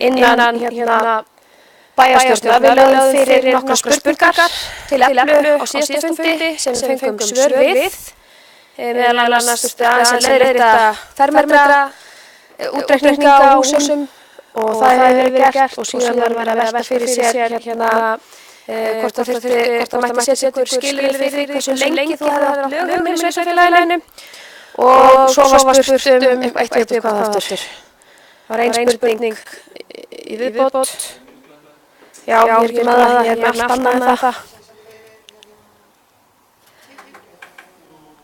innan bæjarstjórnar. Við lögðum fyrir nokkrar spurningar til Eflu á síðasta fundi sem við fengum svör við. Meðal annars þurfti aðeins að leiðrétta fermetra, útreikninga á húsum og það hefur verið gert og síðan var verið að velta fyrir sér hvort það mætti setja ykkur skilyrði fyrir hversu lengi þú hefði haft lögum í sveitarfélaginu og svo var spurt eitt veit hvað það aftur. Það var ein spurning í viðbót. Já, ég er ekki með það, ég er með allt annað með það.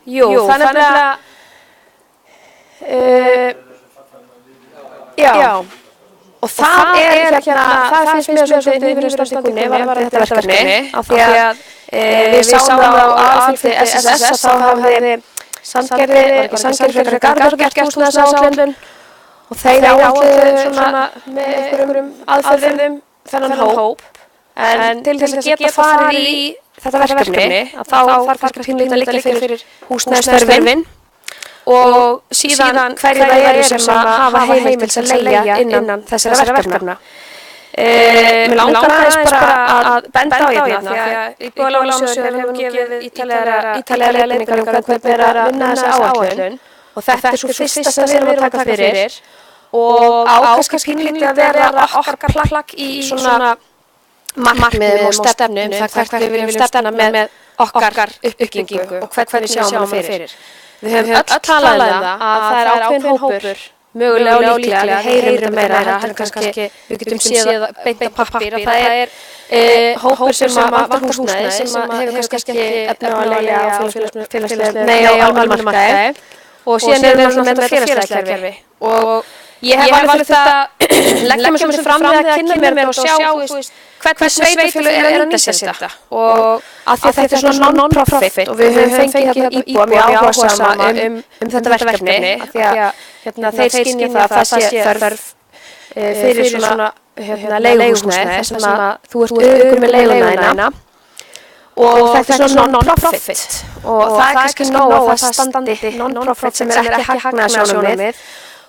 Jú, þannig að já. Og það er það finnst mér svolítið yfirstandingunni varðandi þetta verkefni af því að við sáum á aðalfundi SSS að þá hafði Sandgerði fyrir Garðar gert húsnæðisáætlun og þeir áætluðu svona með einhverjum aðferðum þennan hóp en til þess að geta farið í þetta verkefni að þá þarf kannski pínlítið að liggja fyrir húsnæðisþörfin og síðan hverju það eru sem að hafa heimild að leigja innan þessara verkefna. Mér langar aðeins bara að benda á því að Íbúðalánasjóður hefur gefið ítarlega leiðbeiningar hvernig er að vinna þessa áætlun og þetta er svo fyrsta sem við erum að taka fyrir og á kannski pínlítið að vera okkar plagg í svona markmiðum og stefnum það hvert við viljum stefna með okkar uppbyggingu og hvernig við sjáum hana fyrir. Við höfum öll talað um það að það er ákveðin hópur, mögulega og líklega, við heyrum meira heldur kannski, við getum séð beint á pappír að það er hópur sem vantar húsnæði sem hefur kannski ekki efni á að leigja á almenningsmarkaði og síðan erum við með þetta félagslega kerfi og ég hef alveg þurft að leggja mér svolítið fram við að kynna mér og sjá hvernig sveitarfélög er að nýta sér þetta og að því að þetta er svona non-profit og við höfum fengið hérna íbúa mjög áhugasama þetta verkefni af því að þeir skynja það að það sé þörf fyrir svona leiguhúsnæði þess að þú ert öruggur með leiguna þína og þetta er svona non-profit og það er kannski nóg að það standi non-profit sem er ekki hagnaðarsjónarmið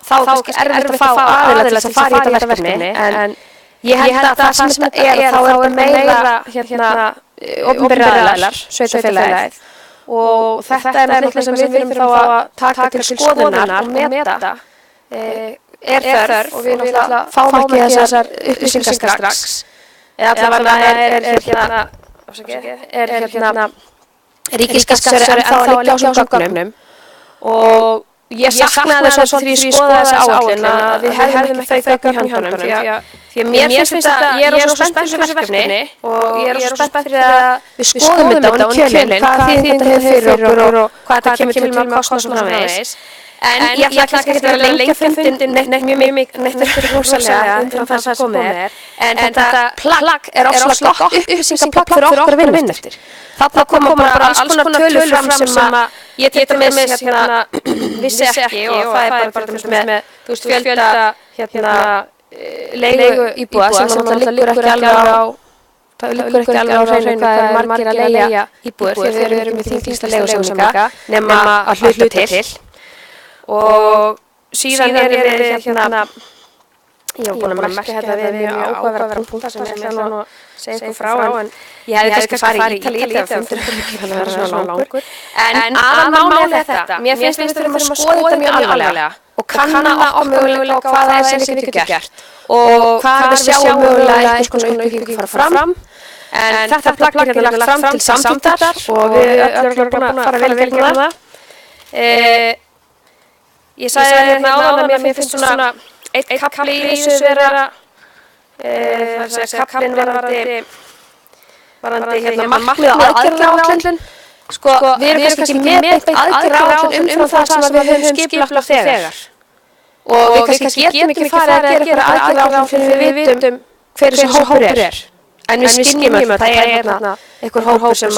þá er kannski erfitt að fá aðila til að fara í þetta verkefni en ég held að það sem þetta er þá er þetta meira opinberir aðilar, sveitarfélagið og þetta er náttúrulega sem við þurfum þá að taka til skoðunar og meta er þörf og við náttúrulega fáum ekki þessar upplýsingar strax eða allavega er hérna ríkisskattstjóri ennþá að liggja á þessum gögnum og ég saknaði þess að því skoða þessa áætlun að við hefðum ekki þau gögn í höndunum því að mér finnst þetta, ég er svo spennt fyrir þessu verkefni og ég er svo spennt fyrir að við skoðum þetta og kjölinn hvað þetta hefur fyrir okkur og hvað þetta kemur til með að kostna svona framvegis. En ég ætla kannski ekki að vera lengi að fundin neitt fyrir húsalega umfram það sem komið en þetta plagg er ofsalega gott upplýsingaplagg fyrir okkur að vinna eftir. Þarna koma bara alls konar tölur fram sem að ég til dæmis vissi ekki og það er bara með fjölda leigu íbúða sem náttúrulega liggur ekki alveg á hreinu hvað er margir að leigja íbúður því við erum í þingista leigusamninga nema að hluta til og síðan er við ég var búin að merka þetta við mjög áhugaverðan punktar sem ég ætla nú að segja ykkur frá en ég hefði kannski farið í það fundur að vera svona langur en aðalmálið er þetta mér finnst við þurfum að skoða þetta mjög alvarlega og kanna okkur mögulega og hvað það er sem við getum gert og hvað við sjáum mögulega einhvers konar uppbygging fara fram en þetta plagg er hérna lagt fram til samþykktar og við öll erum búin að fara vel í gegnum það. Ég sagði hérna áðan að mér finnst svona eitt kafli í þessu vera kaflinn varðandi hérna markmið og aðgerðaáætlun. Sko, við erum kannski ekki með beint aðgerðaáætlun umfram það sem við höfum skipulagt þegar. Og við kannski getum ekki farið að gera eitthvað aðgerðaáætlun fyrir við vitum hver þessi hópur er. En við skynjum öll, það er hérna einhver hópur sem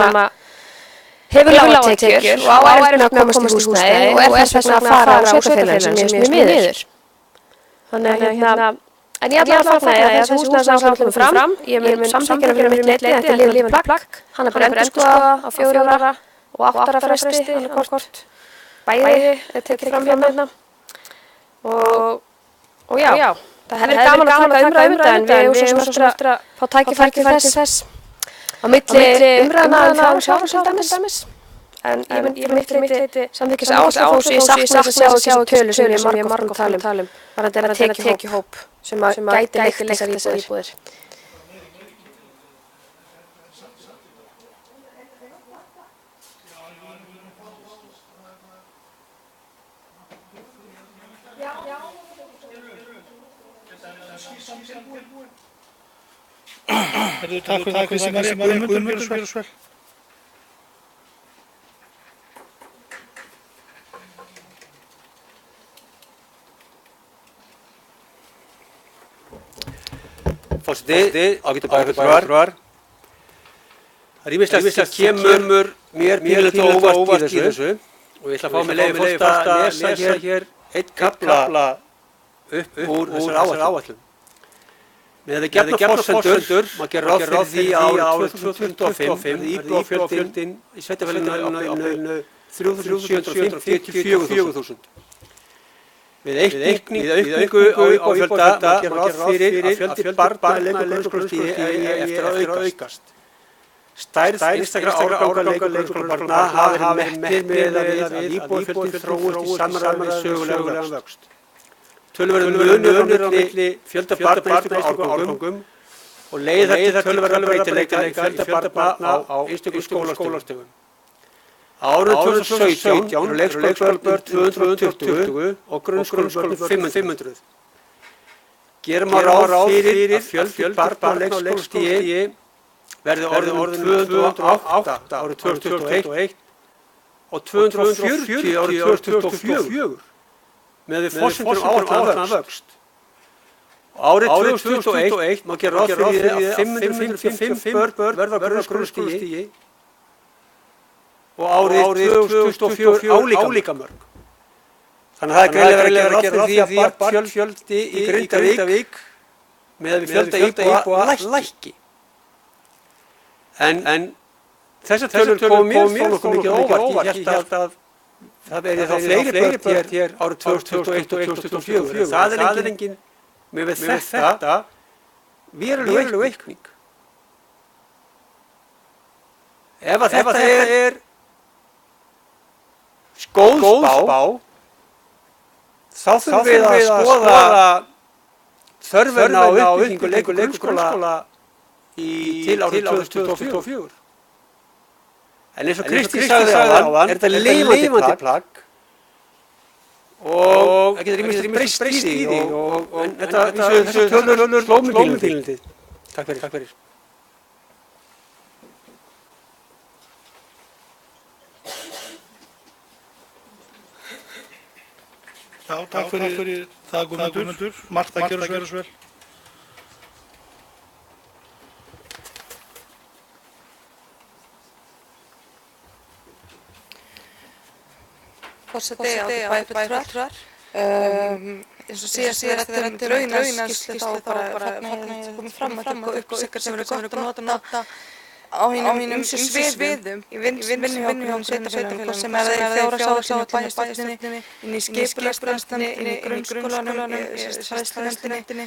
hefur lágar tekjur og á erfitt með að komast í húsnæði og er þess vegna að fara á sveitarfélögin sem er mjög miður. Þannig að hérna, en ég ætla að fagna því að þessi húsnæðisáætlun kemur fram. Ég mun samþykkja fyrir mitt leyti, þetta er lifandi plagg. Hann er bara endurskoðað á 4 ára og 8 ára fresti, hann er kort. Bæði er tekið fram hjá hérna. Og já, það hefur gaman að taka umræðu en við erum svo eftir að fá tækifæri til þess. Á milli umræðna um fjárhagslega en ég myndi leiti samþykkja þess áherslu fólks og ég sakna að sjá tölu sem ég er margum talum varðandi að tekjuhóp sem gæti leitt þessar íbúðir. Takk fyrir það Kristín María Guðmundur gjörðu svo vel. Forseti, ágætu bæjarfulltrúar. Það er ýmislegt sem kemur mér pínulítið óvart í þessu og ég ætla að fá með leyfi forseta að lesa hér einn kafla upp úr þessari áætlun. Með það gefna forsendur, maður gerir ráð fyrir því að árið 2025 verði íbúafjöldinn í sveitarfélaginu á bilinu 3.754.000. Við aukningu á íbúafjölda maður gerir ráð fyrir að fjöldi barna á leikskólastigi eigi eftir að aukast. Stærð einstakra árganga leikskólabarna hafi verið metið við að íbúafjöldinn þróist í samræmi við sögulegan vöxt. Töluverður munur á milli fjölda barna í einstökum árgangum og leiða til töluverðar breytileika í fjölda barna á einstökum skólastigum. Árið 2017 eru leikskólabörn 220 og grunnskólabörn 500. Gerum má ráð fyrir að fjöldi barna á leikskólastigi verði orðin 208 árið 2021 og 240 árið 2024. Með við forsendur áætlaðan vöxt. Árið 2021 má gera ráð fyrir að 555 börn verða á grunnskólastigi og árið 2024 álíka mörg. Þannig að það er greinilega verið að gera ráð fyrir að barnfjöldi í Grindavík með við fjölda íbúa lækki. En þessar tölur komu mér þó nokkuð mikið óvart. Ég hélt að það verði þá fleiri börn hér árið 2021 og 2024. Það er engin með þetta veruleg aukning. Ef þetta er góð spá, þá þurfum við að skoða þörfina á uppbyggingu leik- og grunnskóla til árið 2024. En eins og Kristín sagði áðan, er þetta lifandi plagg og það getur ýmislegt breyst í því og þessu tölur slómupílindi. Takk fyrir. Já, takk fyrir það Guðmundur. Marta, gjörðu svo vel. Forseti bæjarfulltrúar. Eins og síðast við rættum draugnarskýrslu þá bara fagna ég komið fram að hluka upplýsingar sem eru gott að nota á hinum ýmsu sviðum í vinnuhjálpum sveitarfélögum sem er það í fjárhagsáætlun, bæjarstjórninni, inn í skipulagsnefndinni, inn í grunnskólanum, fræðslunefndinni.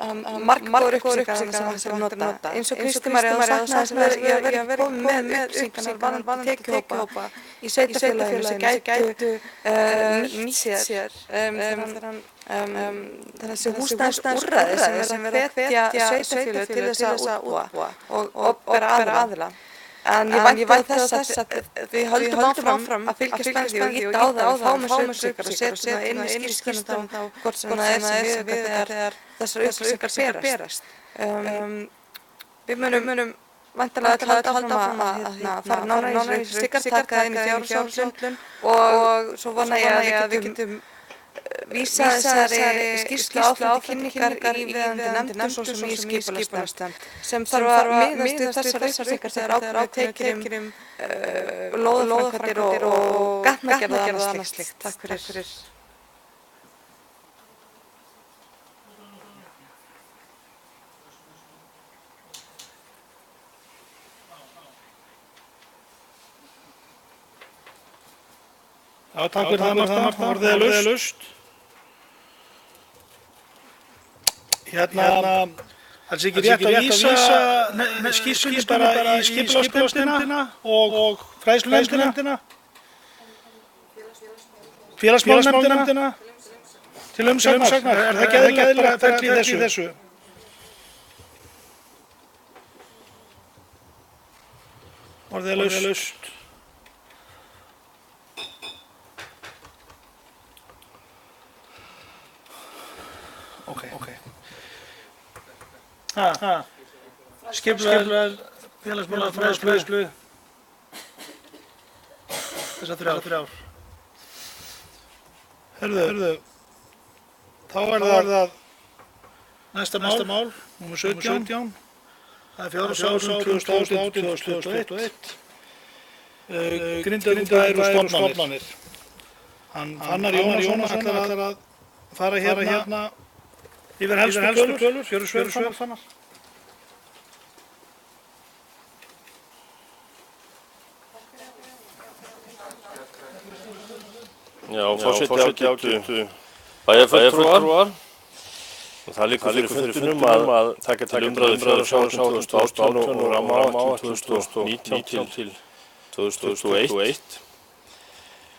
Margar upplýsingar sem við nota. Eins og Kristín María saknaði að vera komið með upplýsingar varðandi tekjuhópa í sveitarfélaginu sem gætu nýtt sér þessi húsnæðisúrræði sem verða að hvetja sveitarfélög til þess að útbúa og bera aðila. En ég vænti þess að við höldum áfram að fylgjast með því og íta á það að fáum þessu upplýsingar og setjum það inn í skýrslunum þá hvort sem það er sem við þegar þessar upplýsingar berast. Við munum væntanlega halda áfram að fara nánar í slíkar, taka inn í fjárhagsáætlun og svo vona ég að við getum vísa þessari skýrslu áfram til kynningar í viðeigandi nefndum svo sem í skipulagsnefnd sem þarf að miðast við þessar upplýsingar þegar ákveðið tekjum lóðaframkvæmdir og gatnagerð og annað slíkt. Takk fyrir. Já, takk fyrir það Marta, orðið er laust. Hérna, það sé ekki rétt að vísa skýrslunni bara í skipulagsnefndina og fræðslunefndina, félagsmálanefndina til umsagnar. Er það ekki eðlilega ferli í þessu? Orðið er laust. Ok. Skipulag, félagsmála, fræðslu, þessar þrjár. Hörðu, þá er það næsta mál, númer 17. Það er fjárhagsáætlun 2018-2021. Grindavík og stofnanir. Fannar Jónsson ætlar að fara hérna yfir helstu tölur, fjöru svör Fannar. Já, forseti ágætu bæjarfulltrúar. Það liggur fyrir fundinum að taka til umræðu fjárhagsáætlun 2018 og rammaáætlun 2019 til 2021.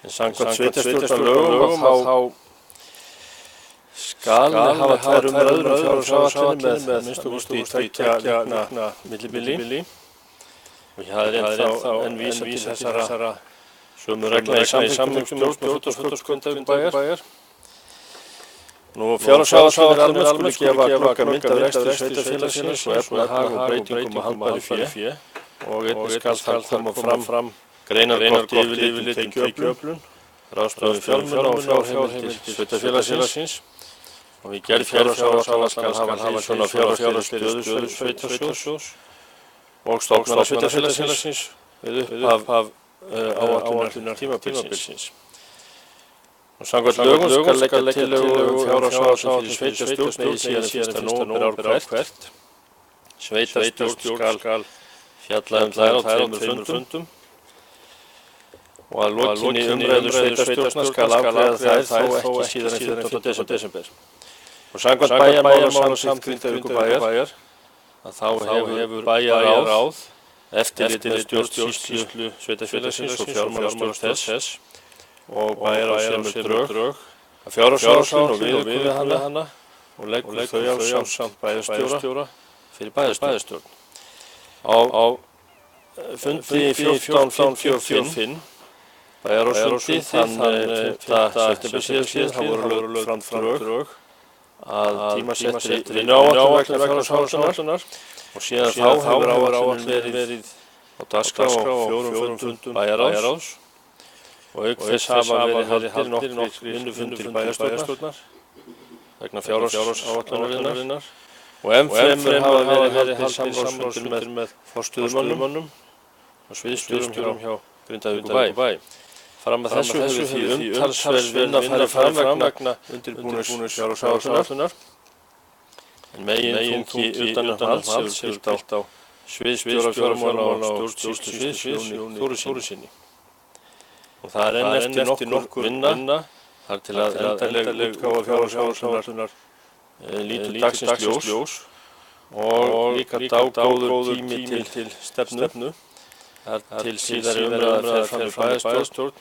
En samkvæmt sveitarstjórnarlögum þá skal hafa tvær umræður fjárhagsáætlun með minnstu kosti tveggja millibili. Og það er ennþá enn vísa til þessara sömu reglna í samþykktum stjórn og fulltrúskundum bæjar. Nú fjárhagsáætlun er almennt gefa glögga mynd af rekstri sveitarfélagsins og efnahag og breytingum á haldbæru fé og einnig skal koma fram greinargott yfirlit tekjuöflun, ráðstöfun fjármuna og fjárheimildir sveitarfélagsins. Og við gerð fjárhagsáætlana skal hafa hliðsjón af fjárhagsstöðu sveitarsjóðs og stofnana sveitarfélagsins við upphaf áætlunar tímabilsins. Og samkvæmt lögum skal leggja tillögu fjárhagsáætlun fyrir sveitarstjórn eigi síðan 1. nóvember ár hvert. Sveitarstjórn skal fjalla þær á 2 fundum. Og að lokinni umræðu sveitarstjórnar skal afgreiða þær þó ekki síðan 15. desember. Og samkvæmt bæjarmálasamþykkt Grindavíkurbæjar að þá hefur bæjarráð eftirlit með stjórnsýslu sveitarfélagsins og fjármálastjórn þess og bæjarráð semur drög að fjárhagsáætlun og viðaukum við hana og leggur þau á ásamt bæjarstjóra fyrir bæjarstjórn. Á fundi 14.55 bæjarráðsfundi þann 5. september síðastliðinn voru lögð fram drög að tímasettri vinnuáætlun vegna fjárhagsáætlunar og síðan þá hefur áætlunin verið á dagskrá á 4 fundum bæjarráðs og auk þess hafa verið haldnir nokkrir vinnufundir bæjarstjórnar vegna fjárhagsáætlunarinnar og ennfremur hafa verið haldnir samráðsfundir með forstöðumönnum og sviðsstjórum hjá Grindavíkurbæ. Fram að þessu hefur því umtalsverð vinna farið fram vegna undirbúnings fjárhagsáætlunar en meginþungi utanumhalds hefur hvílt á sviðsstjóra fjármála og stjórnsýslusviðs Jóni Þórissyni. Og það er enn eftir nokkur vinna þar til að endanleg útgáfa fjárhagsáætlunar lítur dagsins ljós og líka dágóður tími til stefnu. Þar til síðari umræða fer fram í bæjarstjórn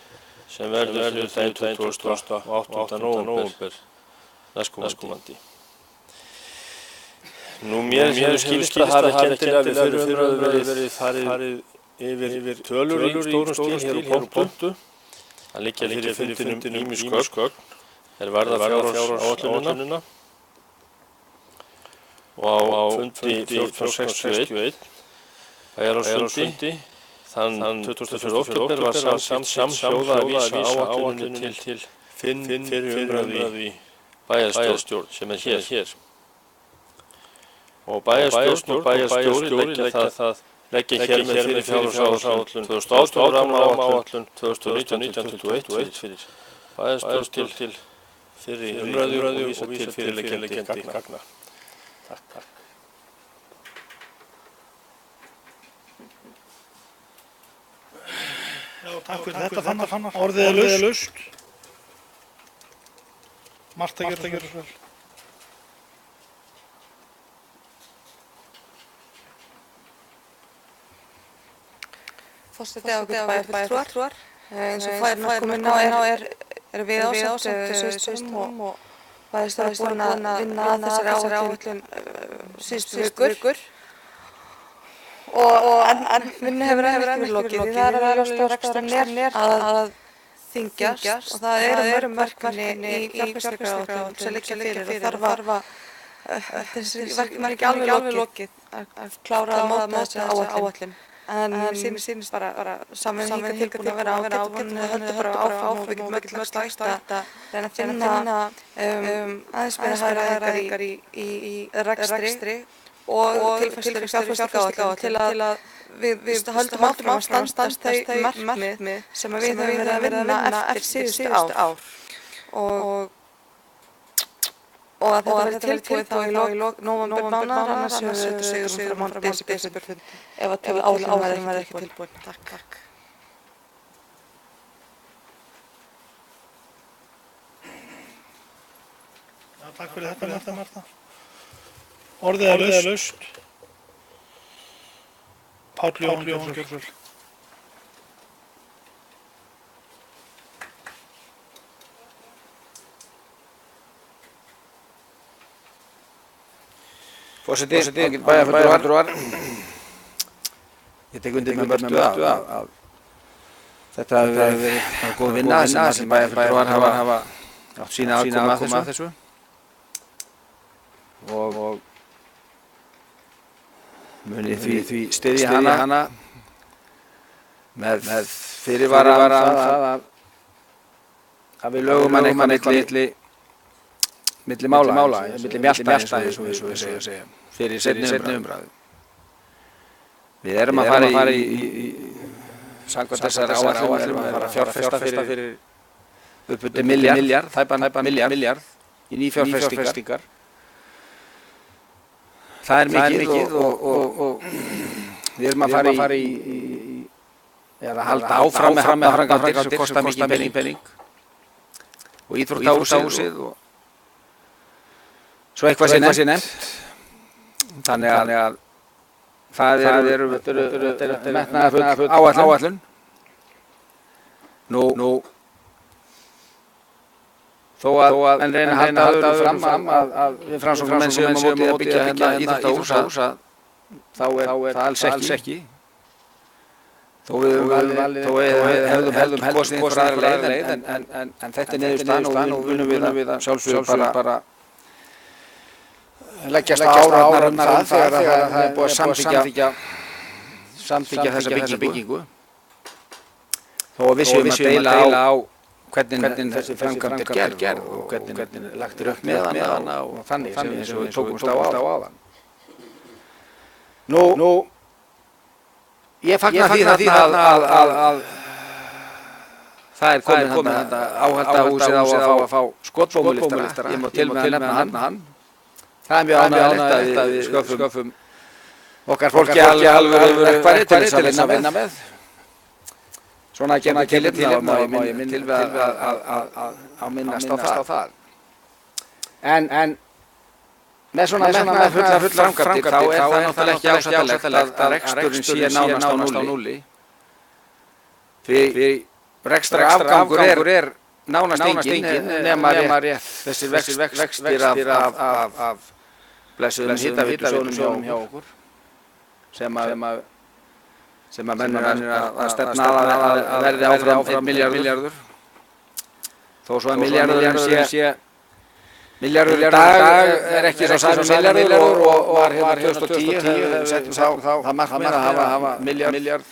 sem verður hlutdaginn 28. nóvember næstkomandi. Mér hefur skilist að það hafi ekki endilega við umræðu verið farið yfir tölur í stórum stíl hér á pontu. Það liggja fyrir fundinum ýmis gögn varða fjárhagsáætlunina og á fundi 14.61 bæjarráðsfundi þann 24. október var samhljóða að vísa áætluninni til fyrir umræðu í bæjarstjórn sem er hér. Og bæjarstjórn og bæjarstjóri leggja hér með fyrir fjárhagsáætlun 2018 rammaáætlun 2019-2021 fyrir bæjarstjórn til fyrir umræðu og vísa til fyrirliggjandi gagna. Takk. Já, takk fyrir þetta Fannar. Orðið er laust. Marta gjörðu svo vel. Forseti ágætu bæjarfulltrúar. Eins og færnar komin á er við ásamt sviðsstjórum og bæjarstjóri búin að vinna að þessari áætlun síðustu vikur. En vinnu hefur ekki verið lokið því það er alveg ljóst að reksturinn er að þyngjast og það eru verkefni í fjárfestingaráætlun sem liggja fyrir og þarf að þessi verkefni er ekki alveg lokið að klára að móta þessi áætlun. En mér sýnist bara samvinna hingað tilbúin að vera ágætt og vonandi heldur bara áfram og við getum öll mörgst að reyna að finna aðeins meira hagræðingar í rekstri og tilfærslu fjárfestingaráætlun til að við höldum áfram að standast þau markmið sem við höfum verið að vinna eftir síðustu ár og að þetta verði tilbúið þá í nóvember mánaðar annars höfum við sigur fram á desember ef áætlunin verði ekki tilbúin. Takk. Já, takk fyrir þetta Marta. Orðið er laust. Páll Jóhann Gjörðu. Forseti, bæjarfulltrúar. Ég tek undir með Mörtu að þetta hefur verið góð vinna sem bæjarfulltrúar hafa átt sína aðkomu að þessu. Og munið því styðja hana með fyrirvara að við lögum hann eitthvað milli mála, milli mjalta eins og við segja, fyrir seinni umræðu. Við erum að fara í samkvæmt þessari áætlun að fara að fjárfesta fyrir uppbundið milljarð, tæpan milljarð í nýfjárfestingar. Það er mikið og við erum að fara í eða halda áfram með framkvæmdir sem kosta mikið pening og íþróttahúsið og svo eitthvað sé nefnt. Þannig að Það er metnaðarfull áætlun. Nú, þó að en reyna að halda öðru fram að við Framsóknarmenn séum á móti að byggja hérna íþróttahús þá er það alls ekki. Þó við hefðum kosið einhver aðra leið en þetta er niðurstaðan og vinnum við að sjálfsögðu bara leggjast árar það þegar það er búið að samþykkja þessa byggingu. Þó að við séum að deila á hvernig þessi framkvæmd er gerð og hvernig lagt er upp með hana og þannig sem við tókumst á áðan. Nú, ég fagna því að það er komið áhaldahúsið á að fá skotbómuliftara. Ég má til með að nefna hann. Það er mjög ánægilegt að við sköffum okkar fólki alveg verkfæri til þess að vinna með. Svona að gera tillit til má ég minn til við að minnast á það. En með svona fullar framkvæmdir þá er það náttúrulega ekki ásættanlegt að reksturinn sé nánast á núlli. Því rekstrarafgangur er nánast engin nema rétt þessir vextir af blessuðum hitaveitusjónum hjá okkur sem að menn að stefna að verði áfram milljarður. Þó svo að milljarðurinn sé milljarður í dag er ekki svo sami milljarður og var hérna 2010 settum þá það markmið að hafa milljarð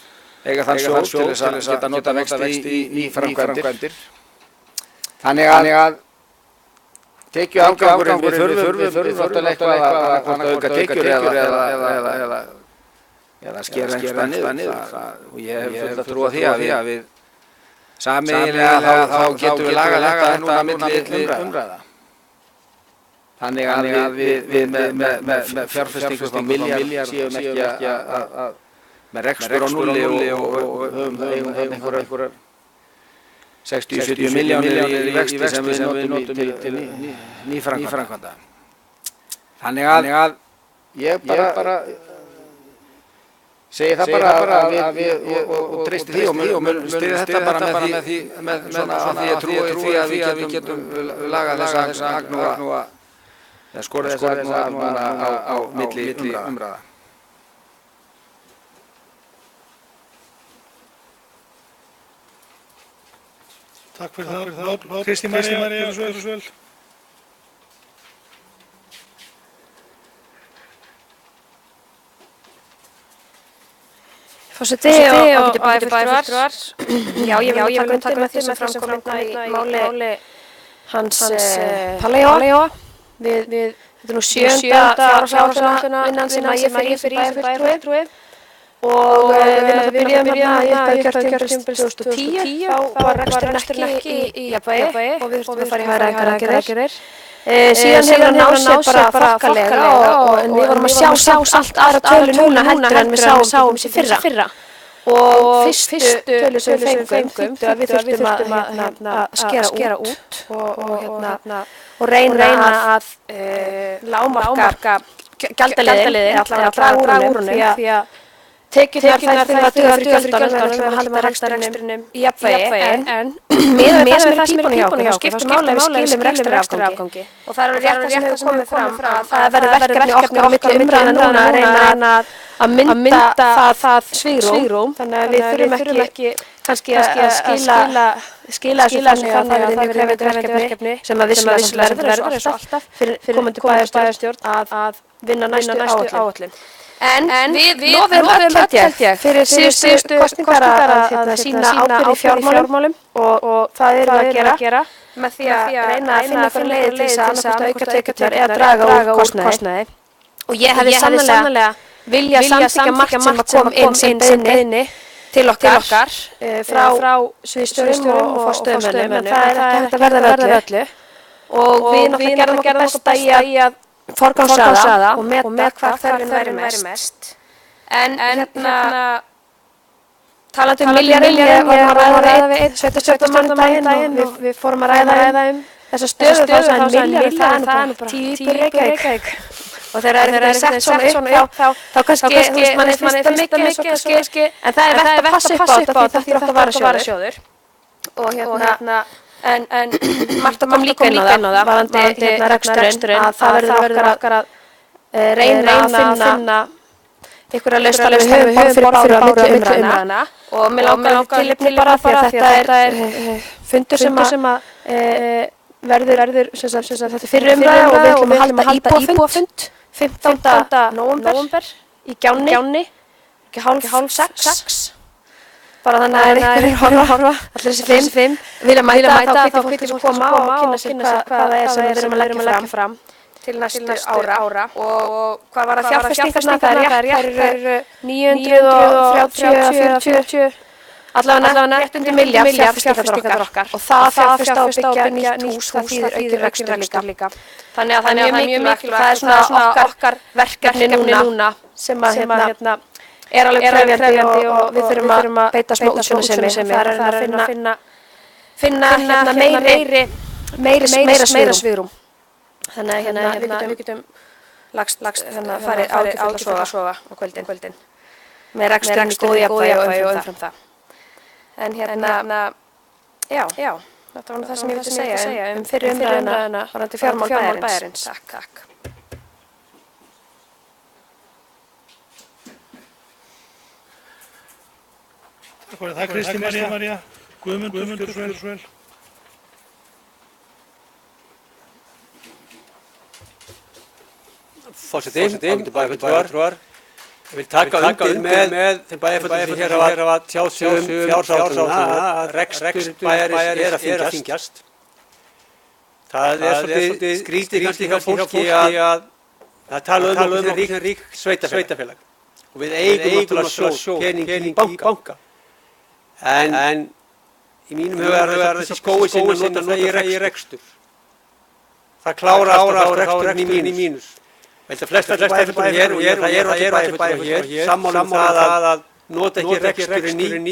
eiga þann sjóð til þess að geta nota vexti í framkvæmdir. Þannig að tekjuafgangurinn við þurfum náttúrulega eitthvað að auka tekjur eða skera einhverstað niður. Og ég hef fullt að trúa því að við sameiginlega þá getum við lagað þetta núna milli umræða. Þannig að við með fjárfestingu á milljarð séum ekki að með rekstur á núlli og höfum einhverjar 60-70 milljónir í vexti sem við notum til nýframkvæmda. Þannig að ég bara segi það bara að við og treysti því og mun styðja þetta bara með því að ég trúi því að við getum lagað þessa agnúa eða skorið þessa agnúa á milli umræða. Takk fyrir það. Kristín María er svo vel. Forseti og bæjarfulltrúar. Já, ég vil taka undir með því sem framkom í máli hans Pallejóa. Þetta er nú 7. fjárhagsáætlunarvinnan sem ég fer í sem bæjarfulltrúi. Og við byrjum hérna í upphafi kjörtímabils 2010, þá var reksturinn ekki í jafnvægi og við þurftum að fara í hægari aðgerðir. Síðan hefur hann náð sér bara þokkalega en við vorum að sjá allt aðra tölu núna heldur en við sáum sér fyrra. Og fyrstu tölu sem við fengum að við þurftum að skera út og reyna að lágmarka gjaldaliðin, að draga úr honum því að tekjurnar þær fyrir að duga fyrir gjöldunum en við halda rekstrinum í jafnvægi en miðað við það sem er í pípunum hjá okkur þá skiptir máli við skilum rekstrarafgangi og það er rétt að sem hefur komið fram að það verður verkefni okkar á milli umræðna núna að reyna að mynda það svigrúm þannig að við þurfum ekki kannski að skila þessu þannig að það verður krefjandi verkefni sem að vissulega verður eins og alltaf fyrir komandi bæjarstjórn að vinna næstu áætlun. En við lofum held ég fyrir síðustu kosningar að sína ábyrgð í fjármálum og það erum við að gera með því að reyna að finna fyrir leiðir til þess að annarkvæmt auka tekjurnar eða draga úr kostnaði. Og ég hefði sannlega vilja samþykkja margt sem kom inn sem beiðni til okkar frá sviðsstjórum og forstöðumönnum en það er ekki hægt að verða öllu. Og við náttúrulega gerðum okkar besta í að forgangsraða og meta hvað þörfin væri mest. En hérna, talandi milljarðinn, ég var að ræða við einn sveitarstjórnarmann daginn og við fórum að ræða þessa stöðu þá sagði milljarður það er nú bara 10 íbúðir í Reykjavík. og þegar það er sett svona upp þá kannski, þú veist, mann finnst það mikið eins og kannski, en það er vert að passa upp á þetta því þetta er okkar varasjóður og en margt kom líka inn á það varðandi reksturinn að það verður okkar að reyna að finna einhverja lausn alveg við höfum fyrir bára milli umræðna og mér langar tilefni bara því að þetta er fundur sem að verður þetta er fyrir umræða og við ætlum að halda íbúafund 15. nóvember í Gjánni ekki hálf 6 bara þannig að einhverjir horfa allir þessi 5 vilja mæta þá hvetjum við að koma og kynna sér hvað það er sem við erum að leggja fram til næstu ára og hvað var að fjárfestingarna, það er rétt, 930 allavega rétt undir milljarð fjárfestingar okkar og það fjárfesta og byggja nýtt hús, það þýðir aukið rekstur líka. Þannig að það er mjög mikilvægt, það er svona okkar verkefni núna sem að er alveg krefjandi og við þurfum að beita smá útsjónarsemi, það er að finna meira svigrúm. Þannig að við getum farið á að sofa á kvöldin með reksturinn í góðu jafnvægi og umfram það. En já, þetta var það sem ég vildi segja fyrir umræðina varðandi fjármál bæjarins. Takk. Takk Kristín María, Guðmundur Svel. Forseti, ágætu bæjarfulltrúar. Ég vil taka undir með þeim bæjarfulltrúum sem hér hafa tjáð sig fjársáttuna að rekstur bæjarins er að þyngjast. Það er svolítið skrítið kannski hjá fólki að tala um okkur sem rík sveitafélag. Og við eigum náttúrulega sjó pening í banka. En í mínum huga er þessi skói sinna nota það í rekstur. Það klára reksturinn í mínus. Velta flestar bæjarfulltrúar hér og það eru allir bæjarfulltrúar hér sammála það að nota ekki reksturinn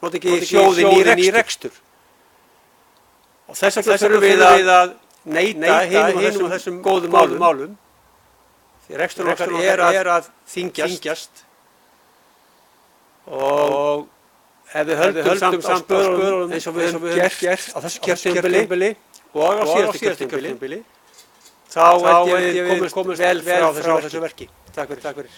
nota ekki sjóðinn í rekstur. Og þess vegna þurfum við að neita hinum þessum góðum málum. Því reksturinn okkar er að þyngjast og ef við höldum samt á spörunum eins og við höfum gert á þessu kjörtímabili og á síðasta kjörtímabili þá held ég við komumst vel frá þessu verki. Takk fyrir.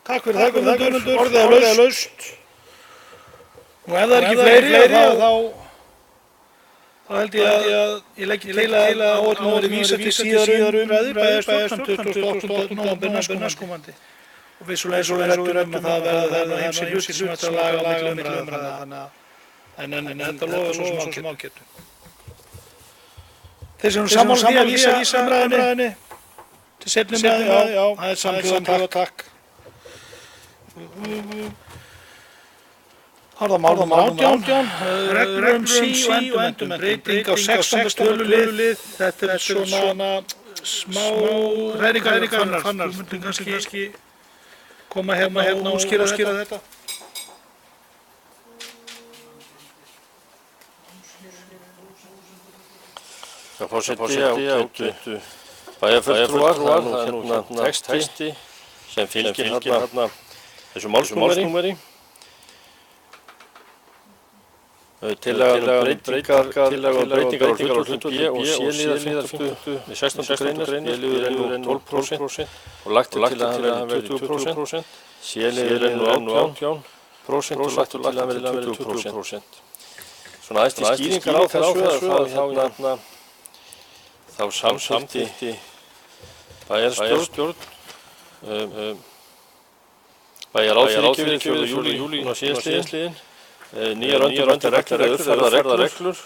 Takk fyrir það Guðmundur, orðið er laust. Og ef það er ekki fleiri þá held ég að ég legg til að áætlun verði vísað til síðar umræðu bæjarstjórn 28. nóvember næstkomandi. Og vissulega eins og við ræddum að það verða heimsir hlutir sem ætti að laga milli umræða. En þetta lofar svo sem ágætu. Þeir sem sammála því að vísa umræðinni til seinni umræðu, já, það er samhljóða takk. Harðamál 18, reglur sí og endurmenntun, breyting á 16. tölulið, þetta er svona smá hræringar fannar, þú myndir kannski koma hérna og skýra þetta. Já, forseti, ágætu bæjarfulltrúar, það er nú texti sem fylgir þessu málsnúmeri. Tillaga breytingar á hlutum B og C-liðar friðarpunktu við 16. greinar, B-liður er nú 12% og lagt til að hann verði 20%, C-liður er nú 18% og lagt til að hann verði 20%. Svona aðeins til skýringar á þessu þá samþykkti bæjarstjórn bæjaráð fyrir 4. júlí síðastliðinn nýjar endurmentar reglur eða uppfærðar reglur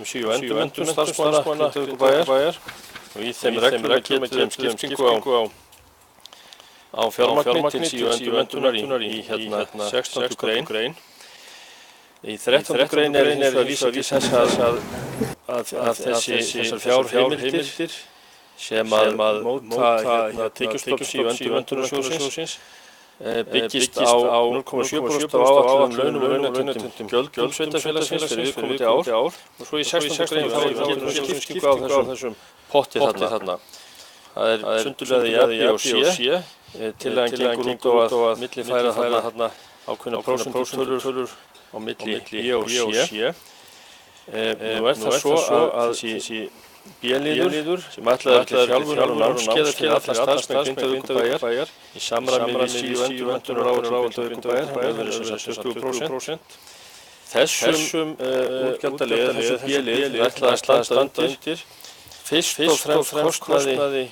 sí og endurmenntun starfsmanna Grindavíkurbæjar og í þeim reglum er getið skiptingu á fjármagni til sí og endurmenntunar í 16. grein. Í 13. grein er hins vegar vísað til þess að þessar fjárheimildir sem að móta tekjustofn sí og endurmenntunarsjóðsins byggist á 0,7% á áætluðum launum og launatengdum gjöldum sveitarfélagsins fyrir viðkomandi ár og svo í 16. grein þá getur skiptingu á þessum potti þarna. Það er sundurliðað í A, B og C. Tillagan gengur út á að millifæra þarna ákveðna prósentutölur á milli B og C. Nú það svo að þessi B-liður sem ætlaður til þjálfunar og námskeiða fyrir alla starfsmenn Grindavíkurbæjar í samræmi við síu endurmenntunaráætlun Grindavíkurbæjar, það hefur verið 20%. Þessum útgjaldalið, þessu B-lið, ætlaði að standa undir fyrst og fremst kostnaði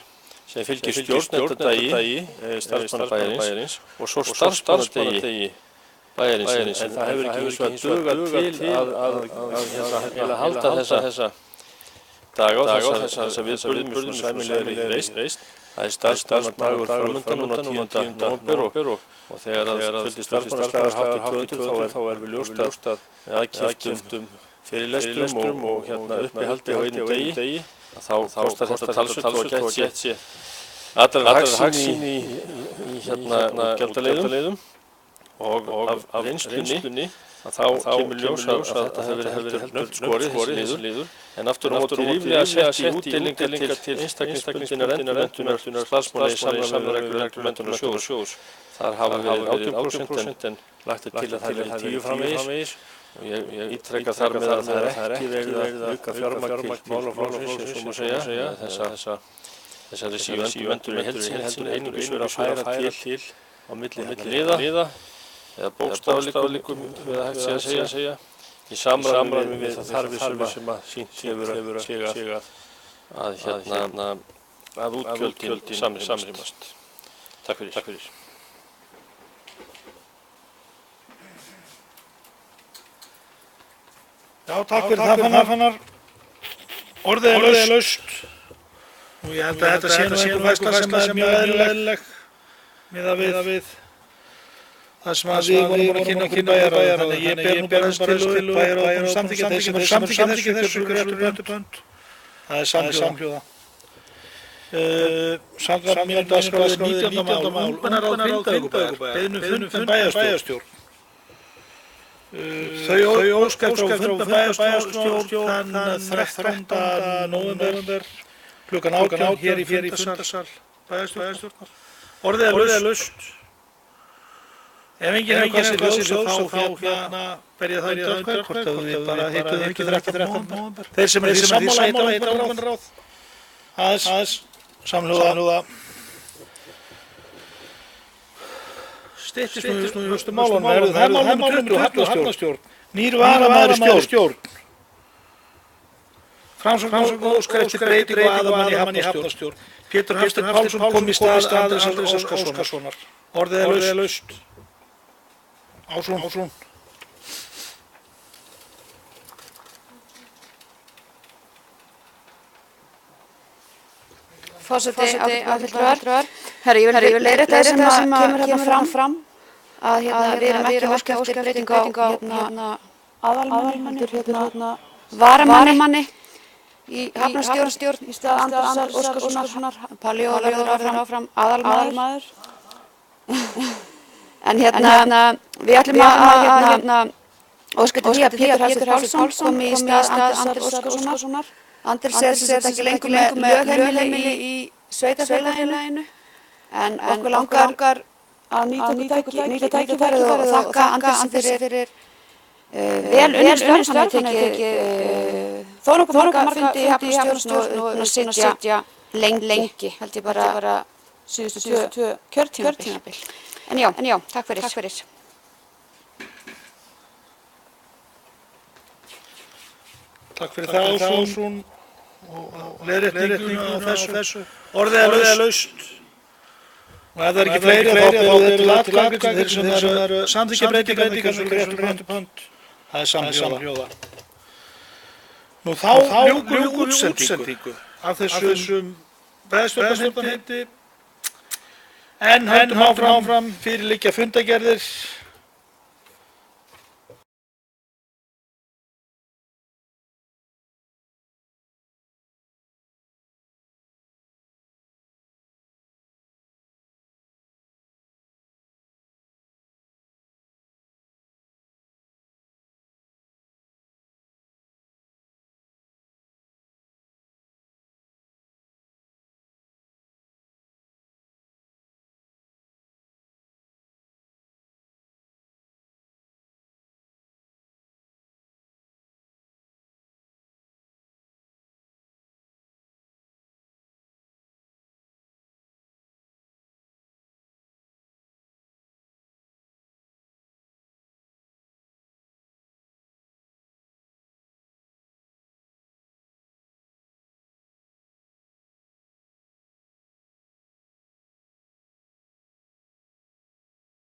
sem fylgir stjórnendadagi starfsmannabæjarins og svo starfsmannadagi bæjarins, en það hefur ekki hins vegar dugað til að halda þessa daga og þessa viðburðum sæmilegri reist. Það er starfsmannsdagur framundan núna 10. nóvember og þegar að fjöldi starfsmannsdagar hátt í 200 þá er við ljóst að aðkeyptum fyrirlestrum og uppihaldi á einum degi þá kostar þetta talsvert og gætt sé allra hagsýn í útgjaldaleiðum og af reynslunni þá kemur ljós að þetta hefur verið heldur skorið þessi liður en aftur á móti líflega sett í útdelingar til einstaklingsbundinnar endurmenntunar starfsmanna í samræmi við reglur menntunarsjóðs. Þar hafa verið 80% en lagt til að það verið 10 framvegis og ég ítreka þar með að það er ekki verið að auka fjármagn til málaflokksins eins og má segja þessari síu endurmenntun í heilsinni einungis verið að færa til á milli liða eða bókstafleikum við að hægt sé að segja í samræmi við það þarfir sem að sýnt hefur að útgjöldin samrýmast. Takk fyrir. Já, takk fyrir það Fannar. Orðið er laust og ég held að þetta sé nú einhver færsla sem er mjög eðlileg miðað við það sem að við vorum búin að kynna okkur bæjar, þannig ég ber nú bara þessu tillögu bæjar og samþykkja þeir sem eru samþykkja þessu réttu pönt. Það er samhljóða. Samkvæmt mínu dagskrá 19. mál, ungmennaráð Grindavíkurbæjar, beiðni fund bæjarstjórn. Þau óska eftir að funda bæjarstjórn þann 13. nóvember klukkan 18 hér í fundarsal bæjarstjórnar. Orðið er laust. Ef enginn hefur hvað sér ljós þá ber ég það í dörfkvæð, hvort að við bara hittum þau ekki 13. nóvember. Þeir sem eru sammála heita ungmennaráð. Aðeins samhljóða. Styttist nú í höstu málunum. Það er málum 20 hafnarstjórn. Nýr varamaður í stjórn. Framsókn óskar eftir breytingu aðalmanni í hafnarstjórn. Pétur Hafsteinn Pálsson kom í stað Andrésar Óskarssonar. Orðið er laust. Ásrún. Forseti áfylgjuar. Herri, ég vil leiðrétta það sem kemur hérna fram að við erum ekki að óska eftir breytingu á aðalmanni, varamanni í hafnarstjórn í stað Andrésar Óskarssonar. Palli og verður áfram aðalmaður. En við ætlum að óska eftir því að Pétur Hafsteinn Pálsson komi í stað Andrésar Óskarssonar. Andrés er ekki lengur með lögheimili í sveitarfélaginu en okkur langar að nýta tækifærið og þakka Andrési fyrir vel unnin störf. Hann hefur tekið þó nokkuð marga fundi í hafnarstjórn og sitja lengi, held ég bara síðustu 2 kjörtímabil. En já, takk fyrir. Takk fyrir það Ásrún og leiðréttinguna á þessu. Orðið er laust. Og ef það er ekki fleiri þá eru til atkvæðagreiðslu þeir sem eru samþykkja breytingar sem réttu pönt. Það er samhljóða. Nú þá ljúkum við útsendingu af þessum bæjarstjórnarfundi en höldum áfram fyrir liggja fundargerðir.